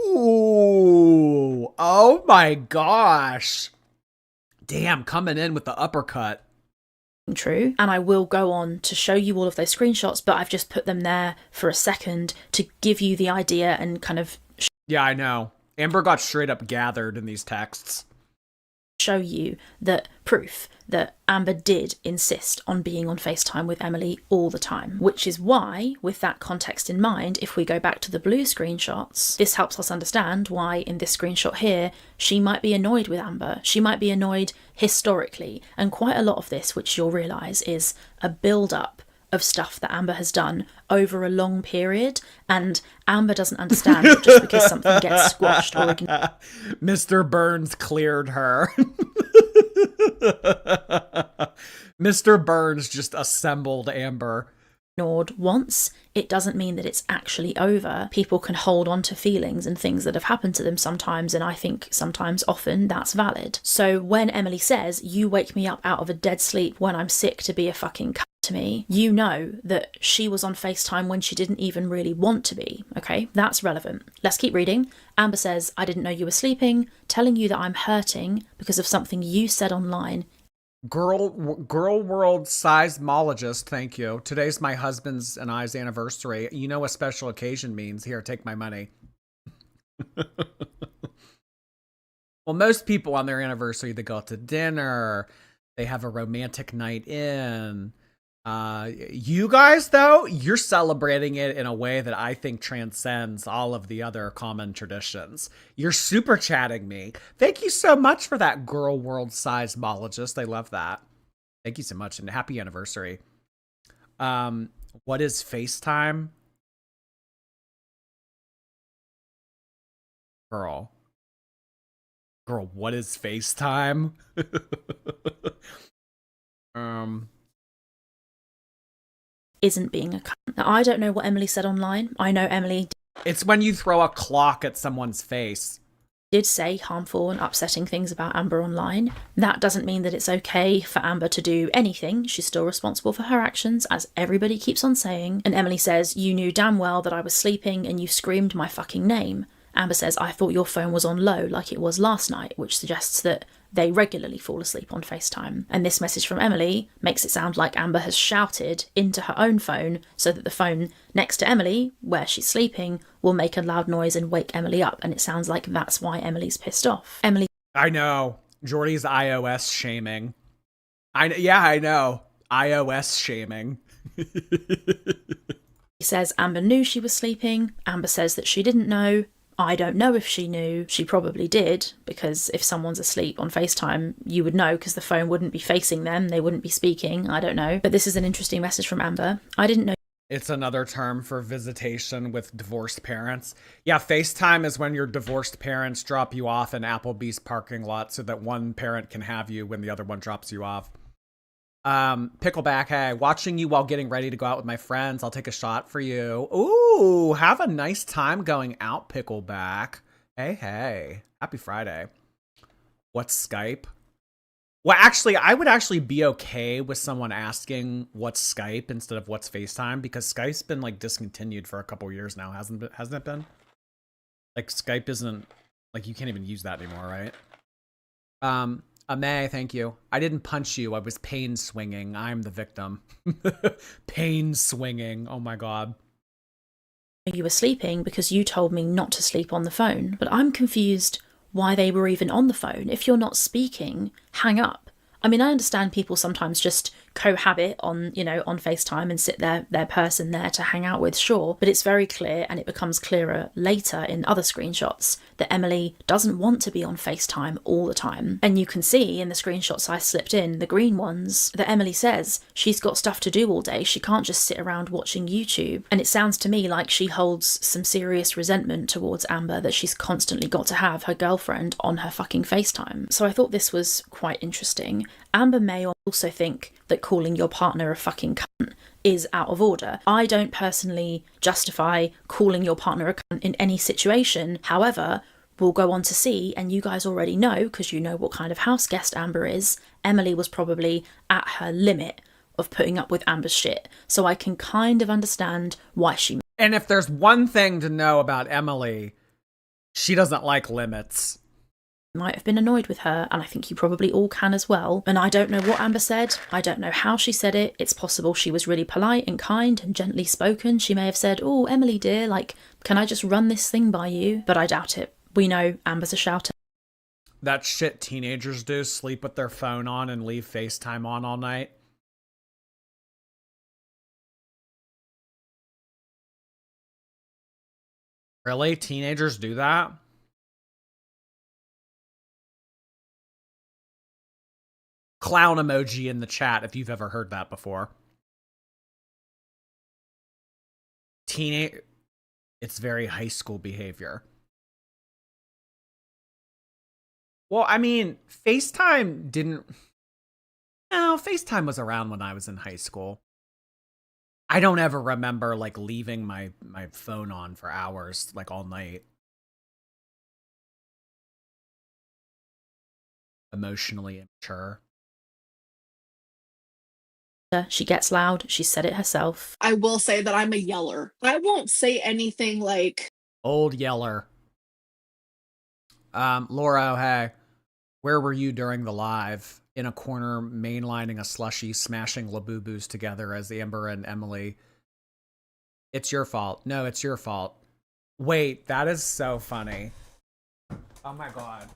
C: Ooh. Oh my gosh. Damn, coming in with the uppercut.
D: True. And I will go on to show you all of those screenshots, but I've just put them there for a second to give you the idea and kind of...
C: Yeah, I know. Amber got straight up gathered in these texts.
D: Show you that proof that Amber did insist on being on FaceTime with Emily all the time, which is why, with that context in mind, if we go back to the blue screenshots, this helps us understand why in this screenshot here, she might be annoyed with Amber. She might be annoyed historically, and quite a lot of this, which you'll realise, is a build-up of stuff that Amber has done over a long period, and Amber doesn't understand that just because something gets squashed or ignored.
C: Mr. Burns cleared her. Mr. Burns just assembled Amber.
D: Once, it doesn't mean that it's actually over. People can hold on to feelings and things that have happened to them sometimes, and I think sometimes, often, that's valid. So when Emily says, you wake me up out of a dead sleep when I'm sick to be a fucking cunt to me, you know that she was on FaceTime when she didn't even really want to be, okay? That's relevant. Let's keep reading. Amber says, I didn't know you were sleeping, telling you that I'm hurting because of something you said online.
C: Girl world seismologist, thank you. Today's my husband's and I's anniversary. You know what special occasion means. Here, take my money. Well, most people on their anniversary, they go out to dinner. They have a romantic night in. You guys, though, you're celebrating it in a way that I think transcends all of the other common traditions. You're super chatting me. Thank you so much for that, girl world seismologist. I love that. Thank you so much, and happy anniversary. What is FaceTime? Girl, what is FaceTime?
D: Isn't being a cunt. Now, I don't know what Emily said online. I know Emily...
C: It's when you throw a clock at someone's face.
D: Did say harmful and upsetting things about Amber online. That doesn't mean that it's okay for Amber to do anything. She's still responsible for her actions, as everybody keeps on saying. And Emily says, you knew damn well that I was sleeping and you screamed my fucking name. Amber says, I thought your phone was on low like it was last night, which suggests that
F: they regularly fall asleep on FaceTime. And this message from Emily makes it sound like Amber has shouted into her own phone so that the phone next to Emily, where she's sleeping, will make a loud noise and wake Emily up. And it sounds like that's why Emily's pissed off. Emily...
C: I know. Jordy's iOS shaming. I know. iOS shaming.
F: He says Amber knew she was sleeping. Amber says that she didn't know. I don't know if she knew. She probably did, because if someone's asleep on FaceTime, you would know because the phone wouldn't be facing them. They wouldn't be speaking. I don't know. But this is an interesting message from Amber. I didn't know.
C: It's another term for visitation with divorced parents. Yeah, FaceTime is when your divorced parents drop you off in Applebee's parking lot so that one parent can have you when the other one drops you off. Pickleback, hey, watching you while getting ready to go out with my friends. I'll take a shot for you. Ooh, have a nice time going out, Pickleback. Hey. Happy Friday. What's Skype? Well, actually, I would actually be okay with someone asking what's Skype instead of what's FaceTime, because Skype's been like discontinued for a couple years now, hasn't it been? Like Skype isn't, like, you can't even use that anymore, right? May, thank you. I didn't punch you. I was pain swinging. I'm the victim. Pain swinging. Oh my God.
F: You were sleeping because you told me not to sleep on the phone. But I'm confused why they were even on the phone. If you're not speaking, hang up. I mean, I understand people sometimes just cohabit on, on FaceTime and sit their person there to hang out with, sure. But it's very clear, and it becomes clearer later in other screenshots, that Emily doesn't want to be on FaceTime all the time. And you can see in the screenshots I slipped in, the green ones, that Emily says she's got stuff to do all day. She can't just sit around watching YouTube. And it sounds to me like she holds some serious resentment towards Amber that she's constantly got to have her girlfriend on her fucking FaceTime. So I thought this was quite interesting. Amber may also think that calling your partner a fucking cunt is out of order. I don't personally justify calling your partner a cunt in any situation. However, we'll go on to see, and you guys already know, because you know what kind of house guest Amber is, Emily was probably at her limit of putting up with Amber's shit. So I can kind of understand why she...
C: And if there's one thing to know about Emily, she doesn't like limits.
F: Might have been annoyed with her, and I think you probably all can as well. And I don't know what Amber said. I don't know how she said it. It's possible she was really polite and kind and gently spoken. She may have said, "Oh, Emily dear, like, can I just run this thing by you?" But I doubt it. We know Amber's a shouter.
C: That shit teenagers do, sleep with their phone on and leave FaceTime on all night. Really? Teenagers do that? Clown emoji in the chat if you've ever heard that before. It's very high school behavior. Well, I mean, FaceTime didn't... No, FaceTime was around when I was in high school. I don't ever remember, like, leaving my phone on for hours, like, all night. Emotionally immature.
F: She gets loud. She said it herself.
G: I will say that I'm a yeller. I won't say anything like...
C: Old yeller. Laura, hey. Where were you during the live? In a corner, mainlining a slushie, smashing Labubu's together as Amber and Emily. It's your fault. No, it's your fault. Wait, that is so funny. Oh my God.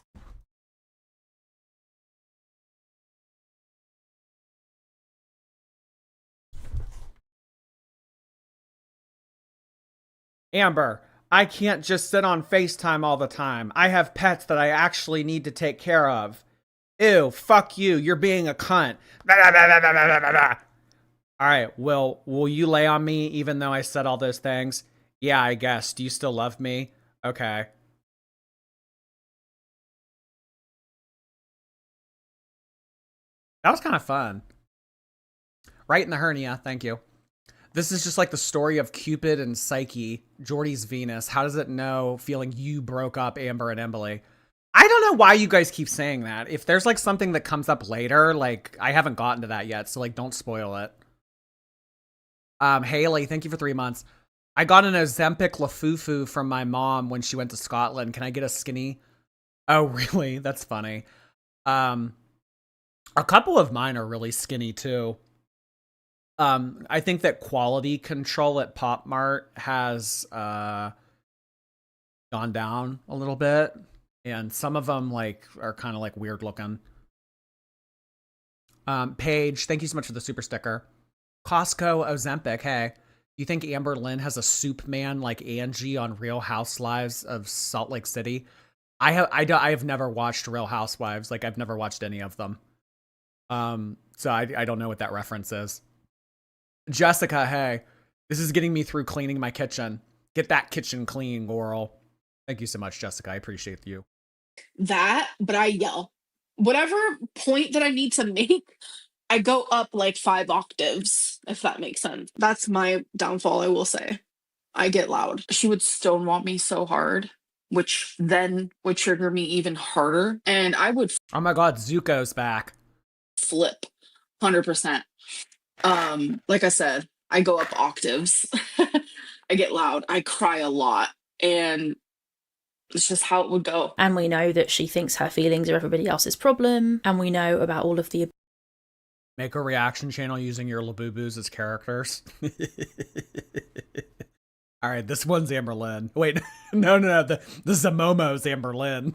C: Amber, I can't just sit on FaceTime all the time. I have pets that I actually need to take care of. Ew, fuck you. You're being a cunt. All right, will you lay on me even though I said all those things? Yeah, I guess. Do you still love me? Okay. That was kind of fun. Right in the hernia, thank you. This is just like the story of Cupid and Psyche, Jordy's Venus. How does it know feeling you broke up Amber and Emily? I don't know why you guys keep saying that. If there's like something that comes up later, like I haven't gotten to that yet, so like don't spoil it. Haley, thank you for 3 months. I got an Ozempic Lafufu from my mom when she went to Scotland. Can I get a skinny? Oh, really? That's funny. A couple of mine are really skinny too. I think that quality control at Pop Mart has gone down a little bit, and some of them like are kind of like weird looking. Paige, thank you so much for the super sticker. Costco Ozempic, hey. Do you think Amberlynn has a soup man like Angie on Real Housewives of Salt Lake City? I have never watched Real Housewives. Like, I've never watched any of them. So I don't know what that reference is. Jessica, hey. This is getting me through cleaning my kitchen. Get that kitchen clean, Laurel. Thank you so much, Jessica. I appreciate you.
J: That, but I yell. Whatever point that I need to make, I go up like 5 octaves, if that makes sense. That's my downfall, I will say. I get loud. She would stonewall me so hard, which then would trigger me even harder. And I would
C: Oh my god, Zuko's back.
J: flip 100%. Like I said, I go up octaves. I get loud. I cry a lot. And it's just how it would go.
D: And we know that she thinks her feelings are everybody else's problem. And we know about all of the...
C: Make a reaction channel using your Labubu's as characters. All right, this one's Amberlynn. Wait, no. The Zamomo's Amberlynn.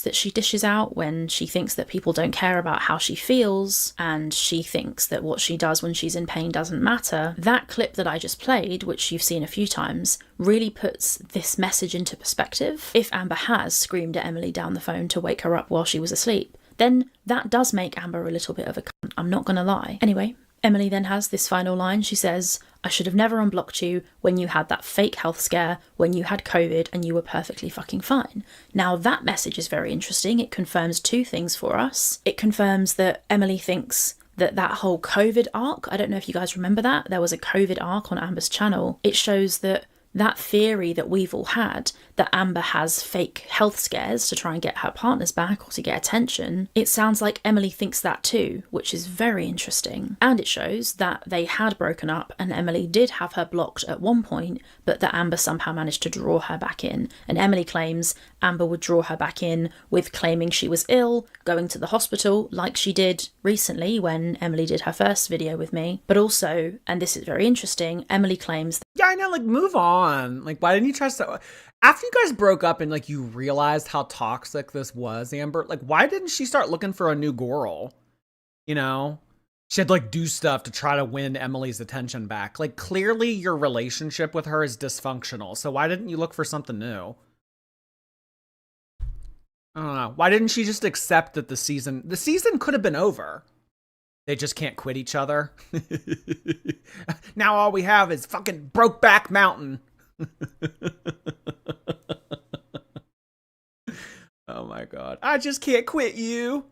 D: that she dishes out when she thinks that people don't care about how she feels, and she thinks that what she does when she's in pain doesn't matter. That clip that I just played, which you've seen a few times, really puts this message into perspective. If Amber has screamed at Emily down the phone to wake her up while she was asleep, then that does make Amber a little bit of a cunt, I'm not gonna lie. Anyway, Emily then has this final line. She says, "I should have never unblocked you when you had that fake health scare, when you had COVID and you were perfectly fucking fine." Now that message is very interesting. It confirms 2 things for us. It confirms that Emily thinks that whole COVID arc, I don't know if you guys remember that, there was a COVID arc on Amber's channel. It shows that theory that we've all had, that Amber has fake health scares to try and get her partners back or to get attention, it sounds like Emily thinks that too, which is very interesting. And it shows that they had broken up and Emily did have her blocked at one point, but that Amber somehow managed to draw her back in. And Emily claims Amber would draw her back in with claiming she was ill, going to the hospital like she did recently when Emily did her first video with me. But also, and this is very interesting, Emily claims...
C: Yeah, I know, like, move on. Like, why didn't you try to... After you guys broke up and, like, you realized how toxic this was, Amber, like, why didn't she start looking for a new girl? You know? She had to, like, do stuff to try to win Emily's attention back. Like, clearly your relationship with her is dysfunctional, so why didn't you look for something new? I don't know. Why didn't she just accept that the season could have been over? They just can't quit each other. Now all we have is fucking Brokeback Mountain. Oh my god. I just can't quit you.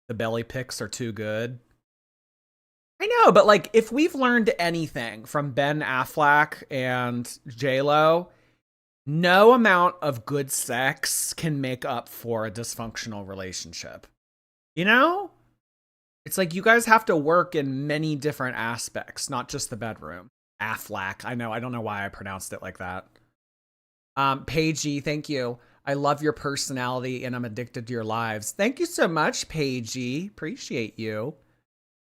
C: The belly pics are too good. I know, but like, if we've learned anything from Ben Affleck and J-Lo, no amount of good sex can make up for a dysfunctional relationship. You know? It's like you guys have to work in many different aspects, not just the bedroom. Affleck. I know. I don't know why I pronounced it like that. Paigey, thank you. I love your personality and I'm addicted to your lives. Thank you so much, Paigey. Appreciate you.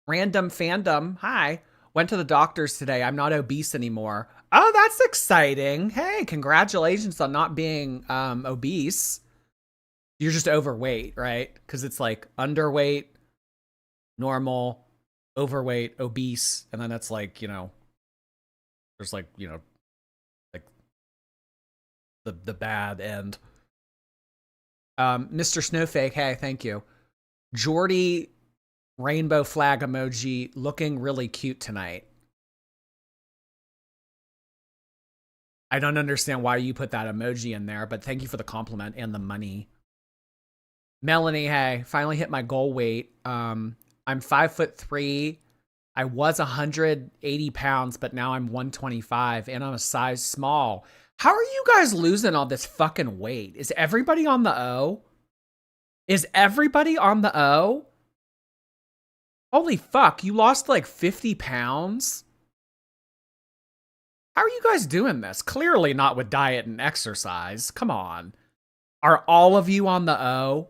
C: Random fandom. Hi. Went to the doctor's today. I'm not obese anymore. Oh, that's exciting. Hey, congratulations on not being obese. You're just overweight, right? Because it's like underweight, normal, overweight, obese, and then it's like, you know, there's like, you know, like the bad end. Mr. Snowflake, hey, thank you. Jordy rainbow flag emoji looking really cute tonight. I don't understand why you put that emoji in there, but thank you for the compliment and the money. Melanie, hey, finally hit my goal weight. I'm 5'3". I was 180 pounds, but now I'm 125 and I'm a size small. How are you guys losing all this fucking weight? Is everybody on the O? Is everybody on the O? Holy fuck, you lost like 50 pounds? How are you guys doing this? Clearly not with diet and exercise. Come on. Are all of you on the O?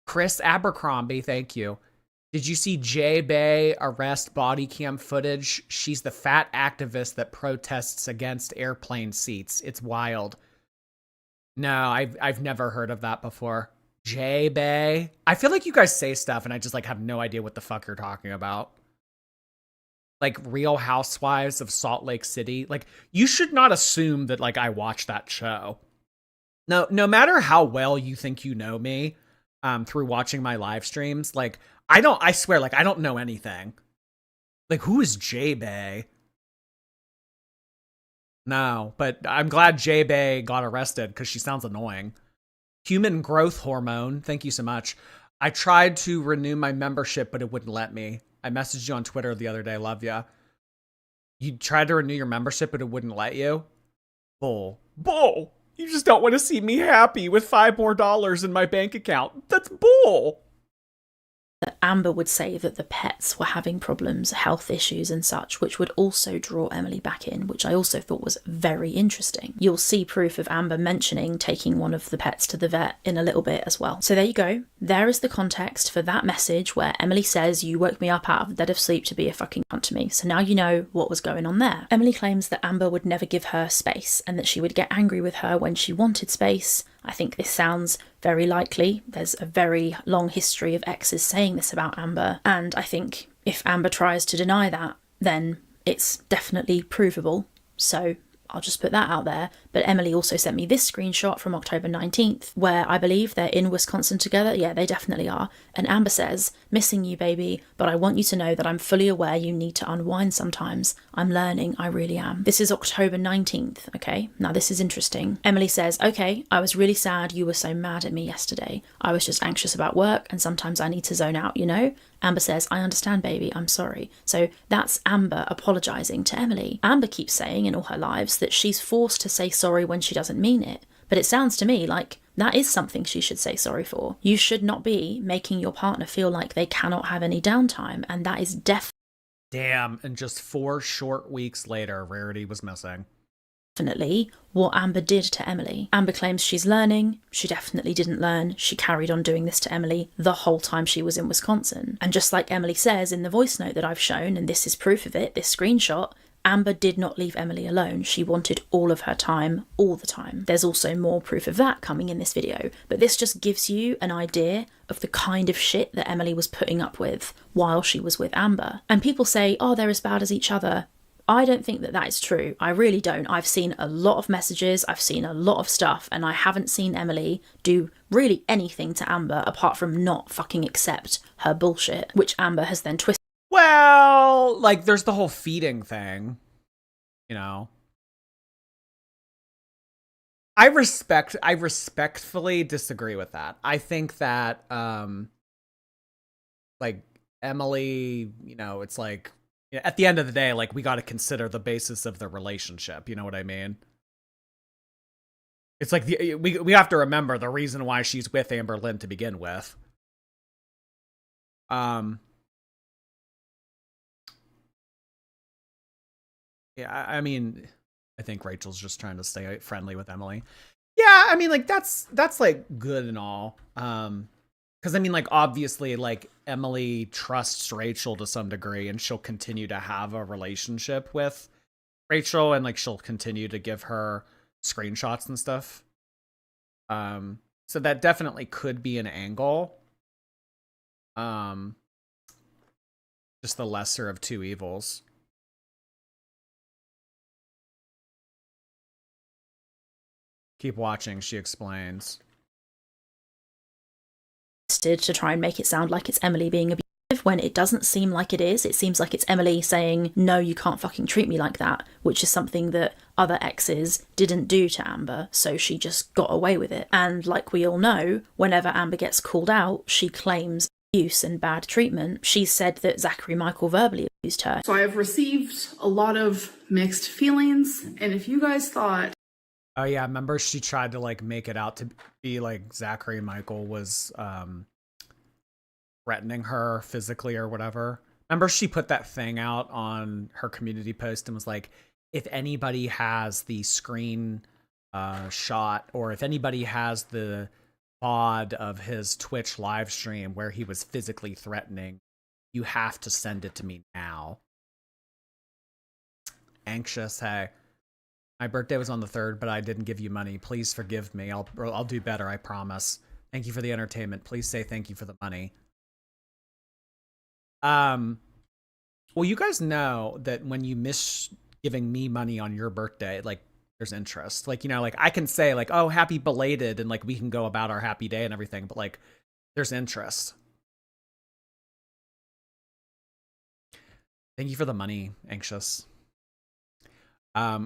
C: Chris Abercrombie, thank you. Did you see Jay Bay arrest body cam footage? She's the fat activist that protests against airplane seats. It's wild. No, I've never heard of that before. Jay Bay. I feel like you guys say stuff and I just like have no idea what the fuck you're talking about. Like Real Housewives of Salt Lake City. Like, you should not assume that like I watch that show. No matter how well you think you know me, through watching my live streams, like I swear, like I don't know anything. Like, who is Jay Bay? No, but I'm glad Jay Bay got arrested because she sounds annoying. Human growth hormone. Thank you so much. I tried to renew my membership, but it wouldn't let me. I messaged you on Twitter the other day. Love ya. You tried to renew your membership, but it wouldn't let you? Bull. You just don't want to see me happy with $5 more in my bank account. That's bull.
D: That Amber would say that the pets were having problems, health issues and such, which would also draw Emily back in, which I also thought was very interesting. You'll see proof of Amber mentioning taking one of the pets to the vet in a little bit as well. So there you go. There is the context for that message where Emily says, you woke me up out of the dead of sleep to be a fucking cunt to me. So now you know what was going on there. Emily claims that Amber would never give her space and that she would get angry with her when she wanted space. I think this sounds very likely. There's a very long history of exes saying this about Amber, and I think if Amber tries to deny that, then it's definitely provable. So I'll just put that out there. But Emily also sent me this screenshot from October 19th, where I believe they're in Wisconsin together. Yeah, they definitely are. And Amber says, missing you, baby, but I want you to know that I'm fully aware you need to unwind sometimes. I'm learning, I really am. This is October 19th, okay? Now this is interesting. Emily says, okay, I was really sad you were so mad at me yesterday. I was just anxious about work and sometimes I need to zone out, you know? Amber says, I understand, baby, I'm sorry. So that's Amber apologising to Emily. Amber keeps saying in all her lives that she's forced to say sorry when she doesn't mean it. But it sounds to me like that is something she should say sorry for. You should not be making your partner feel like they cannot have any downtime, and that is
C: Damn, and just 4 short weeks later, Rarity was missing.
D: Definitely what Amber did to Emily. Amber claims she's learning. She definitely didn't learn. She carried on doing this to Emily the whole time she was in Wisconsin. And just like Emily says in the voice note that I've shown, and this is proof of it, this screenshot, Amber did not leave Emily alone. She wanted all of her time, all the time. There's also more proof of that coming in this video, but this just gives you an idea of the kind of shit that Emily was putting up with while she was with Amber. And people say, oh, they're as bad as each other. I don't think that that is true. I really don't. I've seen a lot of messages, I've seen a lot of stuff, and I haven't seen Emily do really anything to Amber apart from not fucking accept her bullshit, which Amber has then twisted.
C: Well, like, there's the whole feeding thing, you know? I respectfully disagree with that. I think that, like, Emily, you know, it's like, at the end of the day, like, we got to consider the basis of the relationship. You know what I mean? It's like, we have to remember the reason why she's with Amberlynn to begin with. Yeah, I mean, I think Rachel's just trying to stay friendly with Emily. Yeah, I mean, like, that's like good and all. Because I mean, like, obviously, like, Emily trusts Rachel to some degree, and she'll continue to have a relationship with Rachel, and like she'll continue to give her screenshots and stuff. So that definitely could be an angle. Just the lesser of two evils. Keep watching, she explains.
D: To try and make it sound like it's Emily being abusive when it doesn't seem like it is. It seems like it's Emily saying, no, you can't fucking treat me like that, which is something that other exes didn't do to Amber, so she just got away with it. And like we all know, whenever Amber gets called out, she claims abuse and bad treatment. She said that Zachary Michael verbally abused her.
H: So I have received a lot of mixed feelings, and if you guys thought,
C: oh yeah, remember she tried to like make it out to be like Zachary Michael was threatening her physically or whatever. Remember she put that thing out on her community post and was like, if anybody has the screen shot, or if anybody has the VOD of his Twitch live stream where he was physically threatening, you have to send it to me now. Anxious, hey. My birthday was on the 3rd, but I didn't give you money. Please forgive me. I'll do better, I promise. Thank you for the entertainment. Please say thank you for the money. Well, you guys know that when you miss giving me money on your birthday, like, there's interest. Like, you know, like, I can say, like, oh, happy belated, and, like, we can go about our happy day and everything, but, like, there's interest. Thank you for the money, Anxious.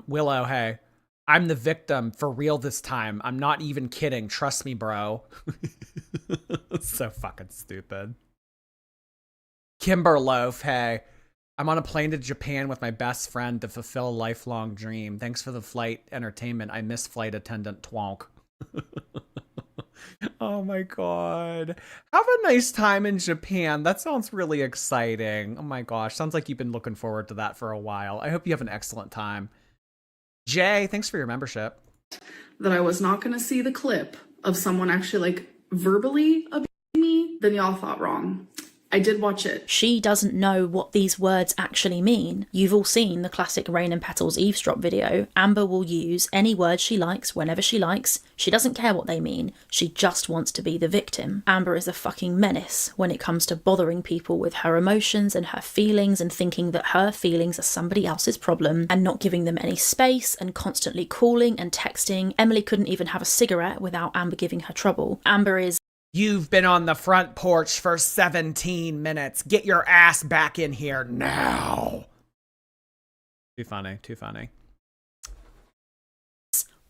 C: Willow, hey. I'm the victim for real this time. I'm not even kidding. Trust me, bro. So fucking stupid. Kimberloaf, hey. I'm on a plane to Japan with my best friend to fulfill a lifelong dream. Thanks for the flight entertainment. I miss flight attendant twonk. Oh my god. Have a nice time in Japan. That sounds really exciting. Oh my gosh. Sounds like you've been looking forward to that for a while. I hope you have an excellent time. Jay, thanks for your membership.
H: That I was not going to see the clip of someone actually like verbally abusing me, then y'all thought wrong. I did watch it.
D: She doesn't know what these words actually mean. You've all seen the classic Rain and Petals eavesdrop video. Amber will use any words she likes whenever she likes. She doesn't care what they mean. She just wants to be the victim. Amber is a fucking menace when it comes to bothering people with her emotions and her feelings and thinking that her feelings are somebody else's problem and not giving them any space and constantly calling and texting. Emily couldn't even have a cigarette without Amber giving her trouble. Amber is...
C: You've been on the front porch for 17 minutes. Get your ass back in here now. Too funny, too funny.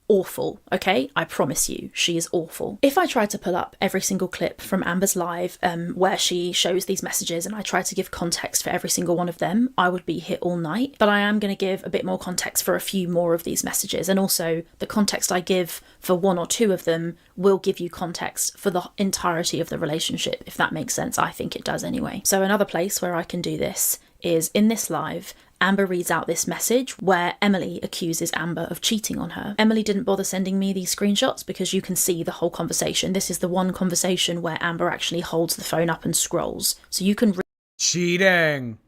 D: Awful, okay? I promise you, she is awful. If I try to pull up every single clip from Amber's live where she shows these messages and I try to give context for every single one of them, I would be here all night. But I am going to give a bit more context for a few more of these messages, and also the context I give for one or two of them will give you context for the entirety of the relationship, if that makes sense. I think it does anyway. So another place where I can do this is in this live. Amber reads out this message where Emily accuses Amber of cheating on her. Emily didn't bother sending me these screenshots because you can see the whole conversation. This is the one conversation where Amber actually holds the phone up and scrolls. So you can...
C: Cheating!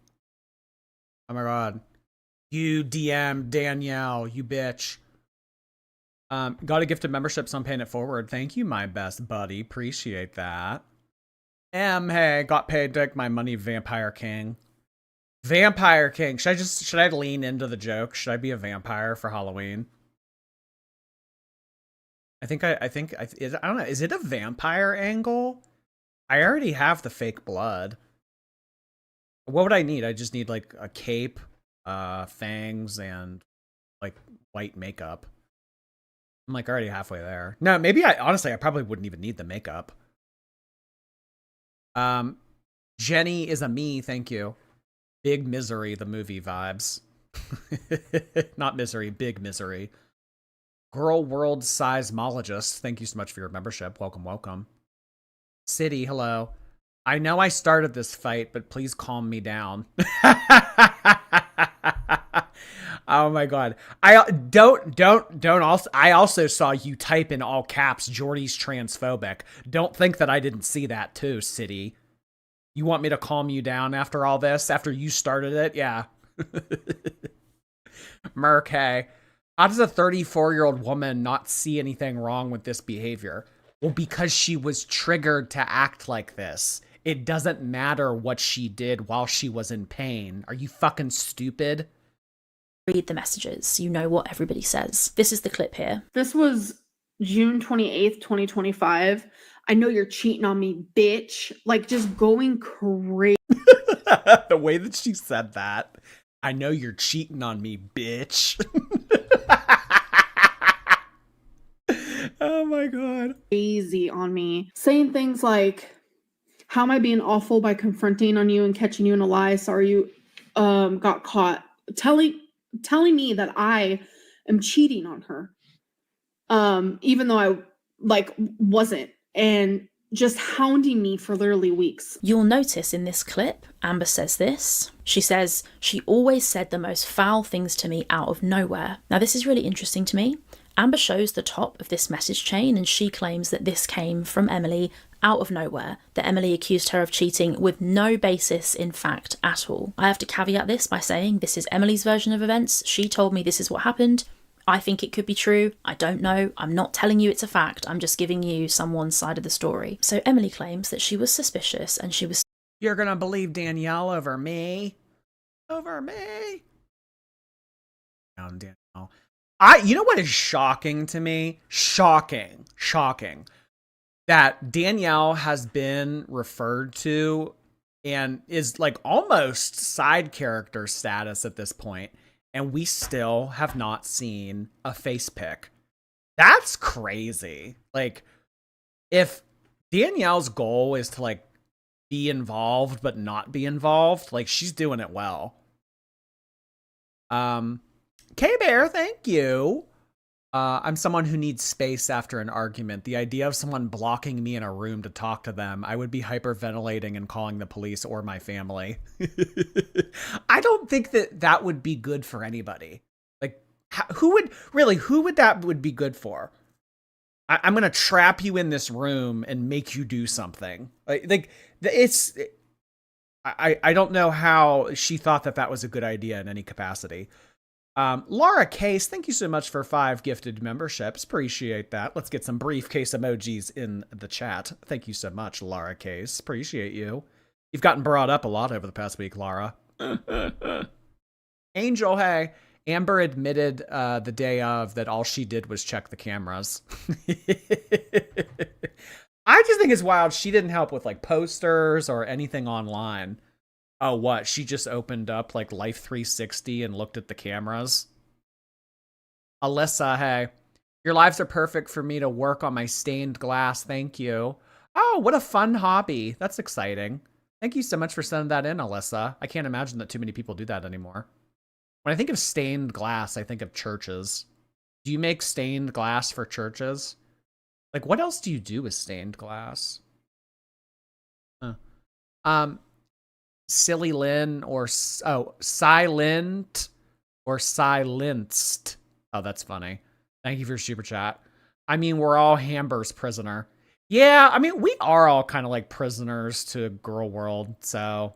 C: Oh my god. You DM Danielle, you bitch. Got a gifted membership, so I'm paying it forward. Thank you, my best buddy. Appreciate that. Hey, got paid to take my money, Vampire King. Vampire King. Should I lean into the joke? Should I be a vampire for Halloween? I don't know. Is it a vampire angle? I already have the fake blood. What would I need? I just need like a cape, fangs, and like white makeup. I'm like already halfway there. No, maybe honestly, I probably wouldn't even need the makeup. Jenny is a me, thank you. Big Misery, the movie vibes. Not Misery, Big Misery. Girl World Seismologist, thank you so much for your membership. Welcome, welcome. City, hello. I know I started this fight, but please calm me down. Oh my god. I also saw you type in all caps, Jordy's transphobic. Don't think that I didn't see that too, City. You want me to calm you down after all this? After you started it? Yeah. Merc, hey. How does a 34-year-old woman not see anything wrong with this behavior? Well, because she was triggered to act like this. It doesn't matter what she did while she was in pain. Are you fucking stupid?
D: Read the messages. You know what everybody says. This is the clip here.
H: This was June 28th, 2025. I know you're cheating on me, bitch. Like, just going crazy.
C: The way that she said that. I know you're cheating on me, bitch. Oh my god.
H: Crazy on me. Saying things like, how am I being awful by confronting on you and catching you in a lie? Sorry you got caught. Telling me that I am cheating on her. Even though I wasn't. And just hounding me for literally weeks.
D: You'll notice in this clip, Amber says this. She says, she always said the most foul things to me out of nowhere. Now, this is really interesting to me. Amber shows the top of this message chain and she claims that this came from Emily out of nowhere, that Emily accused her of cheating with no basis in fact at all. I have to caveat this by saying this is Emily's version of events. She told me this is what happened. I think it could be true. I don't know. I'm not telling you it's a fact. I'm just giving you someone's side of the story. So Emily claims that she was suspicious and she was...
C: You're gonna believe Danielle over me? Over me? Danielle. You know what is shocking to me? Shocking. That Danielle has been referred to and is like almost side character status at this point, and we still have not seen a face pic. That's crazy. Like, if Danielle's goal is to like be involved but not be involved, like she's doing it well. K-Bear, thank you. I'm someone who needs space after an argument. The idea of someone blocking me in a room to talk to them, I would be hyperventilating and calling the police or my family. I don't think that would be good for anybody. Like, who would that be good for? I'm going to trap you in this room and make you do something. I don't know how she thought that was a good idea in any capacity. Laura Case, thank you so much for 5 gifted memberships. Appreciate that. Let's get some briefcase emojis in the chat. Thank you so much, Laura Case. Appreciate you. You've gotten brought up a lot over the past week, Laura. Angel, hey. Amber admitted the day of that all she did was check the cameras. I just think it's wild she didn't help with like posters or anything online. Oh, what? She just opened up like Life 360 and looked at the cameras. Alyssa, hey. Your lives are perfect for me to work on my stained glass. Thank you. Oh, what a fun hobby. That's exciting. Thank you so much for sending that in, Alyssa. I can't imagine that too many people do that anymore. When I think of stained glass, I think of churches. Do you make stained glass for churches? Like, what else do you do with stained glass? Silly Lynn or Silent or Silenced. Oh, that's funny. Thank you for your super chat. I mean, we're all Amber's prisoner. Yeah, I mean, we are all kind of like prisoners to Girl World, so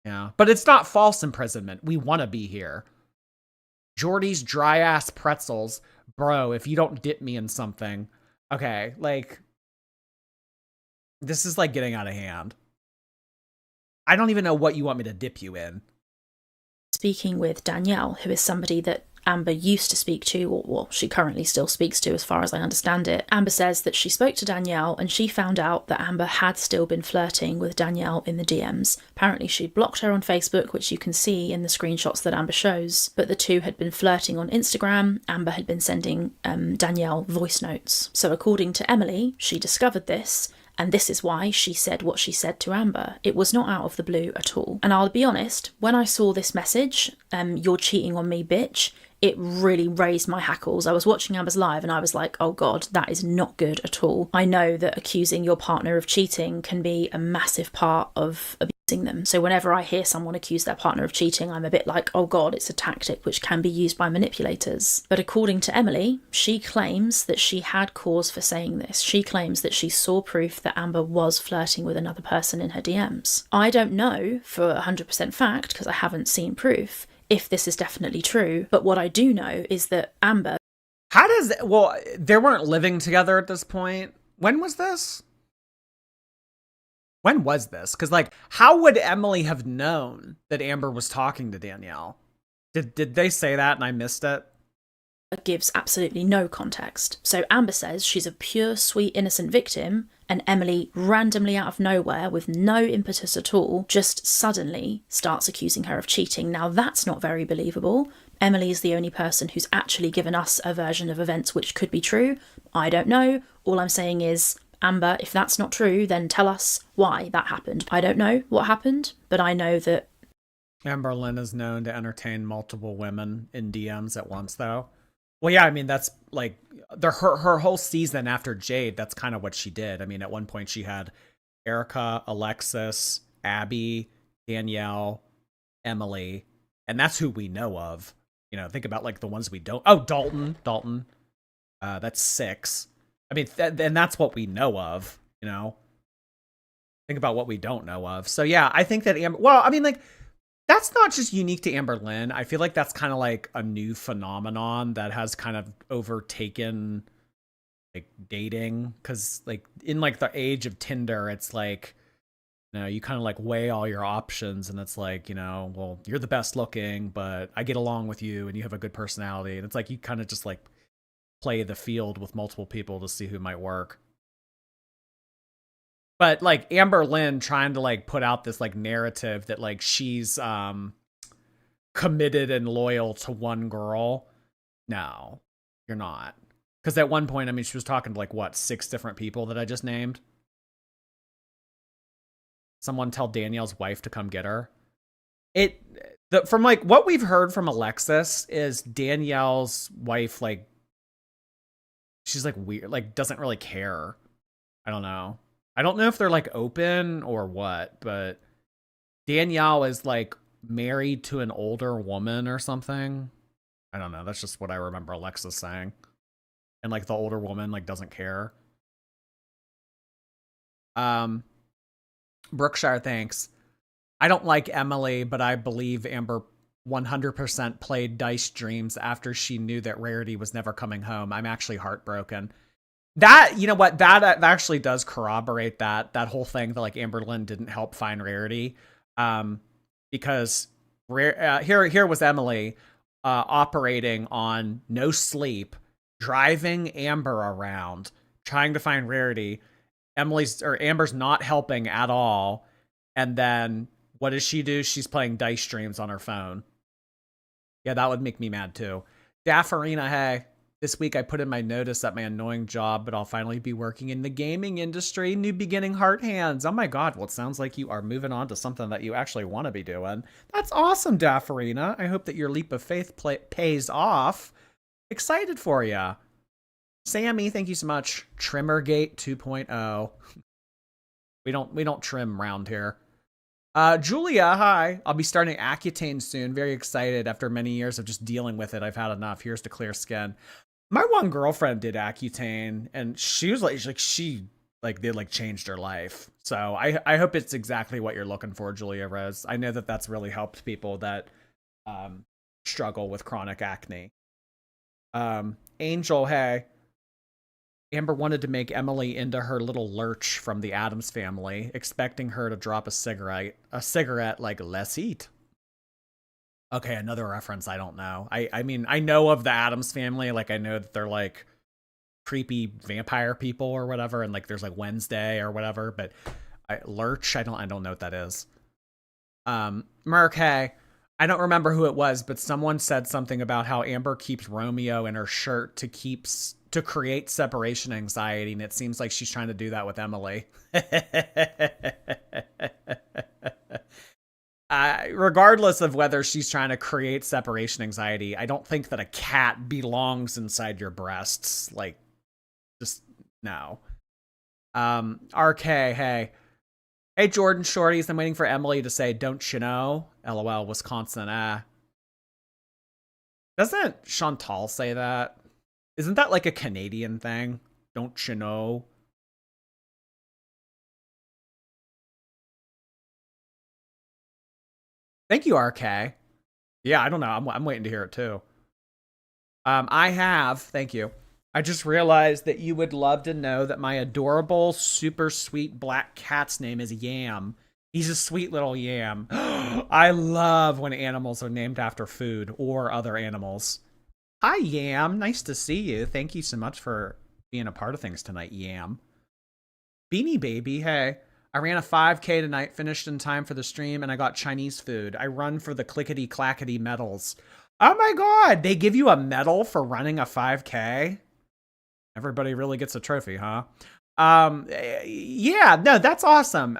C: yeah. But it's not false imprisonment. We want to be here. Jordy's dry ass pretzels. Bro, if you don't dip me in something. Okay, like, this is like getting out of hand. I don't even know what you want me to dip you in.
D: Speaking with Danielle, who is somebody that Amber used to speak to, or well, she currently still speaks to as far as I understand it. Amber says that she spoke to Danielle and she found out that Amber had still been flirting with Danielle in the DMs. Apparently she'd blocked her on Facebook, which you can see in the screenshots that Amber shows, but the two had been flirting on Instagram. Amber had been sending Danielle voice notes. So according to Emily, she discovered this, and this is why she said what she said to Amber. It was not out of the blue at all. And I'll be honest, when I saw this message, you're cheating on me, bitch, it really raised my hackles. I was watching Amber's live and I was like, oh God, that is not good at all. I know that accusing your partner of cheating can be a massive part of abusing them. So whenever I hear someone accuse their partner of cheating, I'm a bit like, oh God, it's a tactic which can be used by manipulators. But according to Emily, she claims that she had cause for saying this. She claims that she saw proof that Amber was flirting with another person in her DMs. I don't know for 100% fact, because I haven't seen proof, if this is definitely true, but what I do know is that Amber...
C: Well, they weren't living together at this point. When was this? Because, like, how would Emily have known that Amber was talking to Danielle? Did they say that and I missed it?
D: Gives absolutely no context. So Amber says she's a pure, sweet, innocent victim, and Emily, randomly out of nowhere, with no impetus at all, just suddenly starts accusing her of cheating. Now that's not very believable. Emily is the only person who's actually given us a version of events which could be true. I don't know. All I'm saying is, Amber, if that's not true, then tell us why that happened. I don't know what happened, but I know that...
C: Amberlynn is known to entertain multiple women in DMs at once, though. Well, yeah, I mean that's like her whole season after Jade. That's kind of what she did. I mean, at one point she had Erica, Alexis, Abby, Danielle, Emily, and that's who we know of. You know, think about like the ones we don't. Oh, Dalton. That's 6. I mean, and that's what we know of. You know, think about what we don't know of. So yeah, I think that well, I mean, like that's not just unique to Amberlynn. I feel like that's kind of like a new phenomenon that has kind of overtaken like dating, because like in like the age of Tinder, it's like, you know, you kind of like weigh all your options, and it's like, you know, well, you're the best looking, but I get along with you and you have a good personality, and it's like you kind of just like play the field with multiple people to see who might work. But like Amberlynn trying to like put out this like narrative that like she's committed and loyal to one girl. No, you're not. Because at one point, I mean, she was talking to like what, 6 different people that I just named. Someone tell Danielle's wife to come get her. From like what we've heard from Alexis is Danielle's wife, like she's like weird, like doesn't really care. I don't know. I don't know if they're like open or what, but Danielle is like married to an older woman or something. I don't know. That's just what I remember Alexis saying. And like the older woman like doesn't care. Brookshire, thanks. I don't like Emily, but I believe Amber 100% played Dice Dreams after she knew that Rarity was never coming home. I'm actually heartbroken. That, you know what, that actually does corroborate that whole thing that like Amberlynn didn't help find Rarity. Because here was Emily operating on no sleep, driving Amber around, trying to find Rarity. Amber's not helping at all. And then what does she do? She's playing Dice Dreams on her phone. Yeah, that would make me mad too. Daffarina, hey. This week I put in my notice at my annoying job, but I'll finally be working in the gaming industry. New beginning, heart hands. Oh my god, well it sounds like you are moving on to something that you actually want to be doing. That's awesome, Daffarina. I hope that your leap of faith pays off. Excited for ya. Sammy, thank you so much. Trimmergate 2.0. We don't trim round here. Julia, hi. I'll be starting Accutane soon. Very excited. After many years of just dealing with it, I've had enough. Here's to clear skin. My one girlfriend did Accutane, and she was like she did like changed her life. So I hope it's exactly what you're looking for, Julia Rose. I know that that's really helped people that struggle with chronic acne. Angel, hey. Amber wanted to make Emily into her little lurch from the Addams Family, expecting her to drop a cigarette like, let's eat. Okay, another reference I don't know. I mean, I know of the Addams Family, like I know that they're like creepy vampire people or whatever, and like there's like Wednesday or whatever, but lurch, I don't know what that is. Merc, hey. I don't remember who it was, but someone said something about how Amber keeps Romeo in her shirt to create separation anxiety, and it seems like she's trying to do that with Emily. Regardless of whether she's trying to create separation anxiety, I don't think that a cat belongs inside your breasts. Like, just no. RK, hey. Hey, Jordan Shorties, I'm waiting for Emily to say, don't you know? LOL, Wisconsin, Doesn't Chantal say that? Isn't that like a Canadian thing? Don't you know? Thank you, RK. Yeah, I don't know. I'm waiting to hear it too. Thank you. I just realized that you would love to know that my adorable, super sweet black cat's name is Yam. He's a sweet little yam. I love when animals are named after food or other animals. Hi, Yam. Nice to see you. Thank you so much for being a part of things tonight, Yam. Beanie Baby, hey. I ran a 5K tonight, finished in time for the stream, and I got Chinese food. I run for the clickety-clackety medals. Oh my god, they give you a medal for running a 5K? Everybody really gets a trophy, huh? Yeah, no, that's awesome.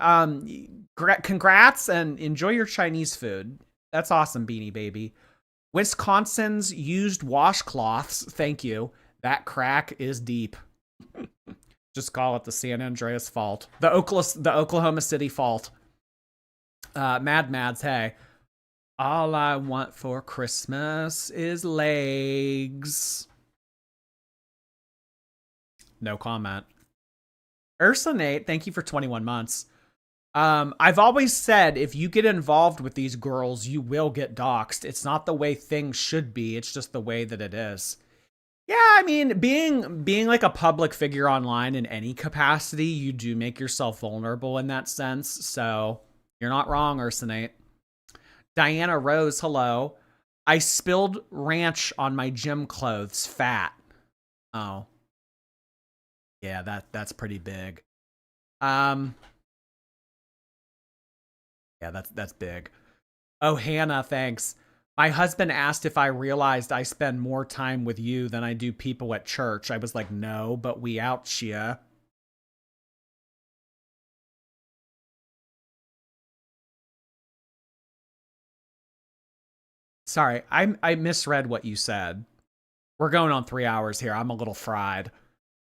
C: Congrats and enjoy your Chinese food. That's awesome, Beanie Baby. Wisconsin's used washcloths. Thank you. That crack is deep. Just call it the San Andreas fault. The Oklahoma City fault. Mad Mads, hey. All I want for Christmas is legs. No comment. Ursa Nate, thank you for 21 months. I've always said if you get involved with these girls, you will get doxxed. It's not the way things should be. It's just the way that it is. Yeah, I mean, being like a public figure online in any capacity, you do make yourself vulnerable in that sense. So you're not wrong, Ursinate. Diana Rose, hello. I spilled ranch on my gym clothes. Fat. Oh. Yeah, that's pretty big. Yeah, that's big. Oh, Hannah, thanks. My husband asked if I realized I spend more time with you than I do people at church. I was like, no, but we out ya. Sorry, I misread what you said. We're going on 3 hours here. I'm a little fried.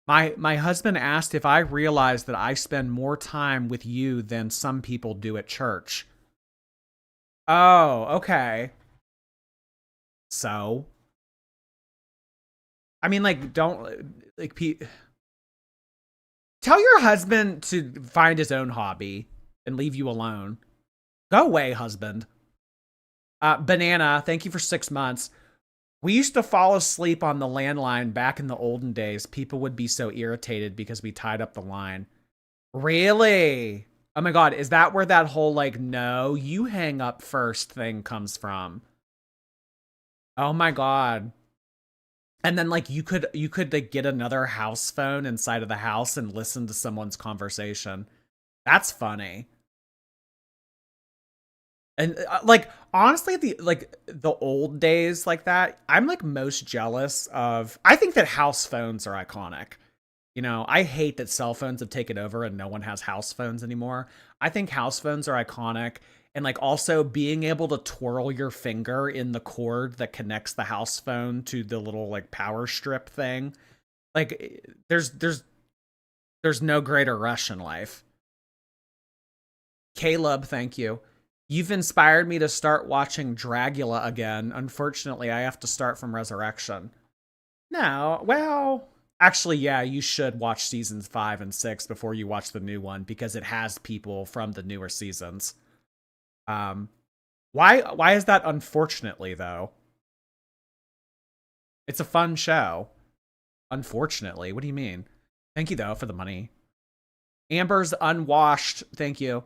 C: My husband asked if I realized that I spend more time with you than some people do at church. Oh, okay. So, I mean, like, don't, like, tell your husband to find his own hobby and leave you alone. Go away, husband. Banana, thank you for 6 months. We used to fall asleep on the landline back in the olden days. People would be so irritated because we tied up the line. Really? Oh my God, is that where that whole, like, no, you hang up first thing comes from? Oh my God. And then, like, you could like get another house phone inside of the house and listen to someone's conversation. That's funny. And like, honestly, the old days like that, I'm like most jealous of. I think that house phones are iconic. You know, I hate that cell phones have taken over and no one has house phones anymore. I think house phones are iconic. And like also being able to twirl your finger in the cord that connects the house phone to the little like power strip thing. Like there's no greater rush in life. Caleb, thank you. You've inspired me to start watching Dragula again. Unfortunately, I have to start from Resurrection. No, well, actually, yeah, you should watch seasons 5 and 6 before you watch the new one because it has people from the newer seasons. Why is that unfortunately though? It's a fun show. Unfortunately, what do you mean? Thank you though for the money. Amber's unwashed, thank you.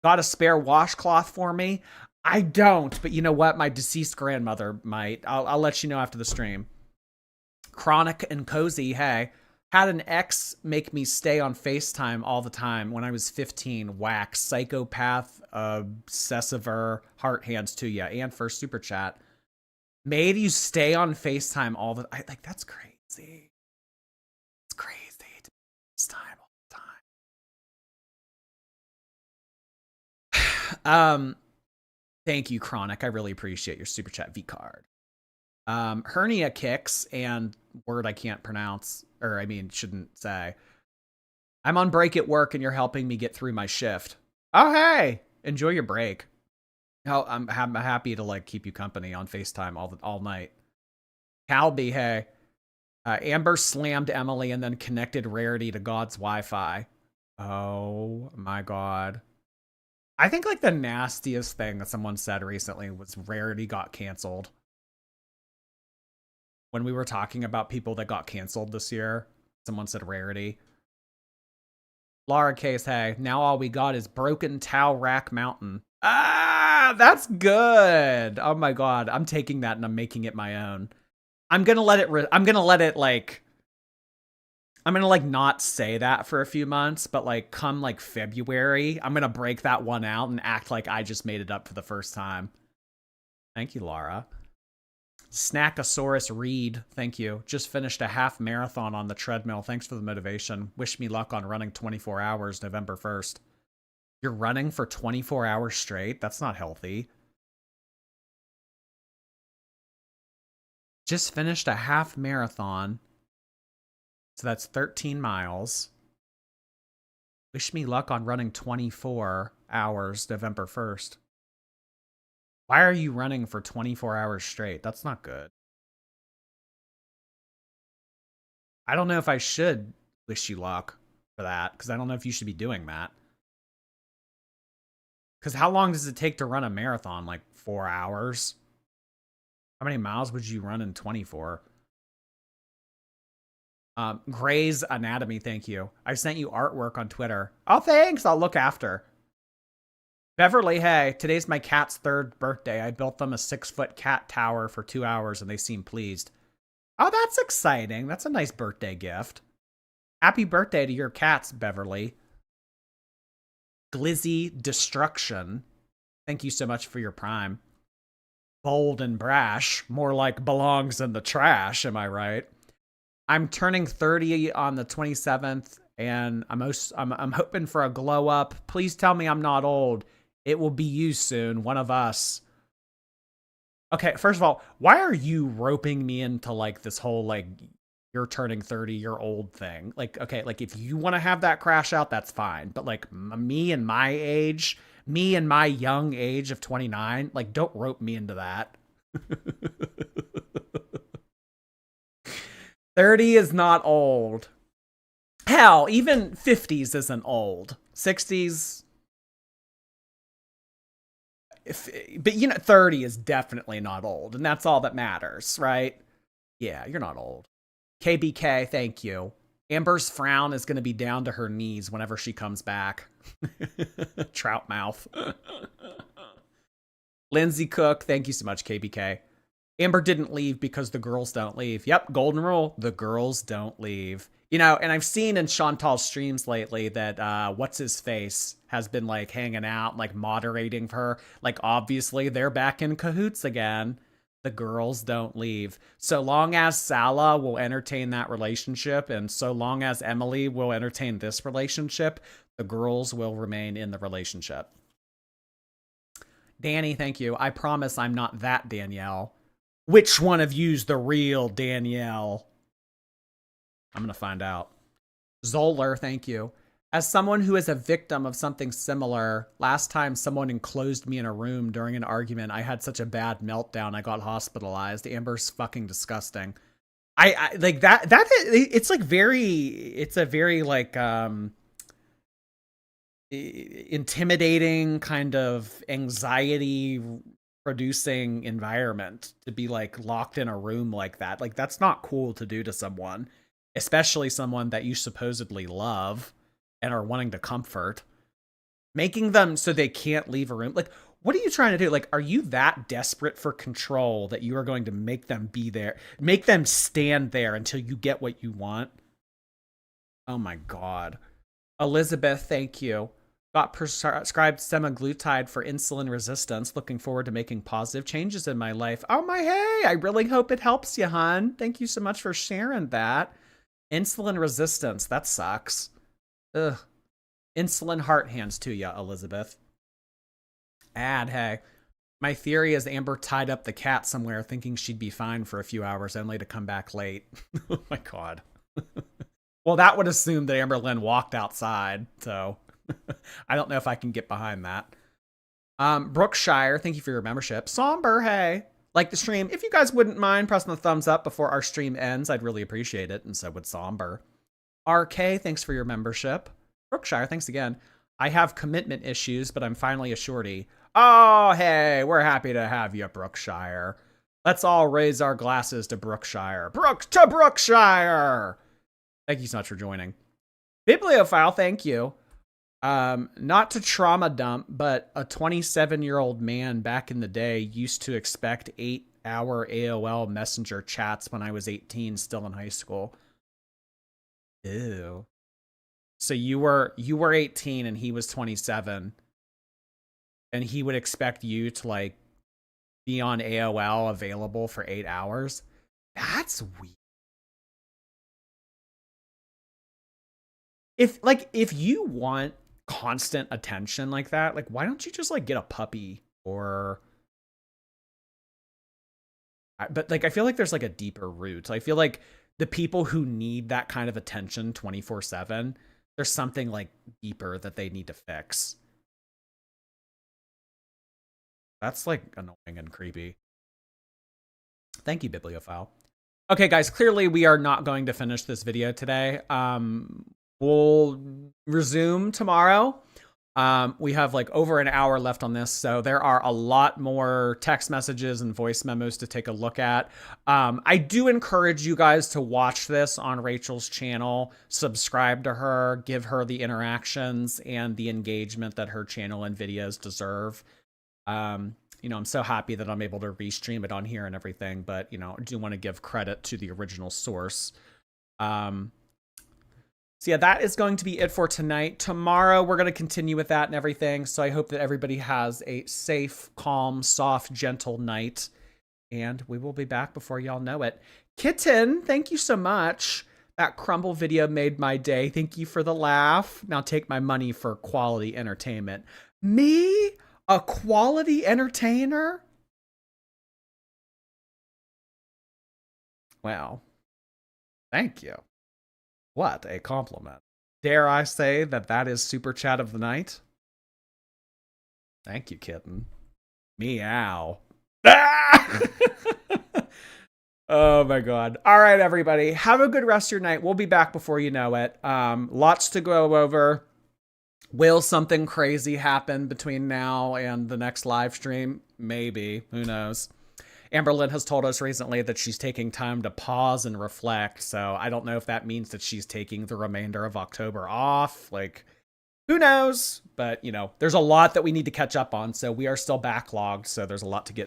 C: Got a spare washcloth for me? I don't, but you know what? My deceased grandmother might. I'll let you know after the stream. Chronic and Cozy, hey. Had an ex make me stay on FaceTime all the time when I was 15. Whack. Psychopath, obsessiver, heart hands to ya. And first super chat. Made you stay on FaceTime all the like, that's crazy. It's crazy to FaceTime all the time. Thank you, Chronic. I really appreciate your super chat V card. Hernia kicks and word I can't pronounce, or I mean, shouldn't say. I'm on break at work and you're helping me get through my shift. Oh, hey, enjoy your break. Oh, I'm happy to like keep you company on FaceTime all night. Calby, hey. Amber slammed Emily and then connected Rarity to God's Wi-Fi. Oh my God. I think like the nastiest thing that someone said recently was Rarity got canceled. When we were talking about people that got canceled this year, someone said Rarity. Laura Case, hey, now all we got is Broken Towel Rack Mountain. Ah, that's good. Oh my God, I'm taking that and I'm making it my own. I'm gonna let it like not say that for a few months, but like come like February, I'm gonna break that one out and act like I just made it up for the first time. Thank you, Laura. Snackosaurus Reed, thank you. Just finished a half marathon on the treadmill. Thanks for the motivation. Wish me luck on running 24 hours November 1st. You're running for 24 hours straight? That's not healthy. Just finished a half marathon. So that's 13 miles. Wish me luck on running 24 hours November 1st. Why are you running for 24 hours straight? That's not good. I don't know if I should wish you luck for that, because I don't know if you should be doing that. Because how long does it take to run a marathon? Like 4 hours? How many miles would you run in 24? Grey's Anatomy, thank you. I sent you artwork on Twitter. Oh, thanks. I'll look after. Beverly, hey, today's my cat's 3rd birthday. I built them a 6-foot cat tower for 2 hours and they seem pleased. Oh, that's exciting. That's a nice birthday gift. Happy birthday to your cats, Beverly. Glizzy Destruction. Thank you so much for your prime. Bold and brash. More like belongs in the trash, am I right? I'm turning 30 on the 27th, and I'm hoping for a glow up. Please tell me I'm not old. It will be you soon, one of us. Okay, first of all, why are you roping me into like this whole like you're turning 30, you're old thing? Like, okay, like if you want to have that crash out, that's fine. But like me and my young age of 29, like don't rope me into that. 30 is not old. Hell, even 50s isn't old. 60s. But 30 is definitely not old, and that's all that matters, right? Yeah, you're not old. KBK, thank you. Amber's frown is going to be down to her knees whenever she comes back. Trout mouth. Lindsay Cook, thank you so much, KBK. Amber didn't leave because the girls don't leave. Yep, golden rule. The girls don't leave. And I've seen in Chantal's streams lately that what's-his-face has been, like, hanging out, like, moderating for her. Like, obviously, they're back in cahoots again. The girls don't leave. So long as Salah will entertain that relationship, and so long as Emily will entertain this relationship, the girls will remain in the relationship. Danny, thank you. I promise I'm not that Danielle. Which one of you's the real Danielle? I'm going to find out. Zoller, thank you. As someone who is a victim of something similar, last time someone enclosed me in a room during an argument, I had such a bad meltdown, I got hospitalized. Amber's fucking disgusting. I like that it's like it's a very like intimidating kind of anxiety producing environment to be like locked in a room like that. Like that's not cool to do to someone, especially someone that you supposedly love and are wanting to comfort. Making them so they can't leave a room. Like, what are you trying to do? Like, are you that desperate for control that you are going to make them be there, make them stand there until you get what you want? Oh my God. Elizabeth, thank you. Got prescribed semaglutide for insulin resistance. Looking forward to making positive changes in my life. Oh my, hey, I really hope it helps you, hon. Thank you so much for sharing that. Insulin resistance, that sucks. Ugh. Insulin heart hands to ya, Elizabeth. Hey. My theory is Amber tied up the cat somewhere thinking she'd be fine for a few hours only to come back late. Oh my God. Well, that would assume that Amberlynn walked outside, so I don't know if I can get behind that. Brookshire, thank you for your membership. Somber, hey. Like the stream. If you guys wouldn't mind pressing the thumbs up before our stream ends, I'd really appreciate it, and so would Somber. RK, thanks for your membership. Brookshire, thanks again. I have commitment issues, but I'm finally a shorty. Oh, hey, we're happy to have you, Brookshire. Let's all raise our glasses to Brookshire. Brookshire! Thank you so much for joining. Bibliophile, thank you. Not to trauma dump, but a 27-year-old man back in the day used to expect 8-hour AOL Messenger chats when I was 18, still in high school. Ew. So you were 18 and he was 27, and he would expect you to like be on AOL available for 8 hours? That's weird. If you want constant attention like that, like why don't you just like get a puppy or But like, I feel like there's like a deeper root. I feel like the people who need that kind of attention 24/7, there's something like deeper that they need to fix. That's like annoying and creepy. Thank you, Bibliophile. Okay, guys, clearly we are not going to finish this video today. We'll resume tomorrow. We have like over an hour left on this, so there are a lot more text messages and voice memos to take a look at. I do encourage you guys to watch this on Rachel's channel, subscribe to her, give her the interactions and the engagement that her channel and videos deserve. You know, I'm so happy that I'm able to restream it on here and everything, but, you know, I do want to give credit to the original source. So yeah, that is going to be it for tonight. Tomorrow, we're going to continue with that and everything. So I hope that everybody has a safe, calm, soft, gentle night. And we will be back before y'all know it. Kitten, thank you so much. That crumble video made my day. Thank you for the laugh. Now take my money for quality entertainment. Me? A quality entertainer? Well, thank you. What a compliment. Dare I say that that is Super Chat of the night? Thank you, kitten. Meow. Ah! Oh my God. All right, everybody. Have a good rest of your night. We'll be back before you know it. Lots to go over. Will something crazy happen between now and the next live stream? Maybe. Who knows? Amberlynn has told us recently that she's taking time to pause and reflect. So I don't know if that means that she's taking the remainder of October off. Like, who knows? But, you know, there's a lot that we need to catch up on. So we are still backlogged. So there's a lot to get